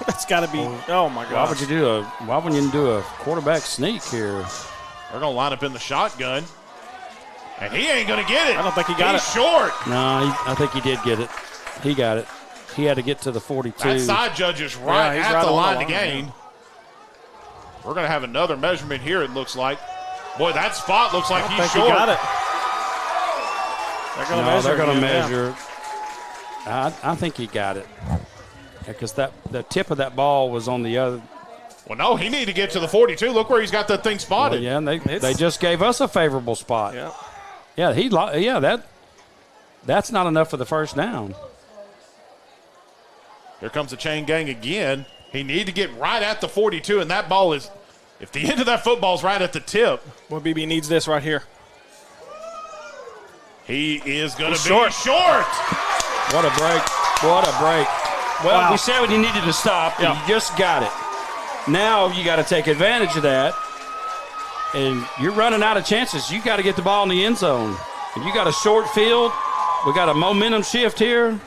That's got to be. Oh my God! Why wouldn't you do a quarterback sneak here? They're gonna line up in the shotgun, and he ain't gonna get it. I don't think he got it. He's short. No, I think he did get it. He got it. He had to get to the 42. That side judge is right at the line to gain. We're gonna have another measurement here. It looks like. Boy, that spot looks like he's short. He got it. They're gonna measure. I think he got it. Because the tip of that ball was on the other. Well, no, he needed to get to the 42. Look where he's got that thing spotted. Well, yeah, and they just gave us a favorable spot. Yeah. That's not enough for the 1st down. Here comes the Chain Gang again. He needed to get right at the 42, and that ball is, if the end of that football's right at the tip. Well, BB needs this right here. He is going to be short. What a break. What a break. Well, we said when he needed to stop, and you just got it. Now you got to take advantage of that, and you're running out of chances. You got to get the ball in the end zone. If you got a short field, we got a momentum shift here.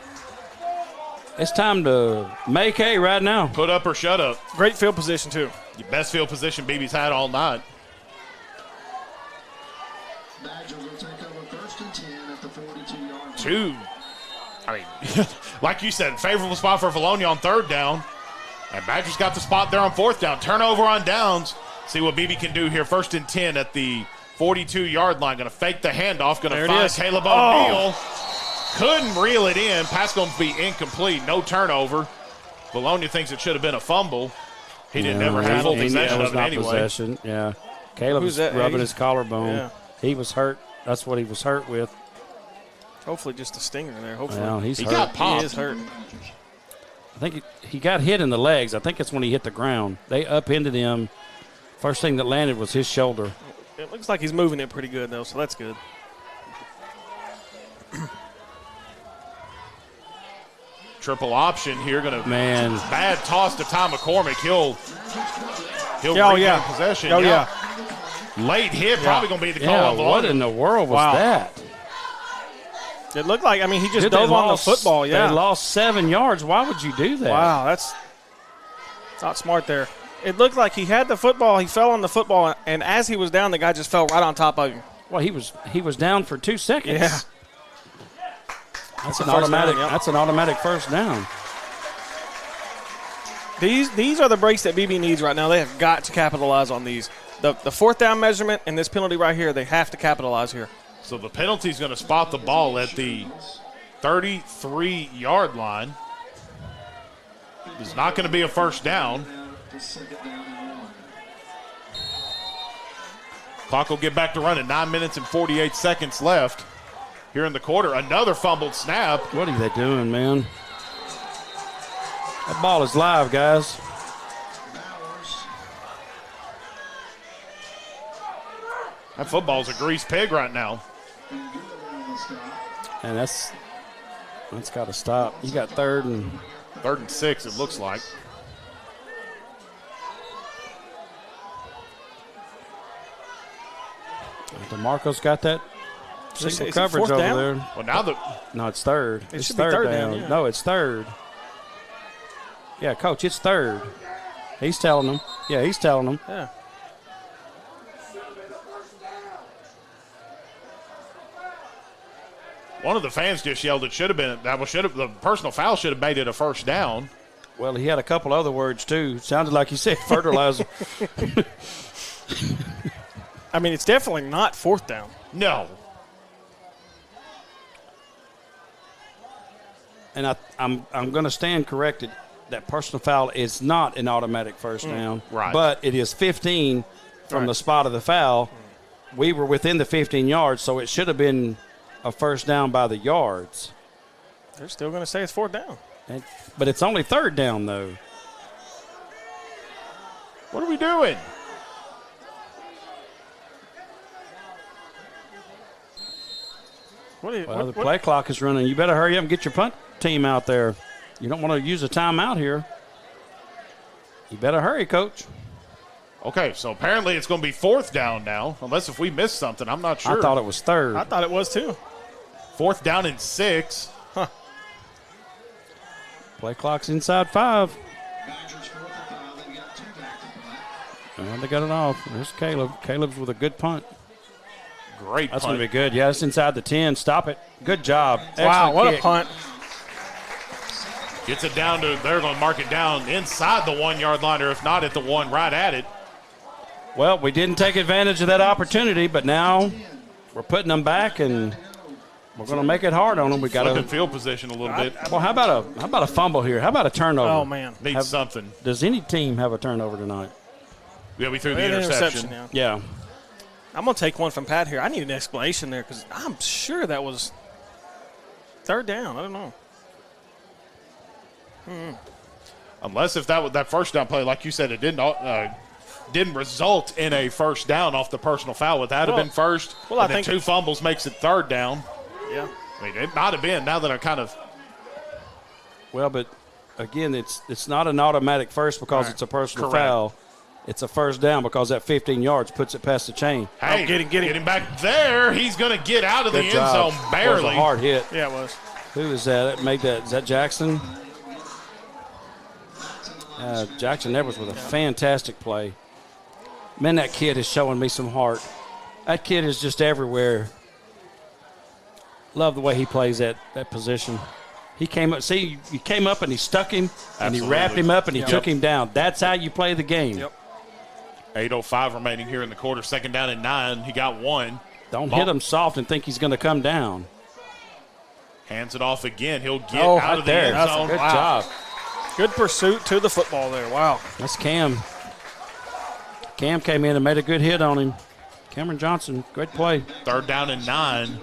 It's time to make hay right now. Put up or shut up. Great field position, too. The best field position BB's had all night. Like you said, favorable spot for Vilonia on 3rd down. And Badgers got the spot there on 4th down. Turnover on downs. See what BB can do here. 1st and 10 at the 42-yard line. Going to fake the handoff. Going to find Caleb O'Neal. Couldn't reel it in. Pass going to be incomplete. No turnover. Vilonia thinks it should have been a fumble. He didn't ever have full possession of it anyway. Possession. Yeah. Caleb was rubbing his collarbone. Yeah. He was hurt. That's what he was hurt with. Hopefully just a stinger in there. Hopefully. Well, he got popped. He is hurt. I think he got hit in the legs. I think it's when he hit the ground. They upended him. First thing that landed was his shoulder. It looks like he's moving it pretty good, though, so that's good. Triple option here. Man. Bad toss to Ty McCormick. He'll regain possession. Late hit, probably going to be the call. What in the world was that? It looked like, he just dove on the football. Yeah. They lost 7 yards. Why would you do that? Wow, that's not smart there. It looked like he had the football. He fell on the football, and as he was down, the guy just fell right on top of him. Well, he was down for 2 seconds. Yeah. That's an automatic. That's an automatic first down. These are the breaks that BB needs right now. They have got to capitalize on these. The fourth down measurement and this penalty right here, they have to capitalize here. So the penalty is going to spot the ball at the 33-yard line. It's not going to be a first down. Clock will get back to running. 9 minutes and 48 seconds left here in the quarter. Another fumbled snap. What are they doing, man? That ball is live, guys. That football's a grease pig right now. And that's got to stop. You got third and 6, it looks like. DeMarco's got that single coverage over there. Well, now no, it's third. It's third down. Yeah. No, it's third. Yeah, Coach, it's third. He's telling them. Yeah, he's telling them. Yeah. One of the fans just yelled it should have been. The personal foul should have made it a first down. Well, he had a couple other words too. Sounded like he said fertilizer. It's definitely not fourth down. No. And I'm going to stand corrected. That personal foul is not an automatic first down. Right. But it is 15 from the spot of the foul. We were within the 15 yards, so it should have been a first down by the yards. They're still going to say it's fourth down. But it's only third down, though. What are we doing? The play clock is running. You better hurry up and get your punt team out there. You don't want to use a timeout here. You better hurry, Coach. Okay, so apparently it's going to be fourth down now, unless if we missed something. I'm not sure. I thought it was third. I thought it was too. Fourth down and 6. Huh. Play clock's inside 5. And they got it off. There's Caleb. Caleb's with a good punt. Great punt. That's going to be good. Yeah, it's inside the 10. Stop it. Good job. Wow, what kick. a punt. Gets it down to, they're going to mark it down inside the 1 yard line, or if not at the 1, right at it. Well, we didn't take advantage of that opportunity, but now we're putting them back, and we're going to make it hard on them. We got to field position a little bit. Well, how about a fumble here? How about a turnover? Oh man, needs something. Does any team have a turnover tonight? Yeah, we threw the interception. Yeah. I'm going to take one from Pat here. I need an explanation there because I'm sure that was third down. I don't know. Unless if that first down play, like you said, it didn't result in a first down off the personal foul. Would that have been first? Well, I think 2 fumbles makes it third down. Yeah. It might have been now that I kind of. Well, but again, it's not an automatic first because it's a personal foul. It's a first down because that 15 yards puts it past the chain. Hey, get him back there. He's going to get out of the end zone barely. It was a hard hit. Yeah, it was. Who is that? That made that? Is that Jackson? Jackson Edwards with a fantastic play. Man, that kid is showing me some heart. That kid is just everywhere. Love the way he plays that position. He came up. See, you came up and he stuck him, and he wrapped him up, and he took him down. That's how you play the game. Yep. 8:05 remaining here in the quarter. Second down and 9. He got 1. Don't hit him soft and think he's going to come down. Hands it off again. He'll get out of the end zone. Good job. Good pursuit to the football there. Wow. That's Cam. Cam came in and made a good hit on him. Cameron Johnson, great play. 3rd down and 9.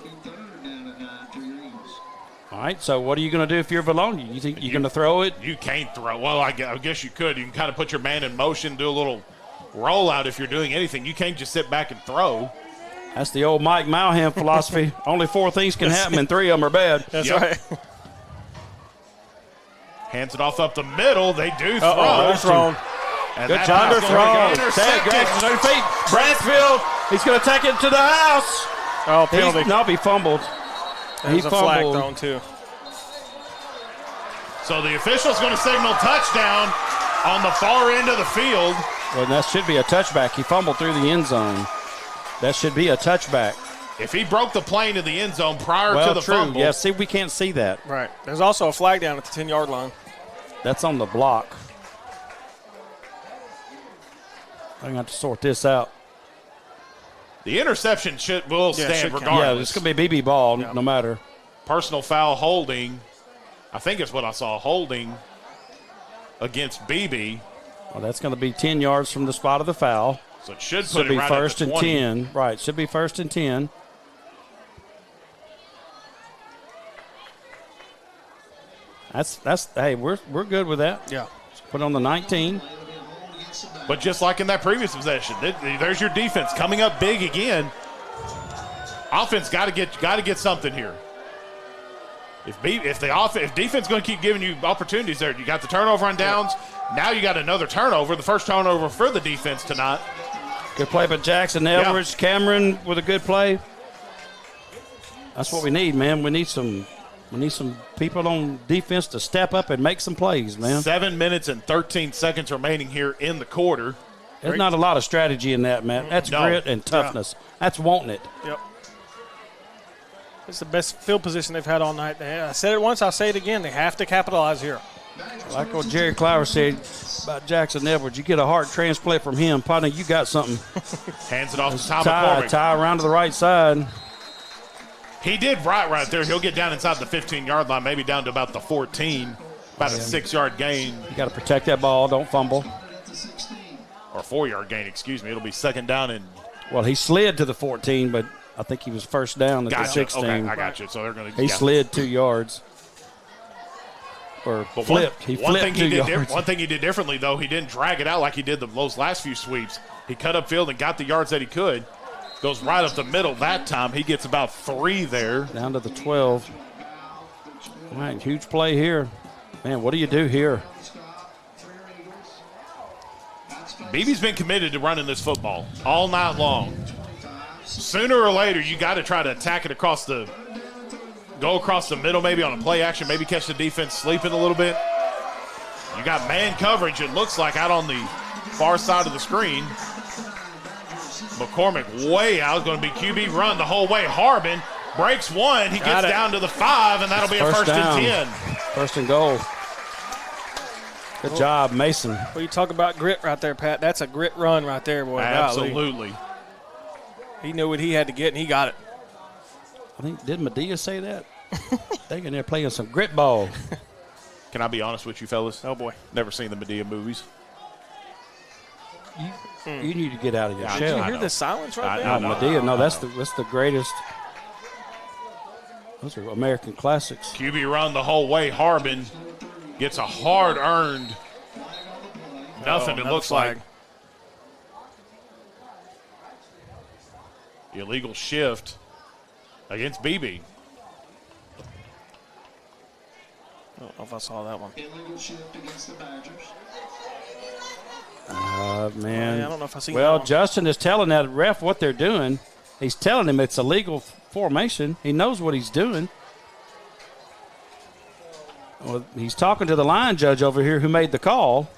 All right, so what are you going to do if you're Vilonia? You think you're going to throw it? You can't throw. Well, I guess you could. You can kind of put your man in motion, do a little rollout if you're doing anything. You can't just sit back and throw. That's the old Mike Malham philosophy. Only 4 things can happen, and 3 of them are bad. That's right. Hands it off up the middle. They do throw. Underthrown. And Good job. Underthrown. Intercepted. Feet. Bransfield, he's going to take it to the house. Oh, penalty. He fumbled. There's a flag thrown, too. So the official's going to signal touchdown on the far end of the field. Well, that should be a touchback. He fumbled through the end zone. That should be a touchback. If he broke the plane to the end zone prior to the true. fumble. Yeah, see, we can't see that. Right. There's also a flag down at the 10-yard line. That's on the block. I'm going to have to sort this out. The interception will stand regardless. Yeah, it's going to be BB ball no matter. Personal foul holding. I think it's what I saw, holding against BB. Well, that's going to be 10 yards from the spot of the foul. So it should put it be right first at the and 20. 10. Right, should be first and 10. Hey, we're good with that. Yeah. Put on the 19. But just like in that previous possession, there's your defense coming up big again. Offense got to get something here. If defense going to keep giving you opportunities there, you got the turnover on downs. Now you got another turnover, the first turnover for the defense tonight. Good play by Jackson Edwards. Yeah. Cameron with a good play. That's what we need, man. We need some people on defense to step up and make some plays, man. 7 minutes and 13 seconds remaining here in the quarter. There's not a lot of strategy in that, man. That's grit and toughness. Yeah. That's wanting it. Yep. It's the best field position they've had all night. I said it once, I'll say it again. They have to capitalize here. Like what Jerry Clower said about Jackson Edwards, you get a heart transplant from him, partner, you got something. Hands it off to Tom McCormick. Tie around to the right side. He did right there. He'll get down inside the 15-yard line, maybe down to about the 14, about a 6-yard gain. You got to protect that ball. Don't fumble. Or 4-yard gain, excuse me. It'll be second down and. Well, he slid to the 14, but I think he was first down at the 16. Okay, I got you. So they're going to. He slid 2 yards. Or flipped. One thing he did differently, though, he didn't drag it out like he did those last few sweeps. He cut upfield and got the yards that he could. Goes right up the middle that time. He gets about 3 there. Down to the 12. All right, huge play here. Man, what do you do here? BB's been committed to running this football all night long. Sooner or later, you got to try to attack it go across the middle, maybe on a play action, maybe catch the defense sleeping a little bit. You got man coverage, it looks like, out on the far side of the screen. McCormick way out, going to be QB run the whole way. Harbin breaks one, he gets down to the 5, and that'll be a first and 10. First and goal. Good job, Mason. Well, you talk about grit right there, Pat. That's a grit run right there, boy. Absolutely. He knew what he had to get, and he got it. I think, did Medea say that? They're in there playing some grit ball. Can I be honest with you, fellas? Oh, boy. Never seen the Medea movies. You need to get out of your shell. Did you hear the silence right there? No, Medea, no, that's the greatest. Those are American classics. QB run the whole way. Harbin gets a hard-earned nothing, it looks like. Illegal shift against BB. I don't know if I saw that one. Illegal shift against the Badgers. Man. I don't know if I see Well, that one. Justin is telling that ref what they're doing. He's telling him it's a legal formation. He knows what he's doing. Well, he's talking to the line judge over here who made the call.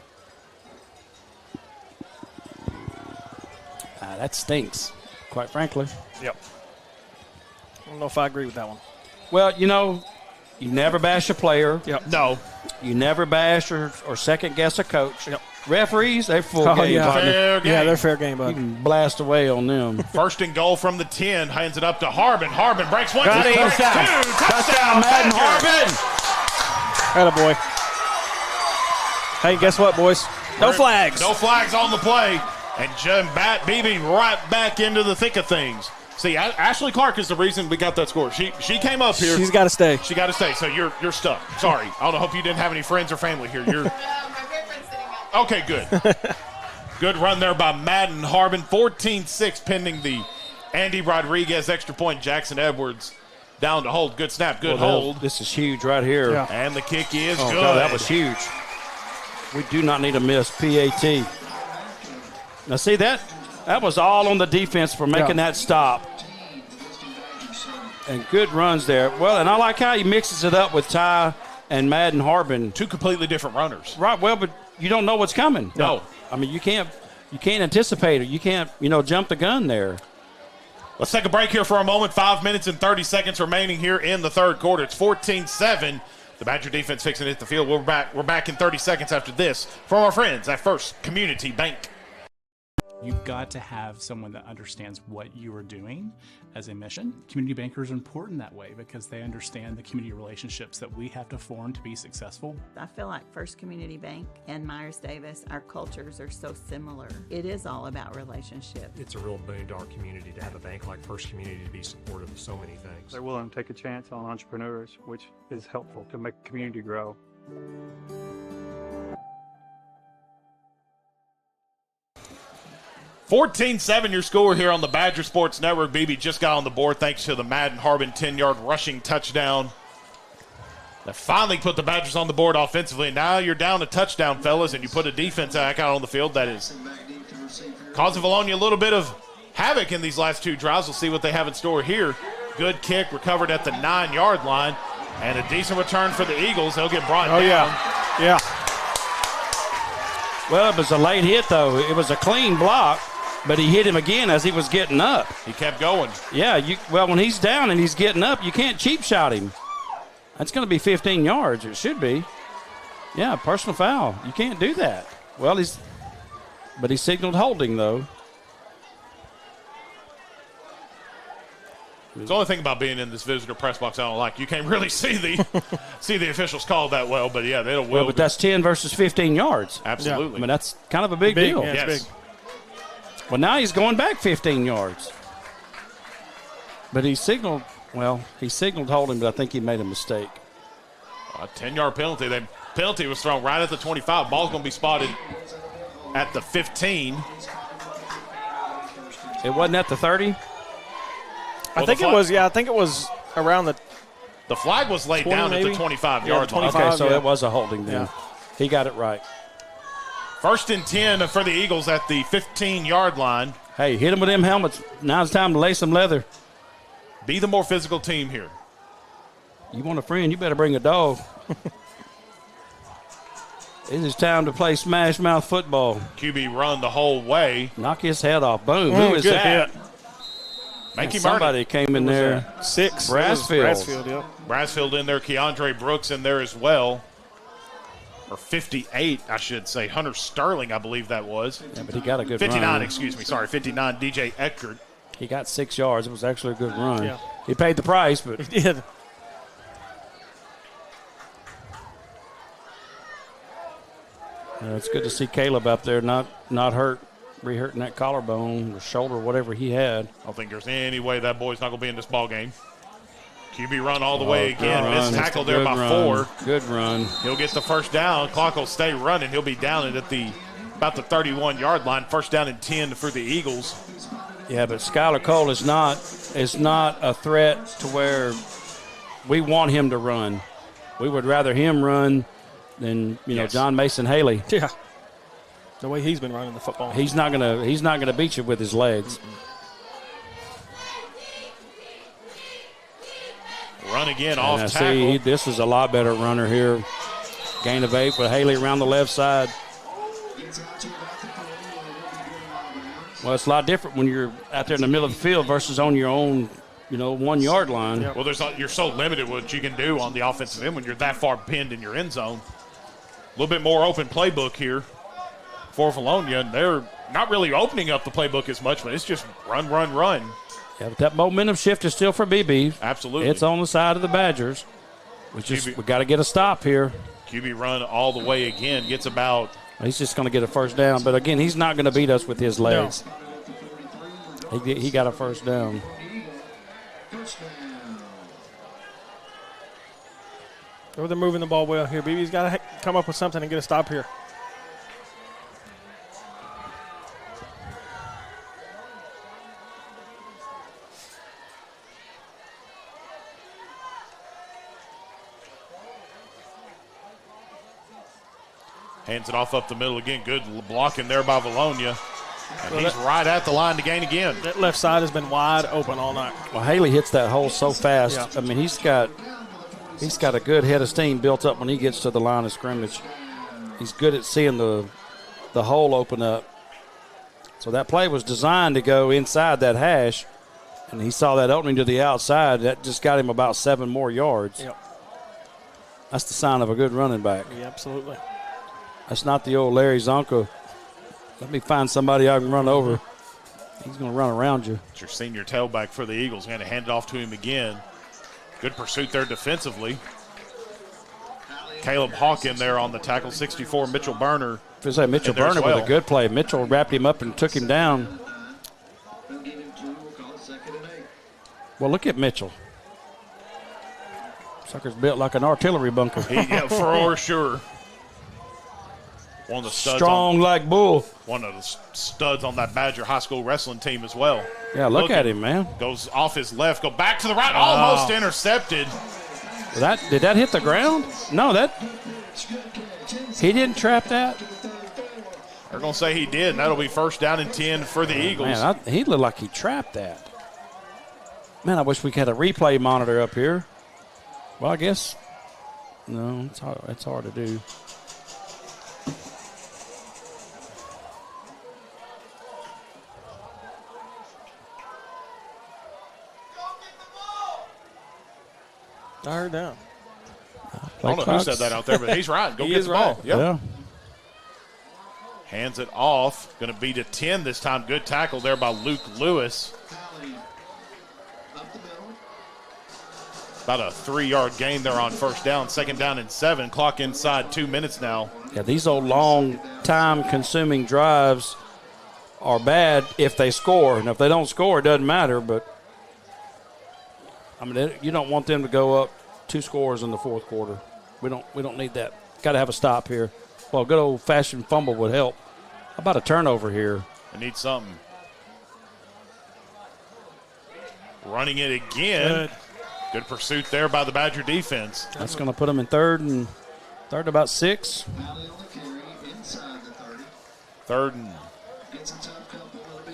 That stinks, quite frankly. Yep. I don't know if I agree with that one. Well, you never bash a player. Yep. No. You never bash or second guess a coach. Yep. Referees, they're full game. Yeah. Fair game. Yeah, they're fair game, bud. You can blast away on them. First and goal from the 10. Hands it up to Harbin. Harbin breaks one. Got it. Breaks two. Touchdown, Madden Badgers. Harbin. Attaboy. Hey, guess what, boys? No flags. No flags on the play. And Beebe right back into the thick of things. See, Ashley Clark is the reason we got that score. She came up here. She's got to stay. She got to stay. So you're stuck. Sorry. I hope you didn't have any friends or family here. Okay, good. Good run there by Madden Harbin. 14-6 pending the Andy Rodriguez extra point. Jackson Edwards down to hold. Good snap. Good hold. This is huge right here. Yeah. And the kick is good. God, that was huge. We do not need a miss. PAT. Now, see, that was all on the defense for making that stop. And good runs there. Well, and I like how he mixes it up with Ty and Madden Harbin. Two completely different runners. Right, well, but you don't know what's coming. No. I mean, you can't anticipate it. You can't, jump the gun there. Let's take a break here for a moment. 5 minutes and 30 seconds remaining here in the third quarter. It's 14-7. The Badger defense fixing to hit the field. We're back in 30 seconds after this from our friends at First Community Bank. You've got to have someone that understands what you are doing as a mission. Community bankers are important that way because they understand the community relationships that we have to form to be successful. I feel like First Community Bank and Myers Davis, our cultures are so similar. It is all about relationships. It's a real boon to our community to have a bank like First Community to be supportive of so many things. They're willing to take a chance on entrepreneurs, which is helpful to make the community grow. 14-7 your score here on the Badger Sports Network. BB just got on the board thanks to the Madden Harbin 10-yard rushing touchdown. That finally put the Badgers on the board offensively. And now you're down a touchdown, fellas, and you put a defense back out on the field that is causing Vilonia a little bit of havoc in these last two drives. We'll see what they have in store here. Good kick recovered at the 9-yard line. And a decent return for the Eagles. They'll get brought down. Yeah. Well, it was a late hit, though. It was a clean block. But he hit him again as he was getting up. He kept going. Yeah, when he's down and he's getting up, you can't cheap shot him. That's going to be 15 yards. It should be. Yeah, personal foul. You can't do that. Well, he signaled holding, though. The only thing about being in this visitor press box I don't like, you can't really see the officials call that well, but yeah, they'll. Well, but that's 10 versus 15 yards. Absolutely. Yeah. I mean, that's kind of a big deal. Yeah, it's big. Well, now he's going back 15 yards. But he signaled holding, but I think he made a mistake. A 10-yard penalty. The penalty was thrown right at the 25. Ball's going to be spotted at the 15. It wasn't at the 30? I think it was around the. The flag was laid down at the 25-yard line. Okay, so it was a holding then. Yeah. He got it right. 1st and 10 for the Eagles at the 15-yard line. Hey, hit them with them helmets. Now it's time to lay some leather. Be the more physical team here. You want a friend, you better bring a dog. It is time to play smash mouth football. QB run the whole way. Knock his head off. Boom. Who is that? Somebody came in there. 6. Brassfield, yep. Brassfield in there. Keandre Brooks in there as well. Or 58, I should say. Hunter Sterling, I believe that was. Yeah, but he got a good 59, run. 59, DJ Eckert. He got 6 yards. It was actually a good run. Yeah. He paid the price, but he did. It's good to see Caleb up there, not hurt, re-hurting that collarbone or shoulder, whatever he had. I don't think there's any way that boy's not going to be in this ball game. QB run all the way again. Missed tackle there by 4. Good run. He'll get the first down. Clock will stay running. He'll be down at about the 31-yard line. First down and 10 for the Eagles. Yeah, but Skylar Cole is not a threat to where we want him to run. We would rather him run than John Mason Haley. Yeah. The way he's been running the football. He's not gonna beat you with his legs. Run again off tackle. See, this is a lot better runner here. Gain of 8 with Haley around the left side. Well, it's a lot different when you're out there in the middle of the field versus on your own, 1-yard line. Yeah. Well, you're so limited what you can do on the offensive end when you're that far pinned in your end zone. A little bit more open playbook here for Vilonia. They're not really opening up the playbook as much, but it's just run. Yeah, but that momentum shift is still for BB. Absolutely. It's on the side of the Badgers. We got to get a stop here. QB run all the way again. Gets about. He's just going to get a first down. But, again, he's not going to beat us with his legs. No. He got a first down. Oh, they're moving the ball well here. BB's got to come up with something and get a stop here. Hands it off up the middle again. Good blocking there by Vilonia. And he's right at the line to gain again. That left side has been wide open all night. Well, Haley hits that hole so fast. Yeah. I mean, he's got a good head of steam built up when he gets to the line of scrimmage. He's good at seeing the hole open up. So that play was designed to go inside that hash, and he saw that opening to the outside. That just got him about 7 more yards. Yep. That's the sign of a good running back. Yeah, absolutely. That's not the old Larry Zonka. Let me find somebody I can run over. He's going to run around you. It's your senior tailback for the Eagles. Going to hand it off to him again. Good pursuit there defensively. Caleb Hawk in there on the tackle. 64, Mitchell Berner. If I say Mitchell Berner with a good play. Mitchell wrapped him up and took him down. Well, look at Mitchell. Sucker's built like an artillery bunker. Yeah, for sure. One of the studs strong like bull. One of the studs on that Badger High School wrestling team as well. Yeah, look at him, man. Goes off his left, go back to the right, almost intercepted. Did that hit the ground? No, he didn't trap that. They're going to say he did, and that'll be first down and 10 for the Eagles. Man, he looked like he trapped that. Man, I wish we had a replay monitor up here. Well, I guess, no, it's hard to do. I heard that. I don't know who said that out there, but he's right. Go get the ball. Yep. Yeah. Hands it off. Going to be to 10 this time. Good tackle there by Luke Lewis. About a 3-yard gain there on first down. Second down and 7. Clock inside 2 minutes now. Yeah, these old long time-consuming drives are bad if they score. And if they don't score, it doesn't matter, but I mean, you don't want them to go up 2 scores in the fourth quarter. We don't need that. Got to have a stop here. Well, a good old-fashioned fumble would help. How about a turnover here? I need something. Running it again. Good pursuit there by the Badger defense. That's going to put them in third and about 6. Third and.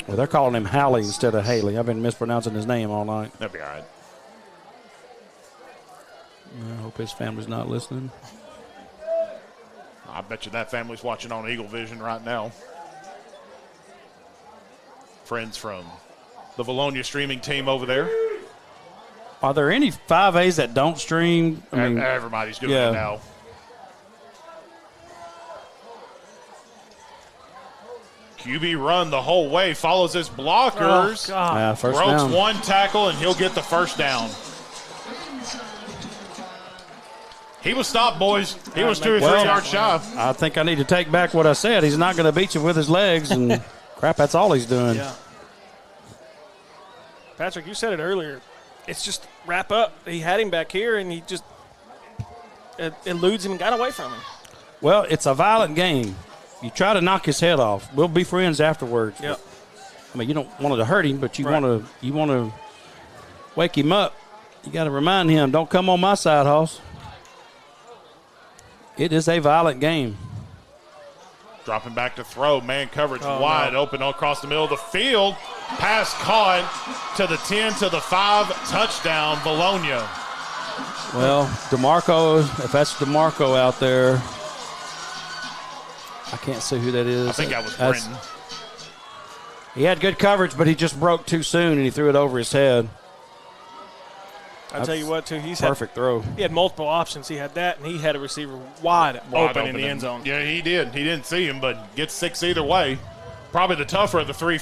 Well, they're calling him Halley instead of Haley. I've been mispronouncing his name all night. That'll be all right. I hope his family's not listening. I bet you that family's watching on Eagle Vision right now. Friends from the Vilonia streaming team over there. Are there any 5As that don't stream? I mean, everybody's doing it now. QB run the whole way, follows his blockers. First Ropes down. one tackle, and he'll get the first down. He was stopped, boys. He was 2 or 3 yards shy. I think I need to take back what I said. He's not going to beat you with his legs, and crap, that's all he's doing. Yeah. Patrick, you said it earlier. It's just wrap up. He had him back here, and he just eludes him and got away from him. Well, it's a violent game. You try to knock his head off. We'll be friends afterwards. Yep. I mean, you don't want to hurt him, but you want to wake him up. You got to remind him, don't come on my side, Hoss. It is a violent game. Dropping back to throw. Man coverage wide open across the middle of the field. Pass caught to the 10, to the 5. Touchdown, Vilonia. Well, DeMarco, if that's DeMarco out there, I can't see who that is. I think that was Brenton. He had good coverage, but he just broke too soon, and he threw it over his head. I'll tell you what, too. Perfect throw. He had multiple options. He had that, and he had a receiver wide open in the end zone. Yeah, he did. He didn't see him, but gets 6 either way. Probably the tougher of the three.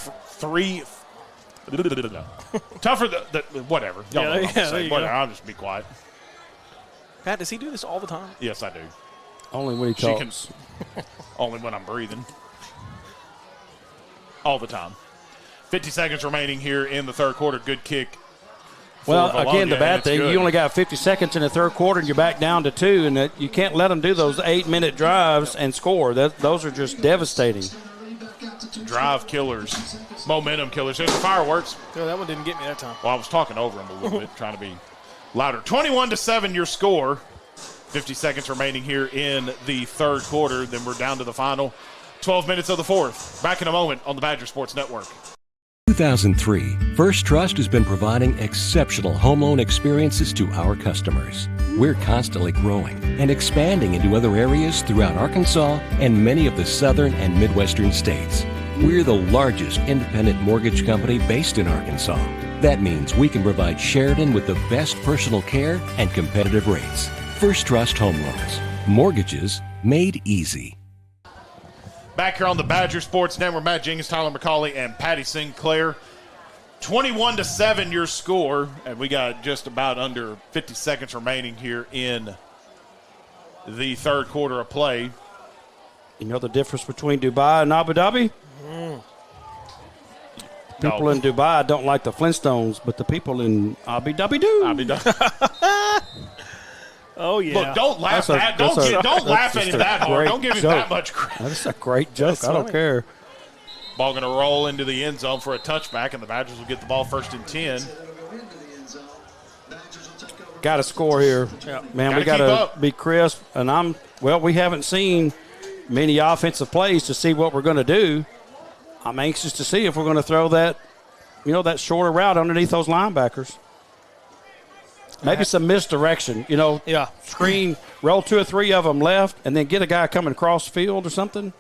Tougher the whatever. Y'all know what I'm saying. I'll just be quiet. Pat, does he do this all the time? Yes, I do. Only when he She can, talks. only when I'm breathing. All the time. 50 seconds remaining here in the third quarter. Good kick. Well, for Vilonia, again, the and bad it's thing, good. you only got 50 seconds in the third quarter, and you're back down to 2, and you can't let them do those 8-minute drives and score. Those are just devastating. Drive killers, momentum killers. There's the fireworks. No, that one didn't get me that time. Well, I was talking over him a little bit, trying to be louder. 21-7 your score. 50 seconds remaining here in the third quarter. Then we're down to the final 12 minutes of the fourth. Back in a moment on the Badger Sports Network. 2003, First Trust has been providing exceptional home loan experiences to our customers. We're constantly growing and expanding into other areas throughout Arkansas and many of the southern and midwestern states. We're the largest independent mortgage company based in Arkansas. That means we can provide Sheridan with the best personal care and competitive rates. First Trust Home Loans. Mortgages made easy. Back here on the Badger Sports Network, Matt Jenkins, Tyler McCauley, and Patty Sinclair. 21-7 your score, and we got just about under 50 seconds remaining here in the third quarter of play. You know the difference between Dubai and Abu Dhabi? People in Dubai don't like the Flintstones, but the people in Abu Dhabi do. Abu Dhabi. Oh, yeah. Look, don't laugh at don't laugh at it that hard. Don't give him that much credit. That's a great joke. I don't care. Ball going to roll into the end zone for a touchback, and the Badgers will get the ball first and 10. Got to score here. Man, we got to be crisp. And we haven't seen many offensive plays to see what we're going to do. I'm anxious to see if we're going to throw that, that shorter route underneath those linebackers. Maybe some misdirection, screen, roll 2 or 3 of them left, and then get a guy coming across the field or something.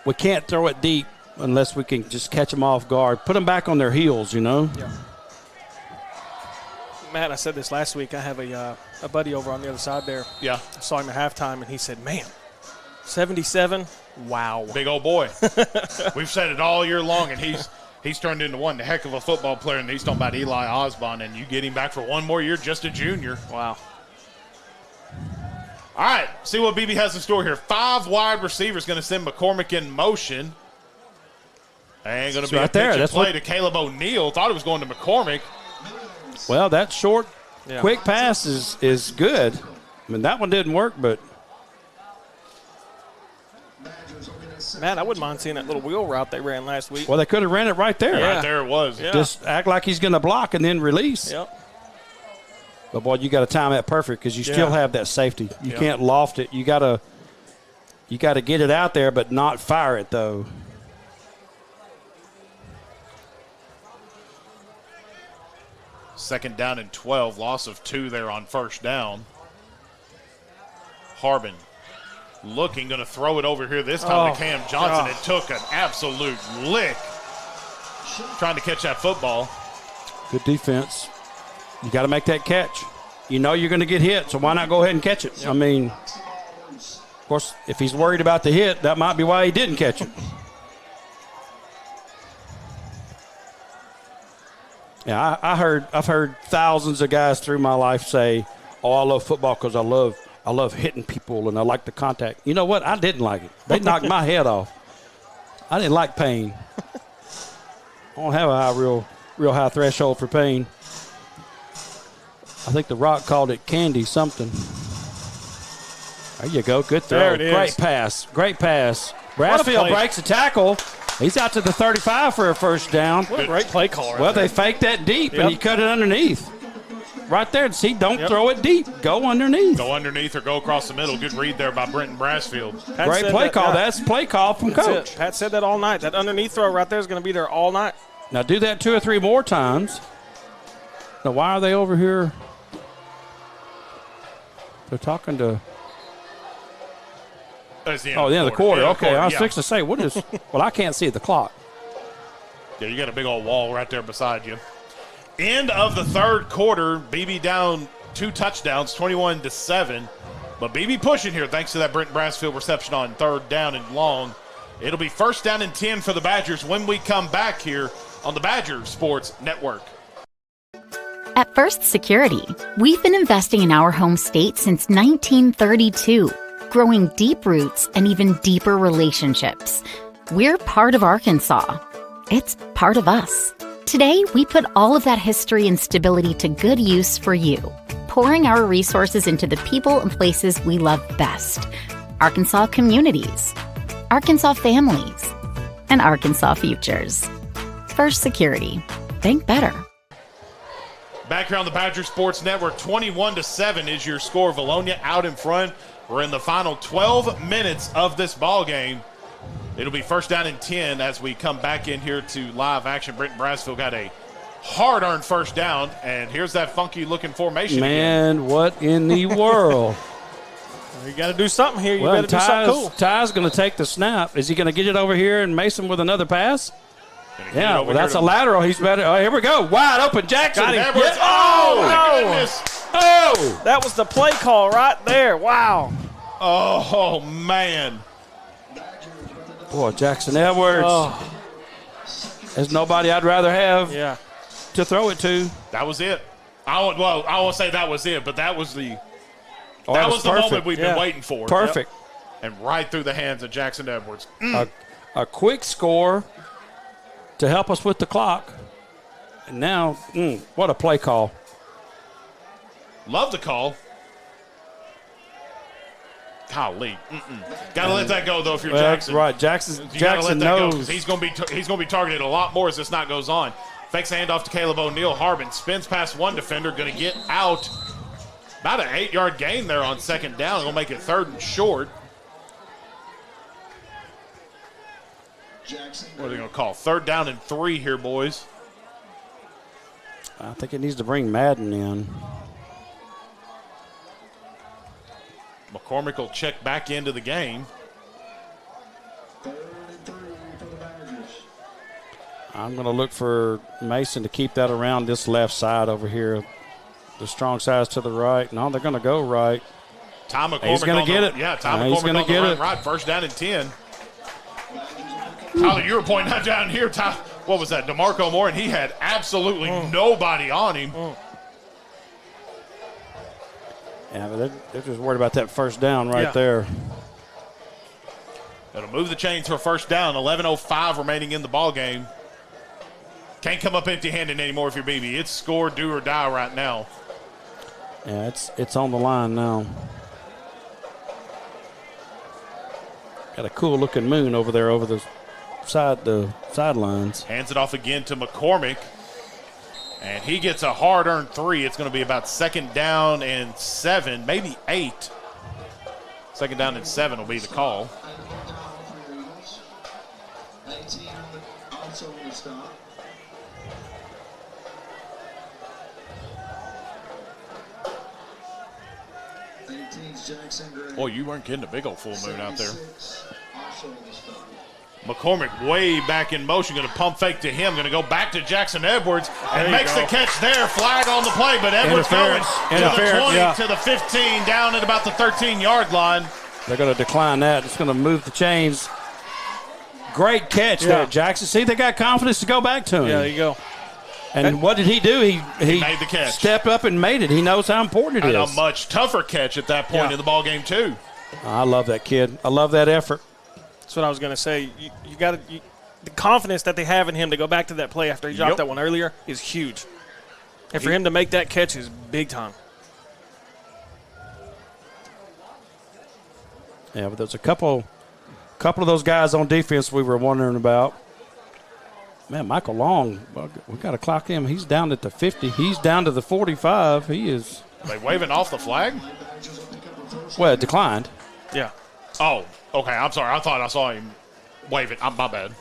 We can't throw it deep unless we can just catch them off guard. Put them back on their heels, Yeah. Matt, I said this last week. I have a buddy over on the other side there. Yeah. I saw him at halftime, and he said, man, 77, wow. Big old boy. We've said it all year long, and he's turned into one heck of a football player, and he's talking about Eli Osborne, and you get him back for one more year, just a junior. Wow. All right, see what BB has in store here. 5 wide receivers going to send McCormick in motion. And going to be right a pitch and play what... to Caleb O'Neal. Thought it was going to McCormick. Well, that short, quick pass is good. I mean, that one didn't work, but. Man, I wouldn't mind seeing that little wheel route they ran last week. Well, they could have ran it right there. Yeah. Right there it was. Yeah. Just act like he's going to block and then release. Yep. But, boy, you got to time that perfect because you still have that safety. You can't loft it. You got to get it out there but not fire it, though. Second down and 12. Loss of 2 there on first down. Harbin looking, going to throw it over here this time to Cam Johnson. It took an absolute lick trying to catch that football. Good defense. You got to make that catch. You know you're going to get hit, so why not go ahead and catch it? I mean, of course, if he's worried about the hit, that might be why he didn't catch it. Yeah, I've heard thousands of guys through my life say, "Oh, I love football because I love hitting people and I like the contact." You know what? I didn't like it. They knocked my head off. I didn't like pain. I don't have a real high threshold for pain. I think The Rock called it candy something. There you go. Good throw. There it is. Great pass. Brassfield breaks a tackle. He's out to the 35 for a first down. What a great play call. Well, they faked that deep, and he cut it underneath. Right there. See, don't throw it deep. Go underneath. Go underneath or go across the middle. Good read there by Brenton Brassfield. Great play call. That's play call from Coach. Pat said that all night. That underneath throw right there is going to be there all night. Now do that 2 or 3 more times. Now, why are they over here? They're talking to. The end of the quarter. Okay, I was fixing to say, what is. Well, I can't see the clock. Yeah, you got a big old wall right there beside you. End of the third quarter. BB down 2 touchdowns, 21-7. But BB pushing here thanks to that Brent Brassfield reception on third down and long. It'll be first down and 10 for the Badgers when we come back here on the Badger Sports Network. At First Security, we've been investing in our home state since 1932, growing deep roots and even deeper relationships. We're part of Arkansas. It's part of us. Today, we put all of that history and stability to good use for you, pouring our resources into the people and places we love best. Arkansas communities, Arkansas families, and Arkansas futures. First Security. Think better. Back here on the Badger Sports Network, 21-7 is your score. Vilonia out in front. We're in the final 12 minutes of this ball game. It'll be first down and 10 as we come back in here to live action. Brenton Brassfield got a hard-earned first down, and here's that funky-looking formation Man, again. what in the world? You got to do something here. You better do something cool. Ty's going to take the snap. Is he going to get it over here and Mason with another pass? Yeah, well, that's a lateral. He's better. Oh, here we go. Wide open, Jackson. Got him. Edwards. Yeah. Oh, no. goodness. Oh! That was the play call right there. Wow. Oh, man. Boy, Jackson Edwards. Oh. There's nobody I'd rather have to throw it to. That was it. I won't say that was it, but that was the that was the perfect. moment we've been waiting for. Perfect. Yep. And right through the hands of Jackson Edwards. A quick score to help us with the clock. And now, what a play call. Love the call. Golly. Got to let that go, though, if you're Jackson. Right, Jackson knows. He's going to be targeted a lot more as this night goes on. Fakes the handoff to Caleb O'Neal. Harbin spins past one defender, going to get out. About an 8-yard gain there on second down. Going to make it third and short. What are they going to call? Third down and 3 here, boys. I think it needs to bring Madden in. McCormick will check back into the game. I'm going to look for Mason to keep that around this left side over here. The strong side's to the right. No, they're going to go right. Ty McCormick He's going to get it. Yeah, Ty McCormick going to get it. Right, first down and 10. Tyler, you were pointing out down here. What was that? DeMarco Moore, and he had absolutely nobody on him. Yeah, but they're just worried about that first down right there. It'll move the chains for first down. 11:05 remaining in the ball game. Can't come up empty-handed anymore if you're BB. It's score, do or die right now. Yeah, it's on the line now. Got a cool-looking moon over there over the sidelines. Hands it off again to McCormick. And he gets a hard-earned 3. It's going to be about second down and 7, maybe 8. Second down and 7 will be the call. 18 also on the stop. Boy, you weren't getting a big old full moon out there. McCormick way back in motion, going to pump fake to him, going to go back to Jackson Edwards and makes the catch there. Flag on the play, but Edwards going to the 20, to the 15, down at about the 13-yard line. They're going to decline that. It's going to move the chains. Great catch there, Jackson. See, they got confidence to go back to him. Yeah, there you go. And what did he do? He made the catch. Stepped up and made it. He knows how important it is. And a much tougher catch at that point in the ball game, too. I love that kid. I love that effort. That's what I was going to say. You got the confidence that they have in him to go back to that play after he dropped that one earlier is huge. And for him to make that catch is big time. Yeah, but there's a couple of those guys on defense we were wondering about. Man, Michael Long, we got to clock him. He's down at the 50. He's down to the 45. He is. Are they waving off the flag? Well, it declined. Yeah. Oh, okay. I'm sorry. I thought I saw him wave it. My bad.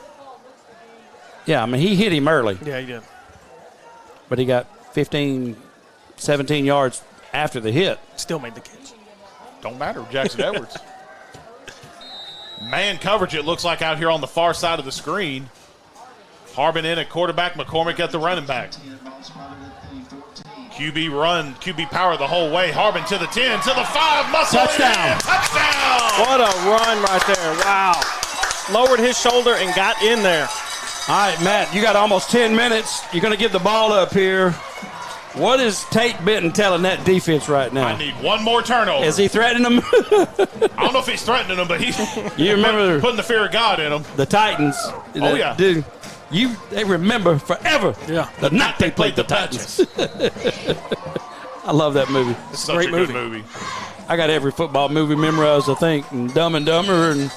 Yeah, I mean, he hit him early. Yeah, he did. But he got 15, 17 yards after the hit. Still made the catch. Don't matter. Jackson Edwards. Man coverage, it looks like, out here on the far side of the screen. Harbin in at quarterback, McCormick at the running back. QB power the whole way. Harbin to the 10, to the 5, muscle. Touchdown. Touchdown. What a run right there. Wow. Lowered his shoulder and got in there. All right, Matt, you got almost 10 minutes. You're going to get the ball up here. What is Tate Benton telling that defense right now? I need one more turnover. Is he threatening them? I don't know if he's threatening them, but he's You remember putting the fear of God in them. The Titans. Oh, yeah. Dude, they remember forever the night they played the Titans. I love that movie. It's such a good movie. I got every football movie memorized, I think, and Dumb and Dumber. And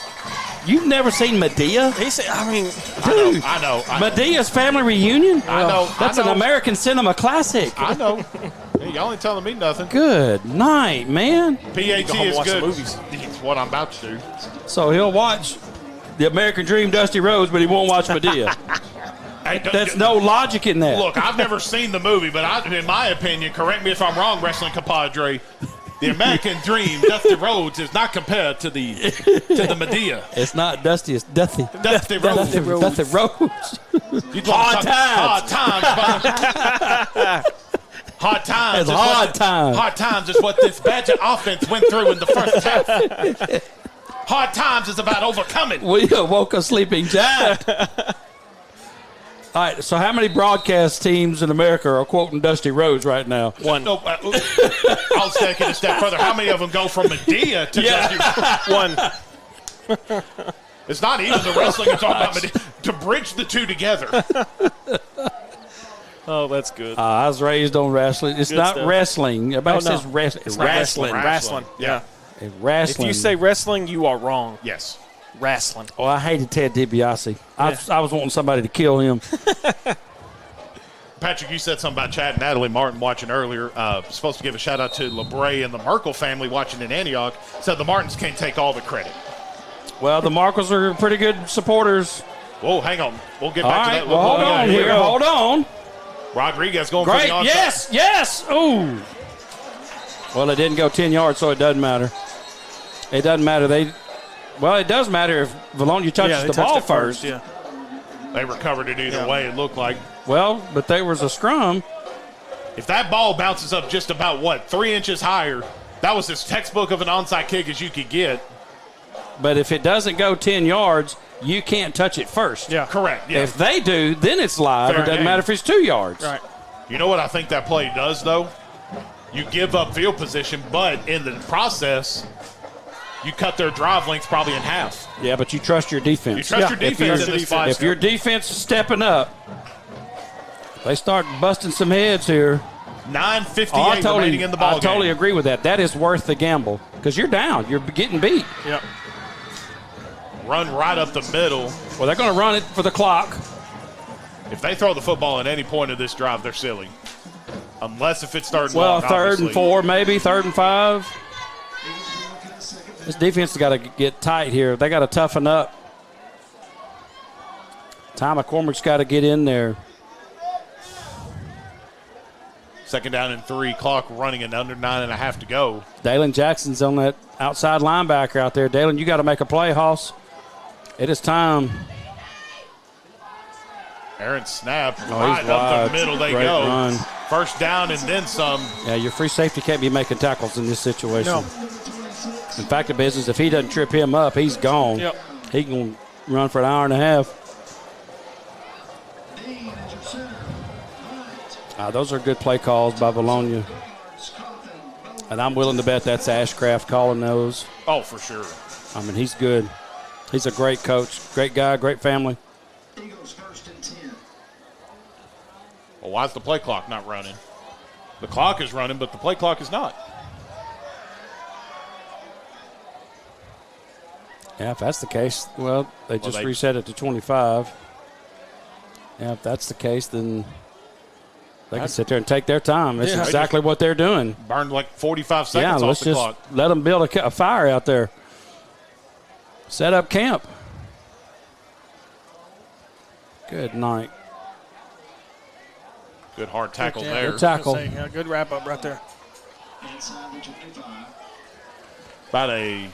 you've never seen Medea? I know. Medea's Family Reunion? I know. That's an American cinema classic. I know. Hey, y'all ain't telling me nothing. Good night, man. PAT is good. It's what I'm about to do. So he'll watch The American Dream, Dusty Rhodes, but he won't watch Medea. There's no logic in that. Look, I've never seen the movie, but in my opinion, correct me if I'm wrong, wrestling compadre, the American Dream, Dusty Rhodes, is not compared to the Medea. It's not Dusty, it's Dusty. Dusty Rhodes. Dusty Rhodes. Hard times. Hard times. It's hard times. Hard times is what this Badger offense went through in the first half. Hard times is about overcoming. We woke a sleeping giant. All right, so how many broadcast teams in America are quoting Dusty Rhodes right now? One. No, I'll take it a step further. How many of them go from Medea to Dusty Rhodes? One. It's not even the wrestling it's all about Medea. To bridge the two together. Oh, that's good. I was raised on wrestling. It's Good not stuff. wrestling. Everybody says wrestling. It's wrestling. Wrestling. Yeah. It's wrestling. If you say wrestling, you are wrong. Yes. Wrestling. Oh, I hated Ted DiBiase. I was wanting somebody to kill him. Patrick, you said something about Chad and Natalie Martin watching earlier. Supposed to give a shout out to LeBray and the Merkel family watching in Antioch. Said the Martins can't take all the credit. Well, the Markles are pretty good supporters. Whoa, hang on. We'll get All back right, to that. well, hold on here. Hold on. Rodriguez going Great. for the onside. Yes. Ooh. Well, it didn't go 10 yards, so it doesn't matter. It doesn't matter. It does matter if Vilonia touches the ball first. Yeah. They recovered it either way, it looked like. Well, but there was a scrum. If that ball bounces up just about, 3 inches higher, that was as textbook of an onside kick as you could get. But if it doesn't go 10 yards, you can't touch it first. Yeah. Correct. Yeah. If they do, then it's live. Fair It doesn't game. matter if it's 2 yards. Right. You know what I think that play does, though? You give up field position, but in the process, you cut their drive length probably in half. Yeah, but you trust your defense. You trust your defense in this fight. If your defense is stepping up, they start busting some heads here. 9:58 remaining in the ball I totally agree with that. That is worth the gamble because you're down. You're getting beat. Yep. Run right up the middle. Well, they're going to run it for the clock. If they throw the football at any point of this drive, they're silly. Unless if it's third and Well, long, third and obviously. 4, maybe 3rd and 5. This defense has got to get tight here. They got to toughen up. Ty McCormick's got to get in there. Second down and 3, clock running and under 9.5 to go. Dalen Jackson's on that outside linebacker out there. Dalen, you got to make a play, Hoss. It is time. Aaron snap, he's right up wide. the middle they Great go. run. First down and then some. Yeah, your free safety can't be making tackles in this situation. No. In fact, the business, if he doesn't trip him up, he's gone. Yep. He can run for an hour and a half. Those are good play calls by Vilonia. And I'm willing to bet that's Ashcraft calling those. Oh, for sure. I mean, he's good. He's a great coach, great guy, great family. Well, why is the play clock not running? The clock is running, but the play clock is not. Yeah, if that's the case, well, they just reset it to 25. Yeah, if that's the case, then they can sit there and take their time. That's exactly what they're doing. Burned like 45 seconds off let's the just clock. let them build a fire out there. Set up camp. Good night. Good hard tackle there. Good tackle. Good wrap up right there. About a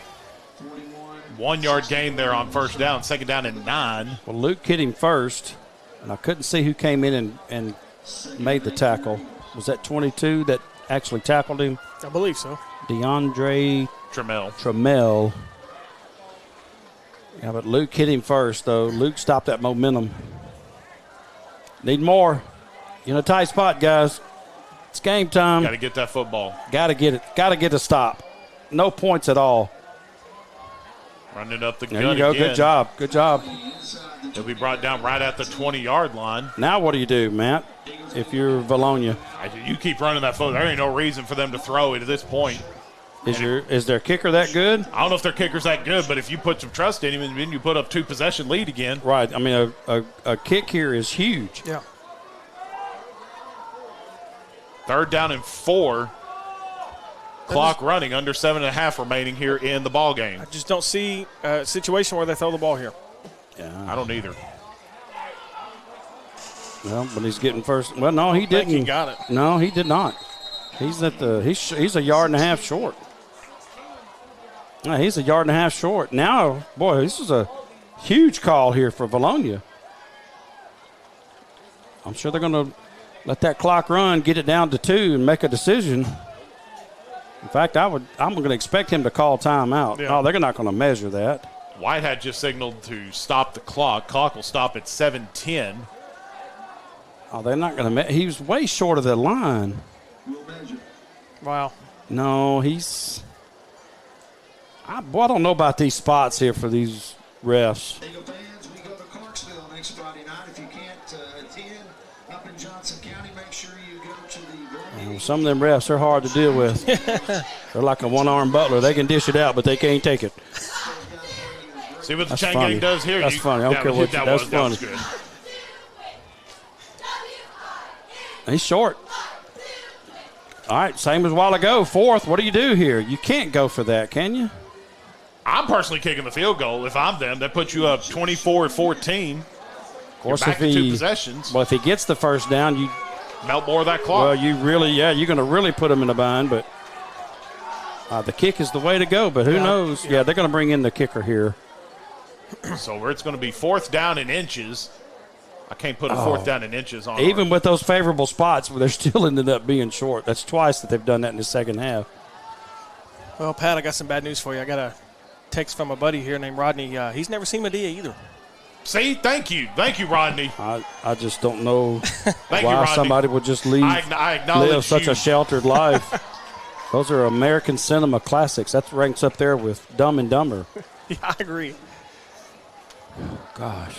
1 yard gain there on first down, second down and 9. Well, Luke hit him first, and I couldn't see who came in and made the tackle. Was that 22 that actually tackled him? I believe so. DeAndre Trammell. Yeah, but Luke hit him first, though. Luke stopped that momentum. Need more. In a tight spot, guys. It's game time. Got to get that football. Got to get it. Got to get a stop. No points at all. Running up the There gut you go. again. Good job. Good job. He'll be brought down right at the 20-yard line. Now what do you do, Matt, if you're Vilonia? You keep running that football. There ain't no reason for them to throw it at this point. Is their kicker that good? I don't know if their kicker's that good, but if you put some trust in him and then you put up 2-possession lead again. Right. I mean, a kick here is huge. Yeah. 3rd down and 4. Clock running, under 7.5 remaining here in the ball game. I just don't see a situation where they throw the ball here. Yeah. I don't either. Well, but he's getting first. Well, no, he didn't. He got it. No, he did not. He's at the. He's a yard and a half short. No, he's a yard and a half short. Now, boy, this is a huge call here for Vilonia. I'm sure they're going to let that clock run, get it down to 2, and make a decision. In fact, I'm going to expect him to call timeout. Yeah. Oh, they're not going to measure that. Whitehead just signaled to stop the clock. Clock will stop at 7:10. Oh, they're not going to. He was way short of the line. Wow. No, he's. I don't know about these spots here for these refs. Eagle fans, we go to Clarksville next Friday night. If you can't attend up in Johnson County, make sure you go to the. Some of them refs are hard to deal with. They're like a one-armed butler. They can dish it out, but they can't take it. See what the That's chain funny. gang does here. That's funny. I don't care what you. That's that was funny. good. He's short. All right, same as a while ago. 4th. What do you do here? You can't go for that, can you? I'm personally kicking the field goal. If I'm them, that puts you up 24-14. Of course, You're back to 2 possessions. Well, if he gets the first down, you melt more of that clock. Well, you're going to really put him in a bind. But the kick is the way to go. But who knows? Yeah, they're going to bring in the kicker here. So it's going to be 4th down in inches. I can't put a 4th down in inches on. Even with those favorable spots, they're still ended up being short. That's twice that they've done that in the second half. Well, Pat, I got some bad news for you. I got a text from a buddy here named Rodney. He's never seen Medea either. See, thank you, Rodney. I just don't know you, why Rodney. somebody would just leave, I acknowledge live such you. a sheltered life. Those are American cinema classics. That ranks up there with Dumb and Dumber. Yeah, I agree. Gosh.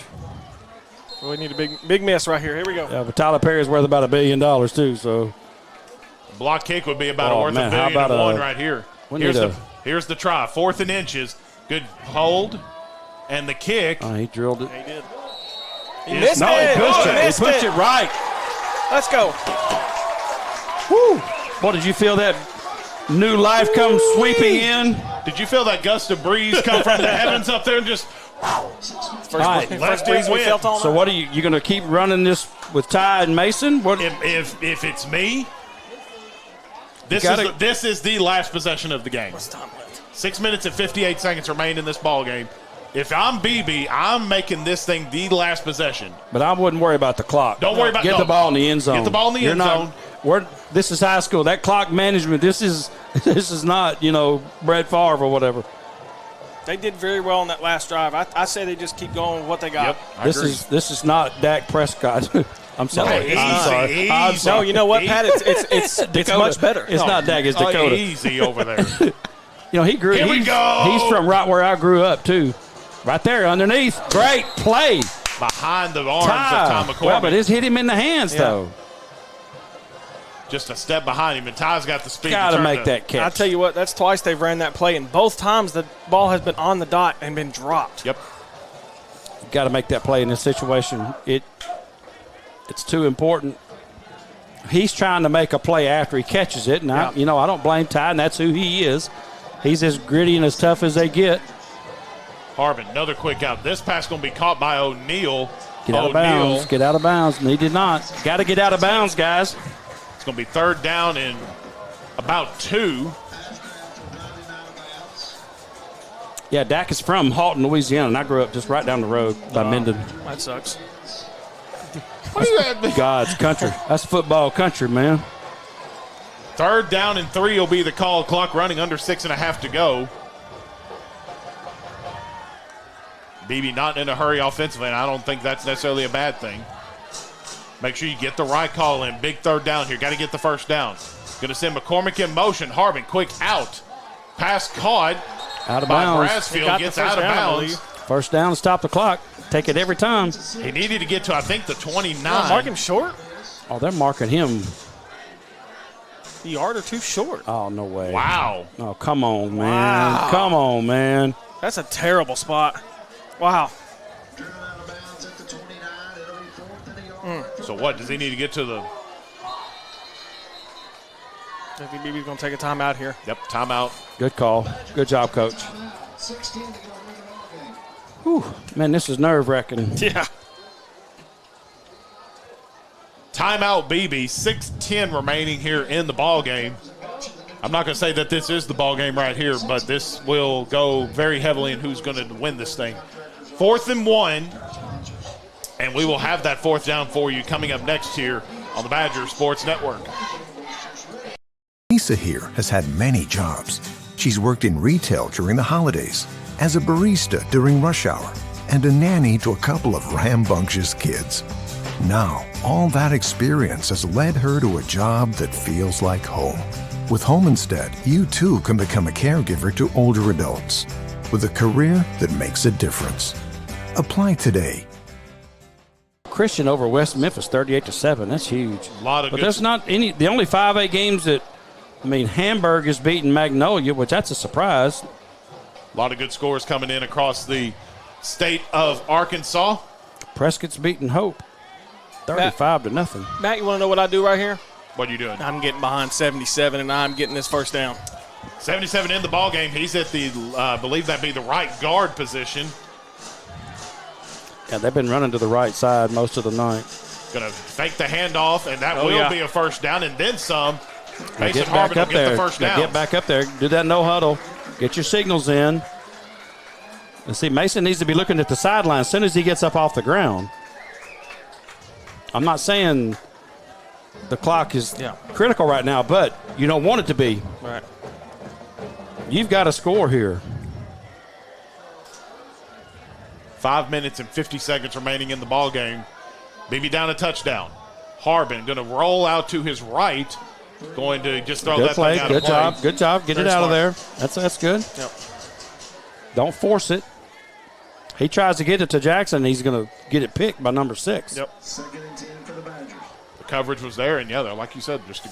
Well, we need a big miss right here. Here we go. Yeah, but Tyler Perry's worth about $1 billion too. So block kick would be about worth man, $1 billion right here. Here's the try. 4th and inches. Good hold. And the kick. Oh, he drilled it. He did. He missed it. He pushed it right. Let's go. Woo. What, did you feel that new life come sweeping in? Did you feel that gust of breeze come from the heavens up there and just First breeze we felt all night. So what are you going to keep running this with Ty and Mason? What if it's me? This is the last possession of the game. 6 minutes and 58 seconds remain in this ball game. If I'm BB, I'm making this thing the last possession. But I wouldn't worry about the clock. Don't worry about the ball in the end zone. Get the ball in the end zone. This is high school. That clock management. This is not Brett Favre or whatever. They did very well on that last drive. I say they just keep going with what they got. Yep, this is not Dak Prescott. I'm sorry. No, I'm sorry. No, you know what, Pat? It's much better. It's not Dak. It's Dakota. Easy over there. He grew. Here we go. He's from right where I grew up too. Right there underneath. Great play. Behind the arms of Tom McCormick. Well, but it's hit him in the hands though. Just a step behind him, and Ty's got the speed. Got to make that catch. I'll tell you what, that's twice they've ran that play, and both times the ball has been on the dot and been dropped. Yep. Got to make that play in this situation. It's too important. He's trying to make a play after he catches it, and I don't blame Ty, and that's who he is. He's as gritty and as tough as they get. Harbin, another quick out. This pass going to be caught by O'Neal. Get out of bounds. Get out of bounds. And he did not. Got to get out of bounds, guys. It's going to be 3rd down and about 2. Yeah, Dak is from Halton, Louisiana, and I grew up just right down the road by Minden. That sucks. God's country. That's football country, man. 3rd down and 3 will be the call. Clock running under 6.5 to go. BB not in a hurry offensively, and I don't think that's necessarily a bad thing. Make sure you get the right call in. Big third down here. Got to get the first down. Going to send McCormick in motion. Harbin, quick out. Pass caught. Out of bounds. Brassfield gets out of bounds. First down to stop the clock. Take it every time. He needed to get to, I think, the 29. Mark him short? Oh, they're marking him. A yard or two short. Oh, no way. Wow. Oh, come on, man. Wow. Come on, man. That's a terrible spot. Wow. So what, does he need to get to the... I think BB's going to take a timeout here. Yep, timeout. Good call. Good job, Coach. Whew. Man, this is nerve-wracking. Yeah. Timeout, BB. 6:10 remaining here in the ball game. I'm not going to say that this is the ball game right here, but this will go very heavily in who's going to win this thing. 4th and 1, and we will have that 4th down for you coming up next here on the Badger Sports Network. Lisa here has had many jobs. She's worked in retail during the holidays, as a barista during rush hour, and a nanny to a couple of rambunctious kids. Now, all that experience has led her to a job that feels like home. With Home Instead, you too can become a caregiver to older adults with a career that makes a difference. Apply today. Christian over West Memphis, 38-7. That's huge. A lot of but good there's not any. The only 5A games that, I mean, Hamburg is beating Magnolia, which that's a surprise. A lot of good scores coming in across the state of Arkansas. Prescott's beating Hope, 35-0. Matt, you want to know what I do right here? What are you doing? I'm getting behind 77, and I'm getting this first down. 77 in the ball game. He's at the, I believe that'd be the right guard position. Yeah, they've been running to the right side most of the night. Going to fake the handoff, and that will be a first down, and then some. Mason Get Harbin back will up get there. the first down. Get back up there. Do that no huddle. Get your signals in. And see, Mason needs to be looking at the sideline as soon as he gets up off the ground. I'm not saying the clock is critical right now, but you don't want it to be. Right. You've got to score here. 5 minutes and 50 seconds remaining in the ball game. BB down a touchdown. Harbin going to roll out to his right. Going to just throw Good that play. thing out Good of play. job. Good job. Get Very it out smart. of there. That's good. Yep. Don't force it. He tries to get it to Jackson. He's going to get it picked by number 6. Yep. The coverage was there, and like you said, just a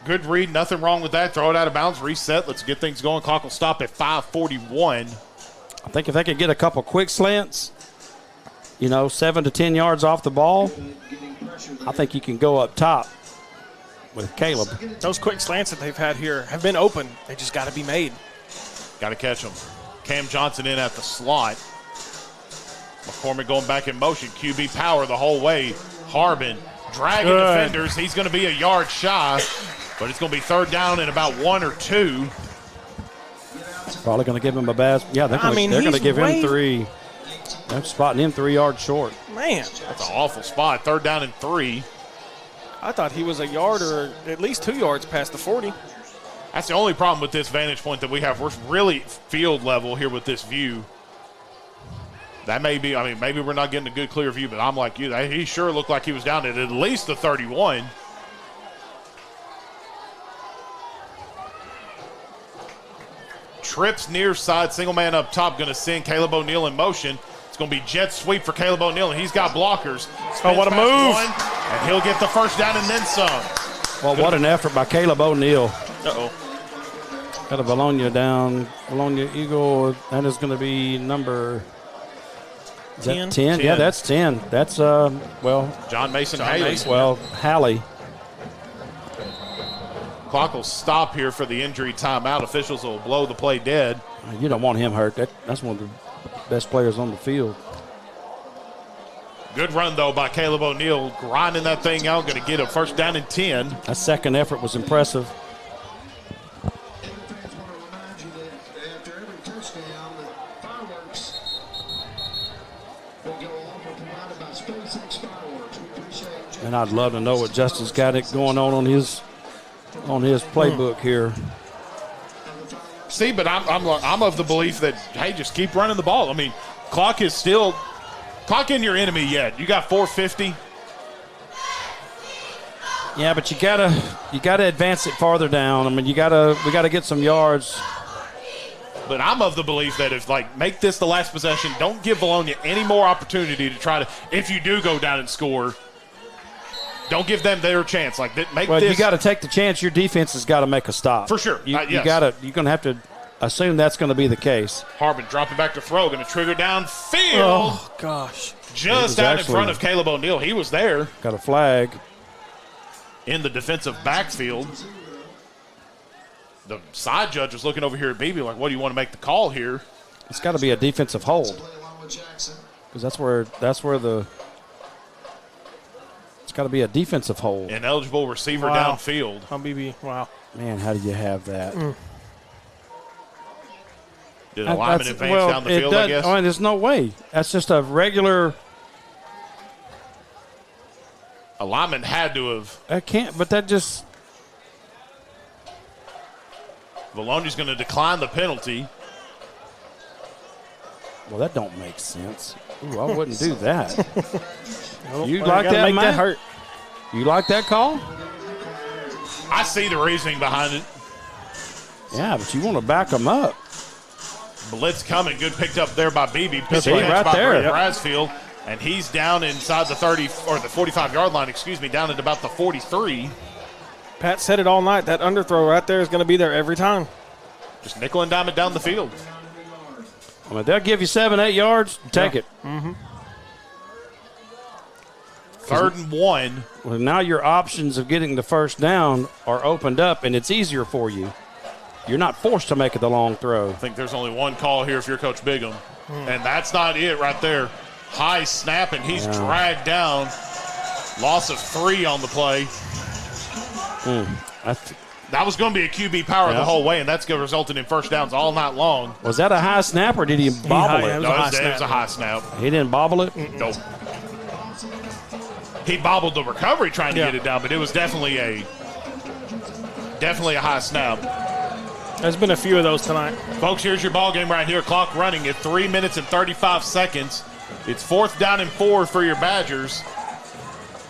good read. Nothing wrong with that. Throw it out of bounds. Reset. Let's get things going. Clock will stop at 5:41. I think if they could get a couple quick slants, 7 to 10 yards off the ball, I think you can go up top with Caleb. Those quick slants that they've had here have been open. They just got to be made. Got to catch them. Cam Johnson in at the slot. McCormick going back in motion. QB power the whole way. Harbin dragging defenders. He's going to be a yard shy, but it's going to be third down and about 1 or 2. Probably going to give him a bad. Yeah, they're going to give him 3. They're spotting him 3 yards short. Man, that's an awful spot. Third down and 3. I thought he was a yard or at least 2 yards past the 40. That's the only problem with this vantage point that we have. We're really field level here with this view. That may be, maybe we're not getting a good clear view, but I'm like you. He sure looked like he was down at least the 31. Trips near side, single man up top, going to send Caleb O'Neal in motion. It's going to be jet sweep for Caleb O'Neal, and he's got blockers. Oh, what a move. And he'll get the first down and then some. Well, what an effort by Caleb O'Neal. Uh-oh. Got a Vilonia down. Vilonia Eagle, that is going to be number 10. 10? Yeah, that's 10. That's, John Mason Haley. Well, Hallie. Clock will stop here for the injury timeout. Officials will blow the play dead. You don't want him hurt. That's one of the best players on the field. Good run, though, by Caleb O'Neal. Grinding that thing out. Going to get a first down and 10. That second effort was impressive. And I'd love to know what Justin's got it going on his playbook here. See, but I'm of the belief that, hey, just keep running the ball. Clock is still – clock in your enemy yet. You got 4:50. Yeah, but you gotta advance it farther down. I mean, we gotta get some yards. But I'm of the belief that if, make this the last possession, don't give Vilonia any more opportunity to try to, if you do go down and score, don't give them their chance. You got to take the chance. Your defense has got to make a stop. For sure. Yes. You're going to have to assume that's going to be the case. Harbin dropping back to throw, going to trigger downfield. Oh, gosh. Just out in front of Caleb O'Neill. He was there. Got a flag. In the defensive backfield. The side judge was looking over here at Beebe like, what do you want to make the call here? It's got to be a defensive hold. Because that's where it's got to be a defensive hold. Ineligible receiver downfield. On BB, wow. Man, how do you have that? Did a lineman advance down the field, I guess? I mean, there's no way. That's just a regular. A lineman had to have. I can't, but that just. Vilonia's going to decline the penalty. Well, that don't make sense. Ooh, I wouldn't do that. You Well, like gotta that, make Matt? that hurt. You like that call? I see the reasoning behind it. Yeah, but you want to back them up. Blitz coming. Good picked up there by Beebe. That's right by there. Brent Brasfield. And he's down inside the 30 or the 45-yard line, down at about the 43. Pat said it all night. That underthrow right there is going to be there every time. Just nickel and dime it down the field. I mean, they'll give you 7-8 yards. Take it. Mm-hmm. 3rd and 1. Well, now your options of getting the first down are opened up, and it's easier for you. You're not forced to make it the long throw. I think there's only one call here if you're Coach Bigham. And that's not it right there. High snap, and he's dragged down. Loss of 3 on the play. That was going to be a QB power the whole way, and that's going to result in first downs all night long. Was that a high snap, or did he bobble it? It was a high snap. He didn't bobble it? Nope. He bobbled the recovery trying to get it down, but it was definitely a high snap. There's been a few of those tonight. Folks, here's your ball game right here. Clock running at 3 minutes and 35 seconds. It's 4th down and 4 for your Badgers.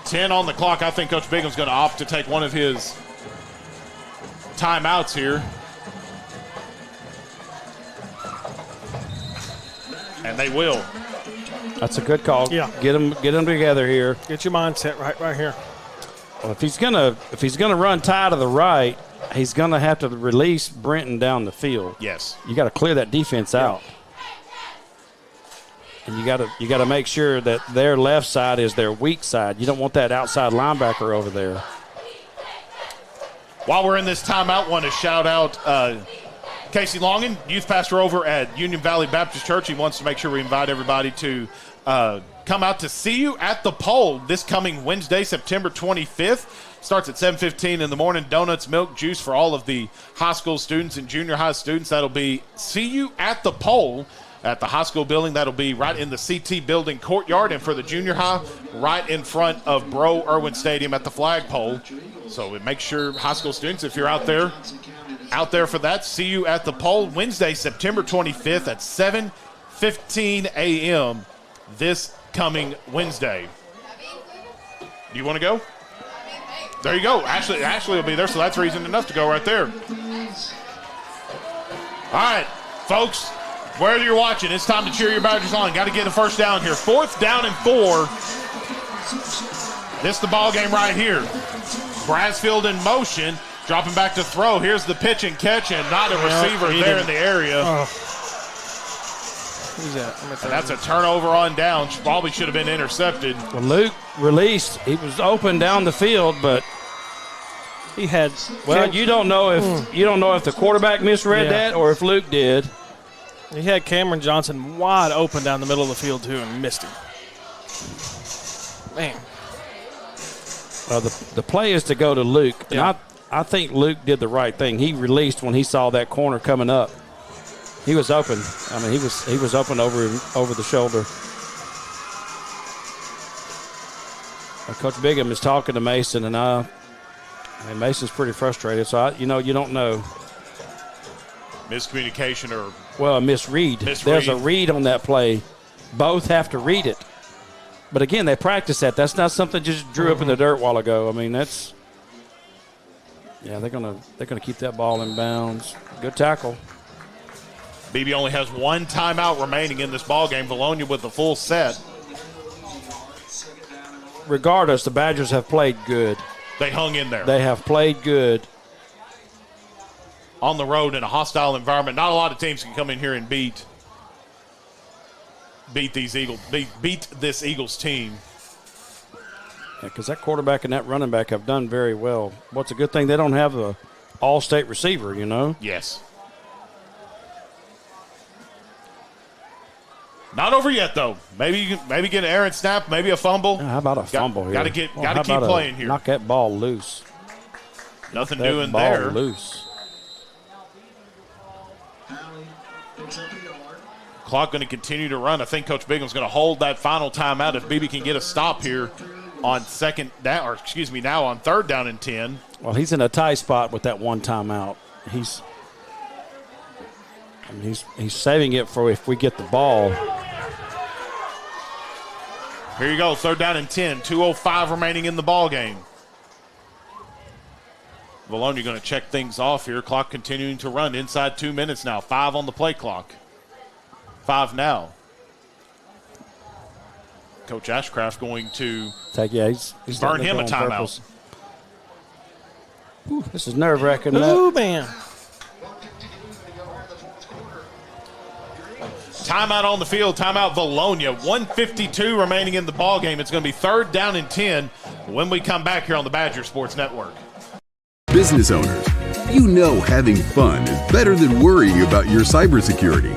10 on the clock. I think Coach Bigham's going to opt to take one of his timeouts here. And they will. That's a good call. Yeah. Get them together here. Get your mindset right here. Well, if he's gonna run tight to the right, he's gonna have to release Brenton down the field. Yes. You got to clear that defense out. And you got to make sure that their left side is their weak side. You don't want that outside linebacker over there. While we're in this timeout, want to shout out Casey Longan, youth pastor over at Union Valley Baptist Church. He wants to make sure we invite everybody to come out to see you at the Pole this coming Wednesday, September 25th. Starts at 7:15 in the morning. Donuts, milk, juice for all of the high school students and junior high students. That'll be see you at the Pole at the high school building. That'll be right in the CT building courtyard. And for the junior high, right in front of Bro Irwin Stadium at the flagpole. So make sure high school students, if you're out there for that, see you at the Pole Wednesday, September 25th at 7:15 a.m. this coming Wednesday. Do you want to go? There you go. Ashley will be there, so that's reason enough to go right there. All right, folks, wherever you're watching, it's time to cheer your Badgers on. Got to get a first down here. 4th down and 4. This is the ball game right here. Brasfield in motion, dropping back to throw. Here's the pitch and catch, and not a receiver there in the area. Who's that? And that's a turnover on down. Probably should have been intercepted. Well, Luke released. He was open down the field, but he had. Well, you don't know if the quarterback misread that or if Luke did. He had Cameron Johnson wide open down the middle of the field too and missed him. Man. Well, the play is to go to Luke. Yeah. And I think Luke did the right thing. He released when he saw that corner coming up. He was open. I mean, he was open over the shoulder. Coach Bigham is talking to Mason, and Mason's pretty frustrated. So you don't know. Miscommunication or a misread. There's a read on that play. Both have to read it. But again, they practice that. That's not something just drew up in the dirt a while ago. I mean, that's Yeah, they're gonna keep that ball in bounds. Good tackle. BB only has one timeout remaining in this ball game. Vilonia with the full set. Regardless, the Badgers have played good. They hung in there. They have played good. On the road in a hostile environment. Not a lot of teams can come in here and beat these Eagles. Beat this Eagles team. Yeah, because that quarterback and that running back have done very well. What's a good thing they don't have a all-state receiver, you know? Yes. Not over yet, though. Maybe get an errant snap, maybe a fumble. Yeah, how about a fumble here? Got to keep playing here. Knock that ball loose. Nothing Knock that doing ball there. Loose. Clock going to continue to run. I think Coach Bigham's going to hold that final timeout if BB can get a stop here on now on 3rd down and 10. Well, he's in a tight spot with that one timeout. He's saving it for if we get the ball. Here you go, 3rd down and 10. 2:05 remaining in the ball game. Vilonia going to check things off here. Clock continuing to run inside 2 minutes now. 5 on the play clock. 5 now. Coach Ashcraft going to he's burn him a timeout. Ooh, this is nerve-wracking. Ooh, man. Timeout on the field. Timeout Vilonia. 1:52 remaining in the ball game. It's going to be 3rd down and 10 when we come back here on the Badger Sports Network. Business owners, you know having fun is better than worrying about your cybersecurity.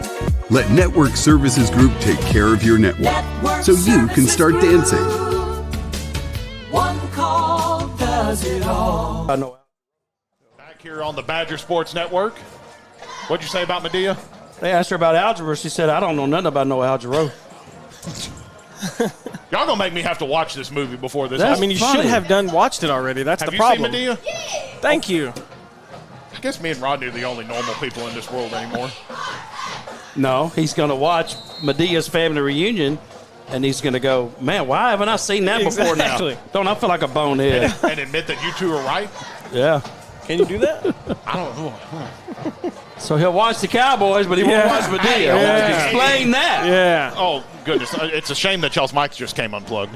Let Network Services Group take care of your network so you can start dancing. One call does it all. I know. Back here on the Badger Sports Network. What'd you say about Medea? They asked her about algebra. She said, I don't know nothing about no algebra. Y'all gonna make me have to watch this movie before this. I mean, you should have watched it already. That's the problem. Have you seen Medea? Yeah. Thank you. I guess me and Rodney are the only normal people in this world anymore. No, he's going to watch Medea's family reunion, and he's going to go, man, why haven't I seen that before now? Don't I feel like a bonehead? And admit that you two are right? Yeah. Can you do that? I don't know. So he'll watch the Cowboys, but he won't watch Medea. Yeah. Explain that. Yeah. Oh, goodness. It's a shame that y'all's mics just came unplugged.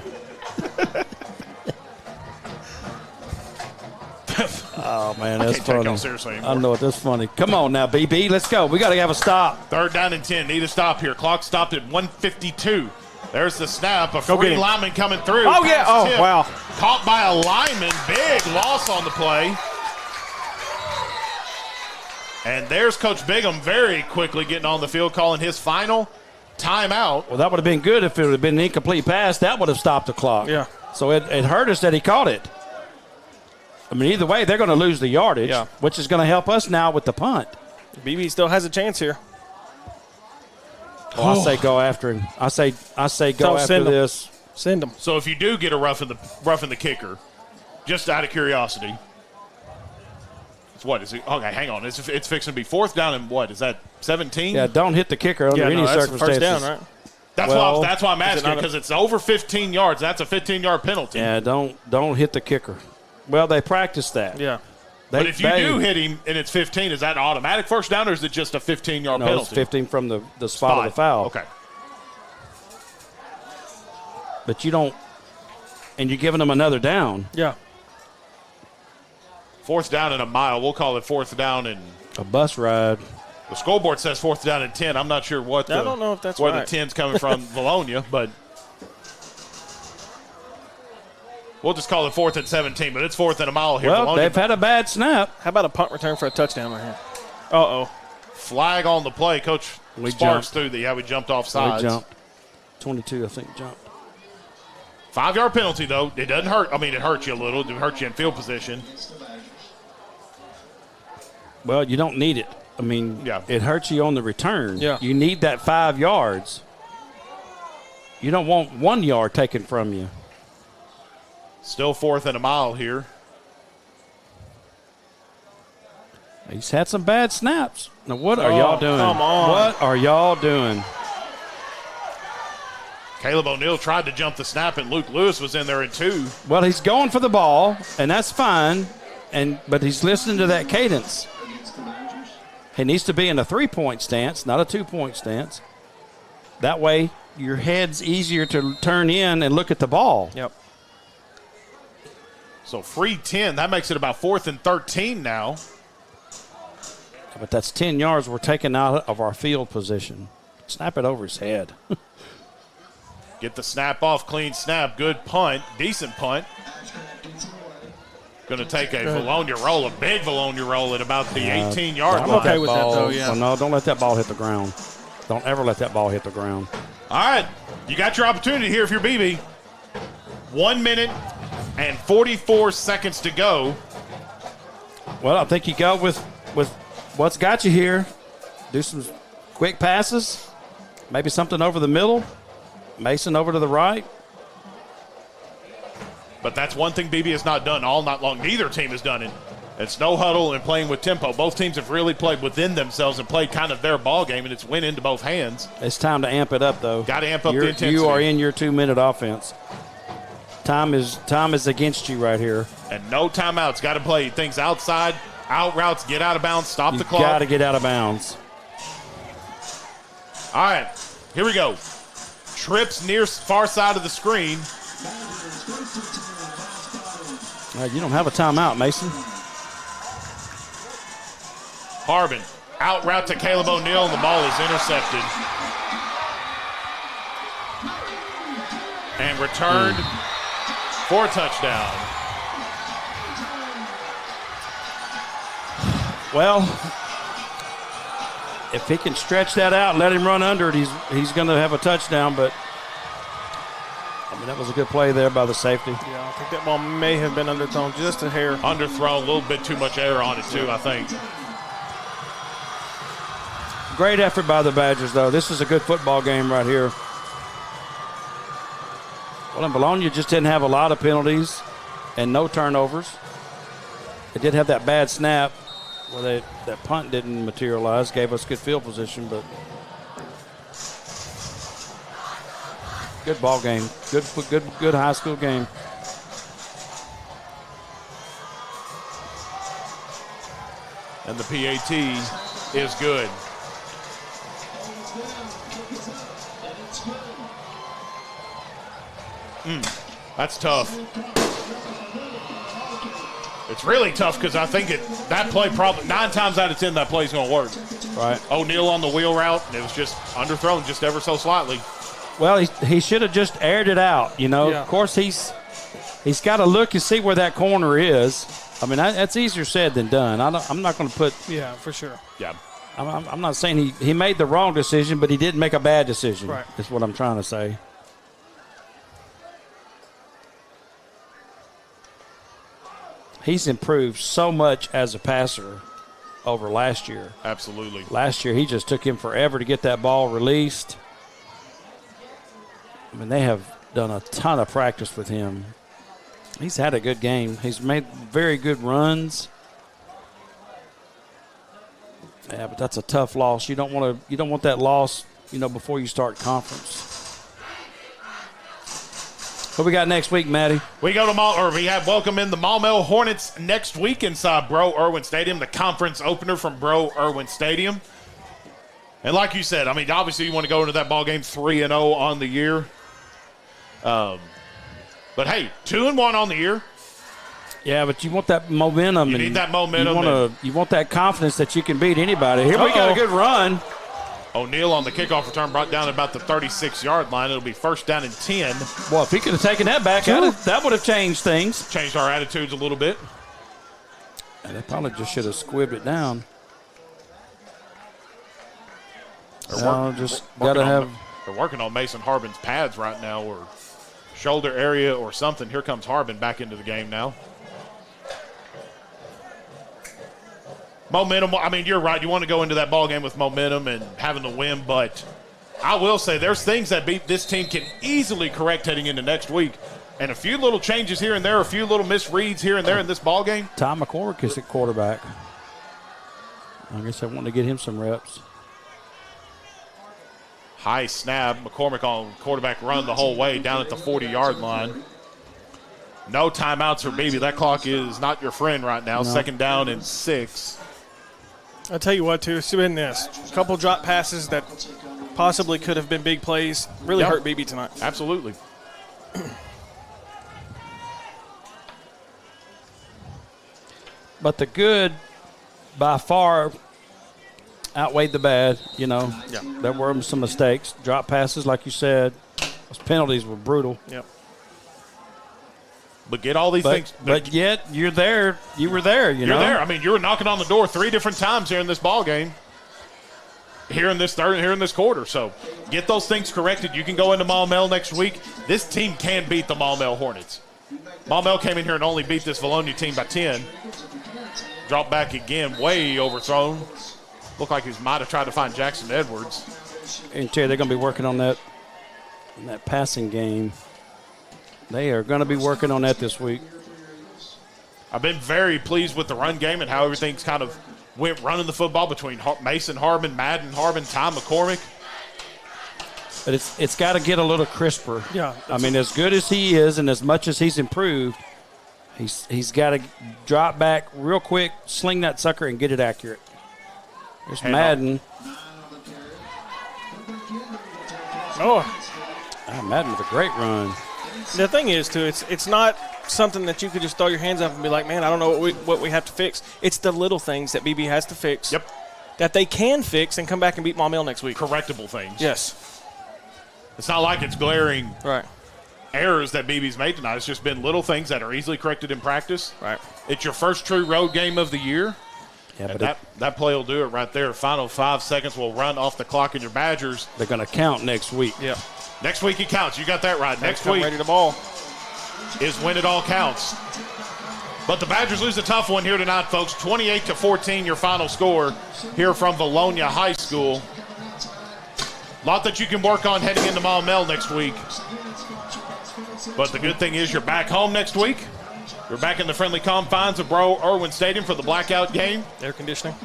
Oh, man, that's I can't funny. take y'all seriously anymore. I know it. That's funny. Come on now, BB. Let's go. We got to have a stop. 3rd down and 10. Need a stop here. Clock stopped at 1:52. There's the snap. A Go free get him. lineman coming through. Oh, yeah. Pass Oh, tip. wow. Caught by a lineman. Big loss on the play. And there's Coach Bigham very quickly getting on the field, calling his final timeout. Well, that would have been good if it would have been an incomplete pass. That would have stopped the clock. Yeah. So it hurt us that he caught it. I mean, either way, they're going to lose the yardage, which is going to help us now with the punt. BB still has a chance here. I say go after him. I say go after this. Send him. So if you do get a rough in the kicker, just out of curiosity, it's what is it? Okay, hang on. It's fixing to be 4th down and what is that? 17? Yeah, don't hit the kicker under any that's circumstances. First down, right? That's why I'm asking, because it's over 15 yards. That's a 15-yard penalty. Yeah, don't hit the kicker. Well, they practice that. Yeah. But if you do hit him and it's 15, is that an automatic first down or is it just a 15-yard penalty? No, it's 15 from the spot of the foul. Okay. But you don't – and you're giving them another down. Yeah. 4th down and a mile. We'll call it 4th down and a bus ride. The scoreboard says 4th down and 10. I'm not sure I don't know if that's where right. the 10's coming from, Vilonia, but we'll just call it 4th and 17. But it's 4th and a mile here. Well, Vilonia. they've had a bad snap. How about a punt return for a touchdown right here? Uh-oh. Flag on the play. Coach Sparks through the. Yeah, we jumped off sides. We jumped. 22, I think, jumped. 5-yard penalty, though. It doesn't hurt. I mean, it hurts you a little. It hurts you in field position. Well, you don't need it. I mean, it hurts you on the return. Yeah. You need that 5 yards. You don't want 1 yard taken from you. Still 4th and a mile here. He's had some bad snaps. Now, what are y'all doing? Come on. What are y'all doing? Caleb O'Neal tried to jump the snap, and Luke Lewis was in there in 2. Well, he's going for the ball, and that's fine. but he's listening to that cadence. He needs to be in a 3-point stance, not a 2-point stance. That way, your head's easier to turn in and look at the ball. Yep. So free 10. That makes it about 4th and 13 now. But that's 10 yards we're taking out of our field position. Snap it over his head. Get the snap off. Clean snap. Good punt. Decent punt. Going to take a Vilonia roll, a big Vilonia roll at about the 18-yard line. I'm okay with that, though, yeah. Well, no, don't let that ball hit the ground. Don't ever let that ball hit the ground. All right. You got your opportunity here if you're BB. 1 minute and 44 seconds to go. Well, I think you go with what's got you here. Do some quick passes. Maybe something over the middle. Mason over to the right. But that's one thing BB has not done all night long. Neither team has done it. It's no huddle and playing with tempo. Both teams have really played within themselves and played kind of their ball game, and it's went into both hands. It's time to amp it up, though. Got to amp up the intensity. You are in your 2-minute offense. Time is against you right here. And no timeouts. Got to play things outside, out routes, get out of bounds, stop the clock. Got to get out of bounds. All right, here we go. Trips near far side of the screen. All right, you don't have a timeout, Mason. Harbin, out route to Caleb O'Neal, and the ball is intercepted. And returned for a touchdown. Well, if he can stretch that out and let him run under it, he's going to have a touchdown, but I mean, that was a good play there by the safety. Yeah, I think that ball may have been underthrown just a hair. Underthrown, a little bit too much air on it, too, I think. Great effort by the Badgers, though. This is a good football game right here. Well, and Vilonia just didn't have a lot of penalties and no turnovers. They did have that bad snap where that punt didn't materialize, gave us good field position, but good ball game. Good high school game. And the PAT is good. That's tough. It's really tough because I think that play probably 9 times out of 10 that play's going to work. Right. O'Neal on the wheel route, and it was just underthrown just ever so slightly. Well, he should have just aired it out, you know. Yeah. Of course, he's got to look and see where that corner is. I mean, that's easier said than done. I'm not going to put. Yeah, for sure. Yeah. I'm not saying he made the wrong decision, but he didn't make a bad decision. Right. That's what I'm trying to say. He's improved so much as a passer over last year. Absolutely. Last year, he just took him forever to get that ball released. I mean, they have done a ton of practice with him. He's had a good game. He's made very good runs. Yeah, but that's a tough loss. You don't want that loss, before you start conference. What we got next week, Matty? We go to we have welcome in the Maumelle Hornets next week inside Bro Irwin Stadium, the conference opener from Bro Irwin Stadium. And like you said, I mean, obviously you want to go into that ball game 3-0 on the year. But hey, 2-1 on the year. Yeah, but you want that momentum. You need that momentum. You want that confidence that you can beat anybody. Here we got a good run. O'Neal on the kickoff return brought down about the 36-yard line. It'll be 1st down and 10. Well, if he could have taken that back, that would have changed things. Changed our attitudes a little bit. And they probably just should have squibbed it down. They're working on Mason Harbin's pads right now, or shoulder area or something. Here comes Harbin back into the game now. Momentum, I mean, you're right. You want to go into that ball game with momentum and having to win, but I will say there's things that this team can easily correct heading into next week. And a few little changes here and there, a few little misreads here and there in this ball game. Tom McCormick is at quarterback. I guess I want to get him some reps. High snap. McCormick on quarterback run the whole way down at the 40-yard line. No timeouts for Beebe. That clock is not your friend right now. No. 2nd down and 6. I'll tell you what, too. It's been this. A couple drop passes that possibly could have been big plays. Really hurt BB tonight. Absolutely. But the good, by far, outweighed the bad. You know, there were some mistakes. Drop passes, like you said. Those penalties were brutal. Yep. But get all these things. But yet, you're there. You were there, you know. You're there. I mean, you were knocking on the door 3 different times here in this ball game. Here in this quarter. So get those things corrected. You can go into Maumelle next week. This team can beat the Maumelle Hornets. Maumelle came in here and only beat this Vilonia team by 10. Dropped back again, way overthrown. Looked like he might have tried to find Jackson Edwards. And Terry, they're going to be working on that passing game. They are going to be working on that this week. I've been very pleased with the run game and how everything's kind of went running the football between Mason Harbin, Madden Harbin, Ty McCormick. But it's got to get a little crisper. Yeah. I mean, as good as he is and as much as he's improved, he's got to drop back real quick, sling that sucker, and get it accurate. There's Madden. Madden with a great run. The thing is, too, it's not something that you could just throw your hands up and be like, man, I don't know what we have to fix. It's the little things that BB has to fix. Yep. That they can fix and come back and beat Maumelle next week. Correctable things. Yes. It's not like it's glaring errors that BB's made tonight. It's just been little things that are easily corrected in practice. Right. It's your first true road game of the year. Yeah, and but that play will do it right there. Final 5 seconds will run off the clock, and your Badgers. They're going to count next week. Yeah. Next week it counts. You got that right. Next week ready to ball is when it all counts. But the Badgers lose a tough one here tonight, folks. 28-14, your final score here from Vilonia High School. A lot that you can work on heading into Maumelle next week. But the good thing is you're back home next week. You're back in the friendly confines of Bro-Irwin Stadium for the blackout game. Air conditioning.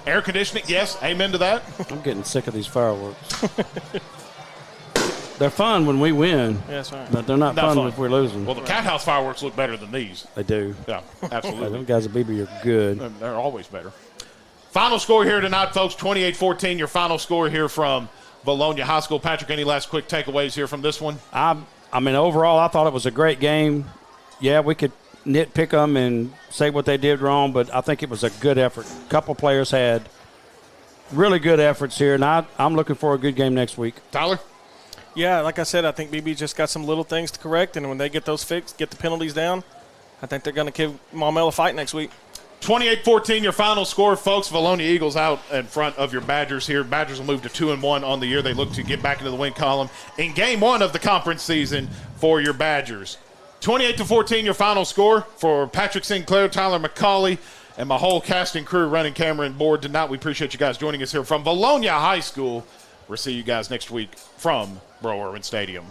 Air conditioning, yes. Amen to that. I'm getting sick of these fireworks. They're fun when we win. Yeah, that's right. But they're not fun if we're losing. Well, the Cat House fireworks look better than these. They do. Yeah, absolutely. Those guys at BB are good. They're always better. Final score here tonight, folks, 28-14. Your final score here from Vilonia High School. Patrick, any last quick takeaways here from this one? I mean, overall, I thought it was a great game. Yeah, we could nitpick them and say what they did wrong, but I think it was a good effort. A couple players had really good efforts here, and I'm looking for a good game next week. Tyler? Yeah, like I said, I think BB just got some little things to correct, and when they get those fixed, get the penalties down, I think they're going to give Maumelle a fight next week. 28-14, your final score, folks. Vilonia Eagles out in front of your Badgers here. Badgers will move to 2-1 on the year. They look to get back into the win column in game 1 of the conference season for your Badgers. 28-14, your final score for Patrick Sinclair, Tyler McCauley, and my whole cast and crew running camera and board tonight. We appreciate you guys joining us here from Vilonia High School. We'll see you guys next week from Bro-Irwin Stadium.